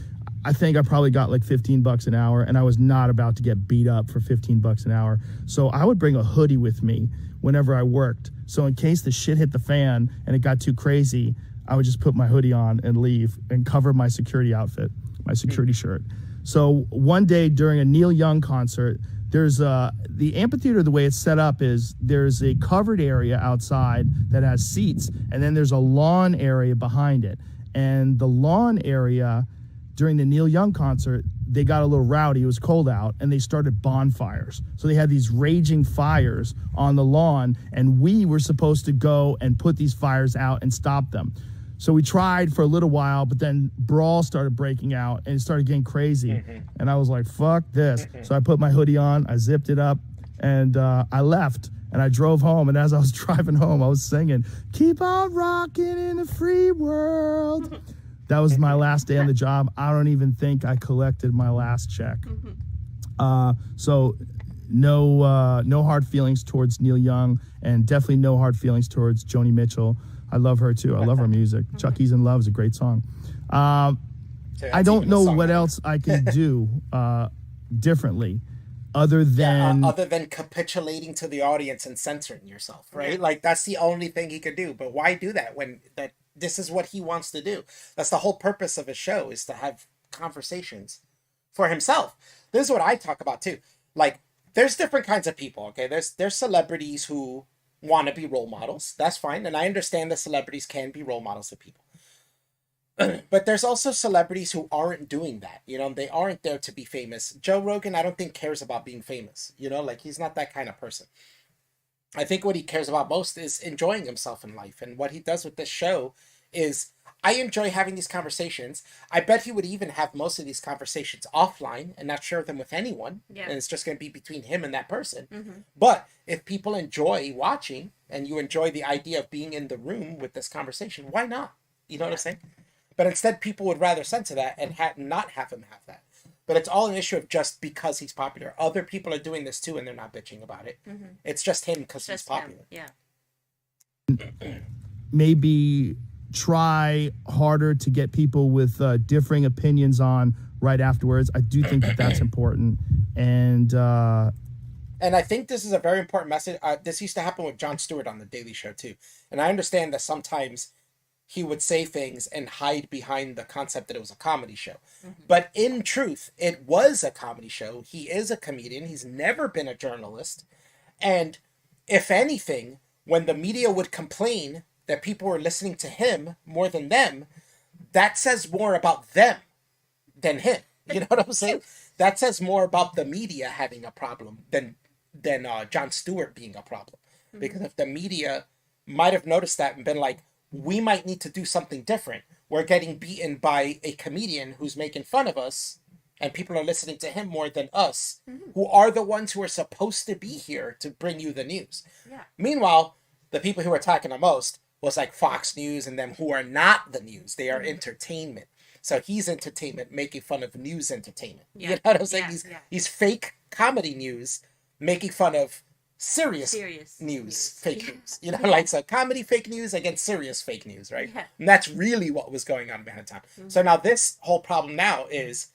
Speaker 3: I think I probably got like $15 an hour, and I was not about to get beat up for $15 an hour. So I would bring a hoodie with me whenever I worked. So in case the shit hit the fan and it got too crazy, I would just put my hoodie on and leave and cover my security outfit, my security shirt. So one day during a Neil Young concert, there's the amphitheater, the way it's set up is there's a covered area outside that has seats, and then there's a lawn area behind it. And the lawn area during the Neil Young concert, they got a little rowdy. It was cold out, and they started bonfires. So they had these raging fires on the lawn, and we were supposed to go and put these fires out and stop them. So we tried for a little while, but then brawl started breaking out and it started getting crazy. And I was like, fuck this. So I put my hoodie on, I zipped it up, and I left. And I drove home, and as I was driving home, I was singing, "Keep on rocking in the free world." That was my last day on the job. I don't even think I collected my last check. So no hard feelings towards Neil Young, and definitely no hard feelings towards Joni Mitchell. I love her too. I love her music. Chucky's in Love is a great song. I don't know what else I could do differently other than
Speaker 1: capitulating to the audience and censoring yourself, right? Like, that's the only thing he could do. But why do that when this is what he wants to do? That's the whole purpose of his show, is to have conversations for himself. This is what I talk about too. Like, there's different kinds of people, okay? There's celebrities who want to be role models. That's fine. And I understand that celebrities can be role models of people. But there's also celebrities who aren't doing that. They aren't there to be famous. Joe Rogan, I don't think cares about being famous. Like, he's not that kind of person. I think what he cares about most is enjoying himself in life. And what he does with this show is, I enjoy having these conversations. I bet he would even have most of these conversations offline and not share them with anyone. Yeah. And it's just going to be between him and that person. But if people enjoy watching and you enjoy the idea of being in the room with this conversation, why not? You know what I'm saying? But instead, people would rather censor that and not have him have that. But it's all an issue of just because he's popular. Other people are doing this too, and they're not bitching about it. It's just him because he's popular.
Speaker 2: Him. Yeah.
Speaker 3: Maybe try harder to get people with differing opinions on right afterwards. I do think that that's important. And
Speaker 1: I think this is a very important message. This used to happen with Jon Stewart on The Daily Show too. And I understand that sometimes he would say things and hide behind the concept that it was a comedy show. But in truth, it was a comedy show. He is a comedian. He's never been a journalist. And if anything, when the media would complain that people were listening to him more than them, that says more about them than him. You know what I'm saying? That says more about the media having a problem than Jon Stewart being a problem. Because if the media might have noticed that and been like, we might need to do something different. We're getting beaten by a comedian who's making fun of us, and people are listening to him more than us, who are the ones who are supposed to be here to bring you the news. Yeah. Meanwhile, the people who are talking the most was like Fox News and them, who are not the news. They are entertainment. So he's entertainment making fun of news entertainment. Yeah. You know what I'm saying? He's fake comedy news making fun of serious
Speaker 2: Serious
Speaker 1: news,
Speaker 2: news.
Speaker 1: fake
Speaker 2: Yeah.
Speaker 1: news. You know, like so comedy fake news against serious fake news, right?
Speaker 2: Yeah.
Speaker 1: And that's really what was going on behind time. So now this whole problem now is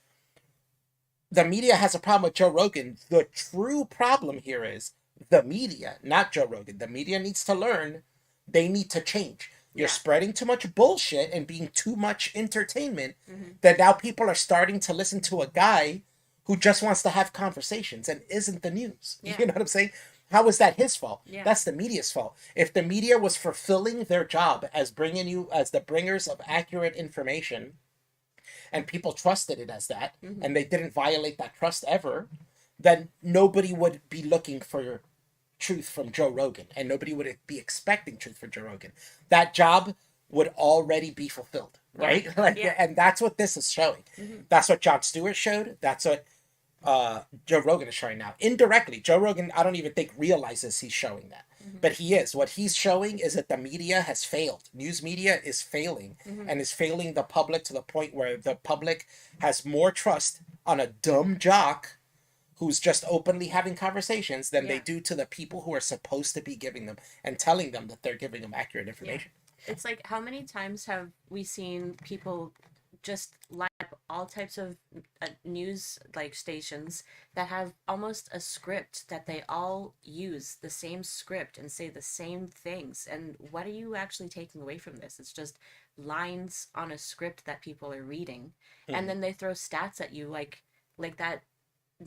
Speaker 1: the media has a problem with Joe Rogan. The true problem here is the media, not Joe Rogan. The media needs to learn they need to change. You're
Speaker 2: Yeah.
Speaker 1: spreading too much bullshit and being too much entertainment
Speaker 2: Mm-hmm.
Speaker 1: that now people are starting to listen to a guy who just wants to have conversations and isn't the news.
Speaker 2: Yeah.
Speaker 1: You know what I'm saying? How is that his fault?
Speaker 2: Yeah.
Speaker 1: That's the media's fault. If the media was fulfilling their job as bringing you as the bringers of accurate information, and people trusted it as that,
Speaker 2: Mm-hmm.
Speaker 1: and they didn't violate that trust ever, then nobody would be looking for truth from Joe Rogan, and nobody would be expecting truth from Joe Rogan. That job would already be fulfilled, right?
Speaker 2: Yeah.
Speaker 1: Like,
Speaker 2: Yeah.
Speaker 1: and that's what this is showing.
Speaker 2: Mm-hmm.
Speaker 1: That's what Jon Stewart showed. That's what Joe Rogan is showing now. Indirectly, Joe Rogan, I don't even think realizes he's showing that.
Speaker 2: Mm-hmm.
Speaker 1: But he is. What he's showing is that the media has failed. News media is failing
Speaker 2: Mm-hmm.
Speaker 1: and is failing the public to the point where the public has more trust on a dumb jock who's just openly having conversations than they
Speaker 2: Yeah.
Speaker 1: do to the people who are supposed to be giving them and telling them that they're giving them accurate information.
Speaker 2: It's like, how many times have we seen people just line up all types of news like stations that have almost a script that they all use the same script and say the same things? And what are you actually taking away from this? It's just lines on a script that people are reading, and then they throw stats at you like that.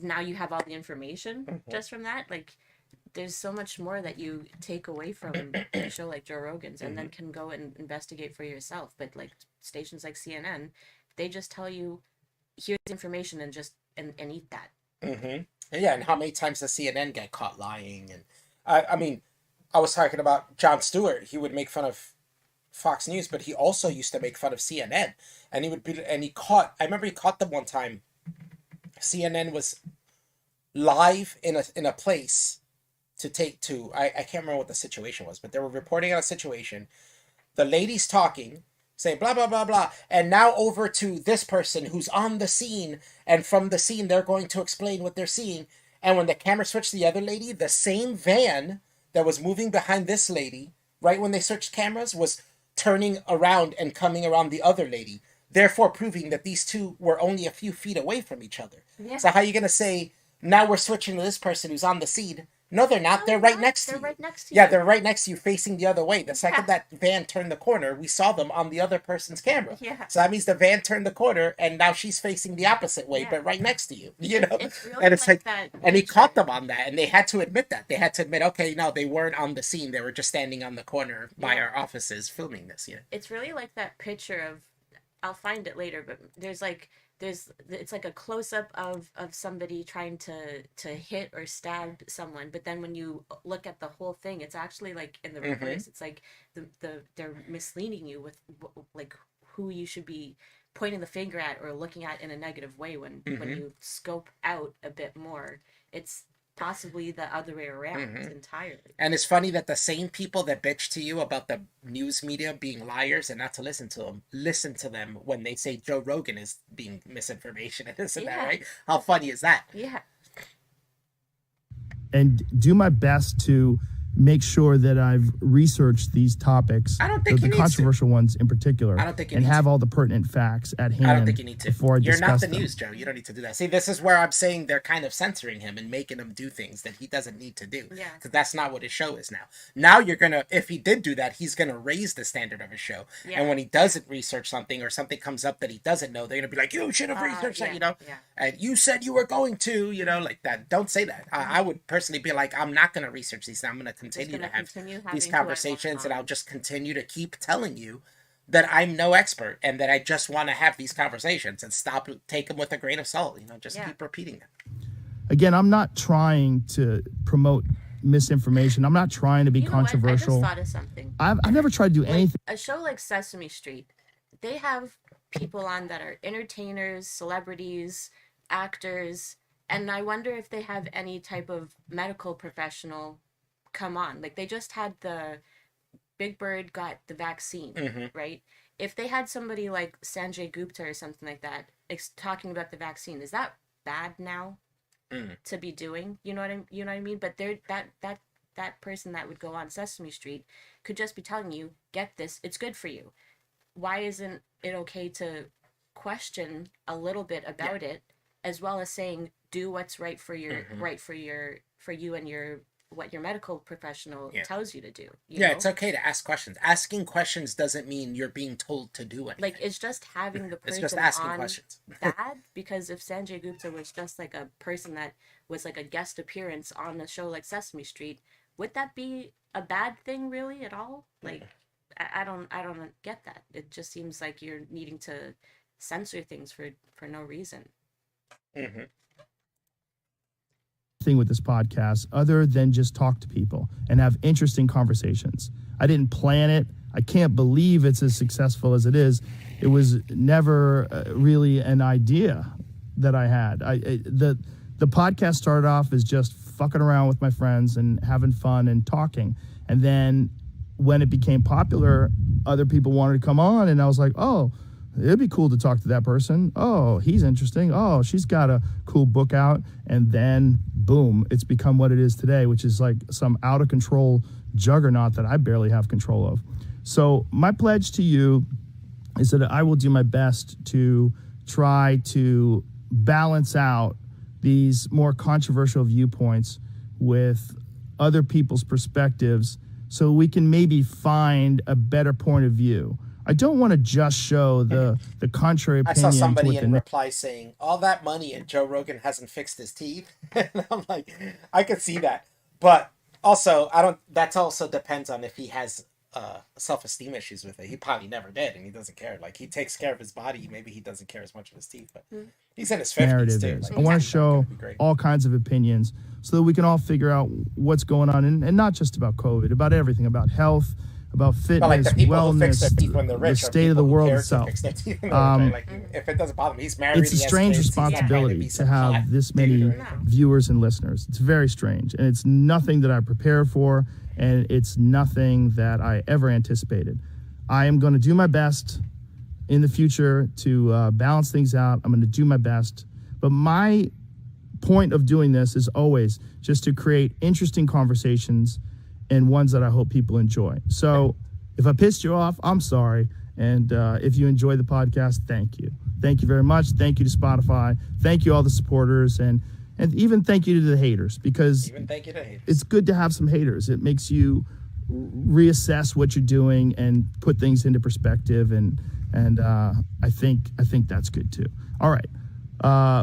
Speaker 2: Now you have all the information just from that. Like, there's so much more that you take away from a show like Joe Rogan's, and then can go and investigate for yourself. But like stations like CNN, they just tell you, here's information, and just and eat that.
Speaker 1: Mm-hmm. Yeah, and how many times does CNN get caught lying? And I mean, I was talking about Jon Stewart. He would make fun of Fox News, but he also used to make fun of CNN. And he would be, and he caught. I remember he caught them one time. CNN was live in a place to take to. I can't remember what the situation was, but they were reporting on a situation. The lady's talking, saying blah blah blah blah, and now over to this person who's on the scene, and from the scene they're going to explain what they're seeing. And when the camera switched to the other lady, the same van that was moving behind this lady, right when they switched cameras, was turning around and coming around the other lady, therefore proving that these two were only a few feet away from each other.
Speaker 2: Yeah.
Speaker 1: So how are you going to say, now we're switching to this person who's on the scene? No, they're not.
Speaker 2: No,
Speaker 1: they're
Speaker 2: they're
Speaker 1: right
Speaker 2: not.
Speaker 1: next to
Speaker 2: They're
Speaker 1: you.
Speaker 2: right next to
Speaker 1: Yeah,
Speaker 2: you.
Speaker 1: they're right next to you, facing the other way. The second
Speaker 2: Yeah.
Speaker 1: that van turned the corner, we saw them on the other person's camera.
Speaker 2: Yeah.
Speaker 1: So that means the van turned the corner, and now she's facing the opposite way,
Speaker 2: Yeah.
Speaker 1: but right next to you. You know,
Speaker 2: It's really
Speaker 1: and it's
Speaker 2: like
Speaker 1: like,
Speaker 2: that
Speaker 1: and he
Speaker 2: picture.
Speaker 1: caught them on that, and they had to admit that. They had to admit, okay, no, they weren't on the scene. They were just standing on the corner by
Speaker 2: Yeah.
Speaker 1: our offices filming this. You know.
Speaker 2: It's really like that picture of, I'll find it later, but it's like a close up of somebody trying to hit or stab someone, but then when you look at the whole thing, it's actually like in the reverse. It's like they're misleading you with like who you should be pointing the finger at or looking at in a negative way when you scope out a bit more. It's possibly the other way around entirely.
Speaker 1: And it's funny that the same people that bitch to you about the news media being liars and not to listen to them when they say Joe Rogan is being misinformation and this and that,
Speaker 2: Yeah.
Speaker 1: right? How funny is that?
Speaker 2: Yeah.
Speaker 3: And do my best to make sure that I've researched these topics,
Speaker 1: I don't think
Speaker 3: the
Speaker 1: you need to.
Speaker 3: controversial ones in particular,
Speaker 1: I don't think you
Speaker 3: and
Speaker 1: need
Speaker 3: have
Speaker 1: to.
Speaker 3: all the pertinent facts at hand
Speaker 1: I don't think you need to.
Speaker 3: before I
Speaker 1: You're not
Speaker 3: discuss
Speaker 1: the
Speaker 3: them.
Speaker 1: news, Joe. You don't need to do that. See, this is where I'm saying they're kind of censoring him and making him do things that he doesn't need to do.
Speaker 2: Yeah.
Speaker 1: Because that's not what his show is now. Now you're going to, if he did do that, he's going to raise the standard of his show.
Speaker 2: Yeah.
Speaker 1: And when he doesn't research something or something comes up that he doesn't know, they're going to be like, you should have researched that,
Speaker 2: Yeah,
Speaker 1: you know?
Speaker 2: yeah.
Speaker 1: And you said you were going to, you know, like that. Don't say that. I would personally be like, I'm not going to research these. I'm going to continue to
Speaker 2: gonna
Speaker 1: have
Speaker 2: continue
Speaker 1: these
Speaker 2: having who I want
Speaker 1: conversations, and
Speaker 2: on.
Speaker 1: I'll just continue to keep telling you that I'm no expert and that I just want to have these conversations and stop, take them with a grain of salt, you know, just
Speaker 2: Yeah.
Speaker 1: keep repeating them.
Speaker 3: Again, I'm not trying to promote misinformation. I'm not trying to be
Speaker 2: You know what? I
Speaker 3: controversial.
Speaker 2: just thought of something.
Speaker 3: I've never tried to do
Speaker 2: Like,
Speaker 3: anything.
Speaker 2: a show like Sesame Street, they have people on that are entertainers, celebrities, actors, and I wonder if they have any type of medical professional come on. Like, they just had the Big Bird got the vaccine, right? If they had somebody like Sanjay Gupta or something like that talking about the vaccine, is that bad now to be doing? You know what I mean? But that that person that would go on Sesame Street could just be telling you, get this, it's good for you. Why isn't it okay to question a little bit about it, as well as saying, do what's right for your for you and your what your medical professional tells you to do. You know?
Speaker 1: It's okay to ask questions. Asking questions doesn't mean you're being told to do anything.
Speaker 2: Like, it's just having the person
Speaker 1: it's just asking
Speaker 2: on
Speaker 1: questions.
Speaker 2: bad, because if Sanjay Gupta was just like a person that was like a guest appearance on a show like Sesame Street, would that be a bad thing really at all? Like, I don't get that. It just seems like you're needing to censor things for no reason.
Speaker 3: Thing with this podcast other than just talk to people and have interesting conversations. I didn't plan it. I can't believe it's as successful as it is. It was never really an idea that I had. The podcast started off as just fucking around with my friends and having fun and talking. And then when it became popular, other people wanted to come on, and I was like, oh, it'd be cool to talk to that person. Oh, he's interesting. Oh, she's got a cool book out. And then, boom, it's become what it is today, which is like some out of control juggernaut that I barely have control of. So my pledge to you is that I will do my best to try to balance out these more controversial viewpoints with other people's perspectives so we can maybe find a better point of view. I don't want to just show the contrary opinion.
Speaker 1: I saw somebody in reply saying, all that money and Joe Rogan hasn't fixed his teeth. And I'm like, I could see that. But also, that also depends on if he has self-esteem issues with it. He probably never did, and he doesn't care. Like, he takes care of his body. Maybe he doesn't care as much of his teeth, but he's in his 50s too. Like,
Speaker 3: I want to show all kinds of opinions so that we can all figure out what's going on, and not just about COVID, about everything, about health, about fitness,
Speaker 1: like the people
Speaker 3: wellness,
Speaker 1: who fix their teeth when they're rich,
Speaker 3: the state of the world
Speaker 1: to
Speaker 3: itself.
Speaker 1: fix their teeth when they're rich. Like, if it doesn't bother him, he's married.
Speaker 3: It's a strange responsibility to have this many viewers and listeners. It's very strange, and it's nothing that I prepared for, and it's nothing that I ever anticipated. I am going to do my best in the future to balance things out. I'm going to do my best, but my point of doing this is always just to create interesting conversations and ones that I hope people enjoy. So if I pissed you off, I'm sorry. And if you enjoy the podcast, thank you. Thank you very much. Thank you to Spotify. Thank you all the supporters, and even thank you to the haters, because it's good to have some haters. It makes you reassess what you're doing and put things into perspective. And I think that's good too. All right.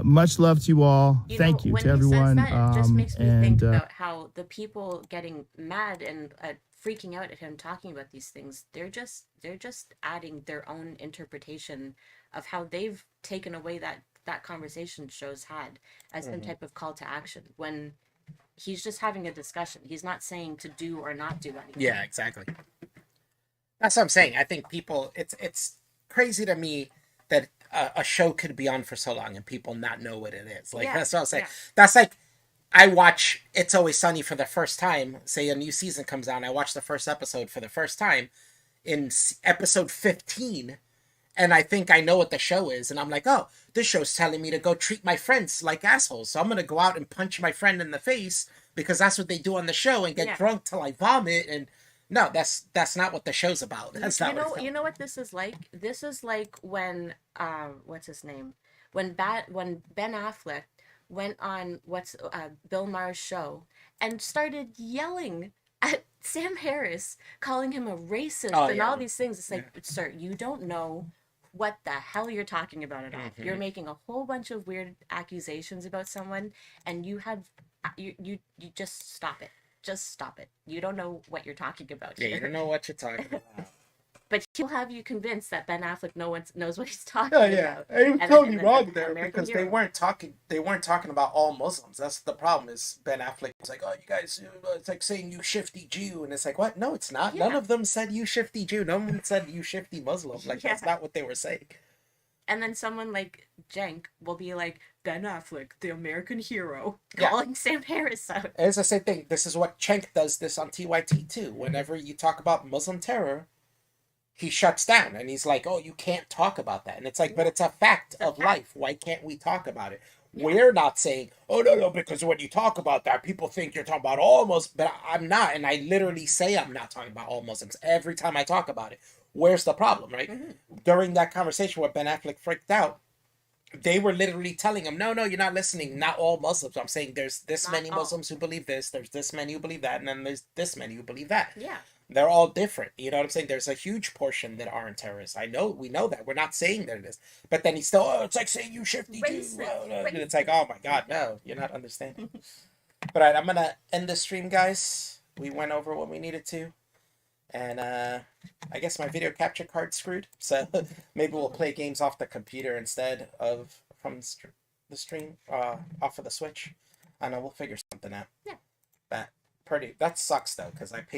Speaker 3: Much love to you all. Thank you to everyone.
Speaker 2: When he says that, it just makes me think about how the people getting mad and freaking out at him talking about these things, they're just adding their own interpretation of how they've taken away that conversation shows had as some type of call to action, when he's just having a discussion. He's not saying to do or not do anything.
Speaker 1: Yeah, exactly. That's what I'm saying. I think people, it's crazy to me that a show could be on for so long and people not know what it is. Like, that's what I'm saying. That's like, I watch It's Always Sunny for the first time. Say a new season comes out, and I watch the first episode for the first time in episode 15, and I think I know what the show is, and I'm like, oh, this show's telling me to go treat my friends like assholes, so I'm gonna go out and punch my friend in the face because that's what they do on the show, and get drunk till I vomit. And no, that's not what the show's about. That's not what
Speaker 2: you know what this is like? This is like when what's his name? When Ben Affleck went on Bill Maher's show and started yelling at Sam Harris, calling him a racist and all these things. It's like, sir, you don't know what the hell you're talking about at all. You're making a whole bunch of weird accusations about someone, and you just stop it. Just stop it. You don't know what you're talking about here.
Speaker 1: You don't know what you're talking about.
Speaker 2: But he'll have you convinced that Ben Affleck knows what he's talking about.
Speaker 1: And he was totally wrong there, because they weren't talking about all Muslims. That's the problem. Is Ben Affleck was like, oh, you guys, it's like saying you shifty Jew, and it's like, what? No, it's not. None of them said you shifty Jew. No one said you shifty Muslim. Like, that's not what they were saying.
Speaker 2: And then someone like Jenk will be like, Ben Affleck, the American hero, calling Sam Harris out.
Speaker 1: It's the same thing. This is what Cenk does this on TYT too. Whenever you talk about Muslim terror, he shuts down, and he's like, oh, you can't talk about that. And it's like, but it's a fact of life. Why can't we talk about it?
Speaker 2: Yeah.
Speaker 1: We're not saying, oh no, because when you talk about that, people think you're talking about all Muslims, but I'm not, and I literally say I'm not talking about all Muslims every time I talk about it. Where's the problem, right? During that conversation where Ben Affleck freaked out, they were literally telling him, no, you're not listening. Not all Muslims. I'm saying there's this
Speaker 2: Not
Speaker 1: many
Speaker 2: all.
Speaker 1: Muslims who believe this, there's this many who believe that, and then there's this many who believe that.
Speaker 2: Yeah.
Speaker 1: They're all different. You know what I'm saying? There's a huge portion that aren't terrorists. We know that. We're not saying that it is. But then he's still, oh, it's like saying you shifty Jew. And it's like, oh my God, no, you're not understanding. But all right, I'm going to end the stream, guys. We went over what we needed to. And I guess my video capture card's screwed. So maybe we'll play games off the computer instead of from the stream, off of the Switch. I know, we'll figure something out.
Speaker 2: Yeah.
Speaker 1: That sucks though, because I paid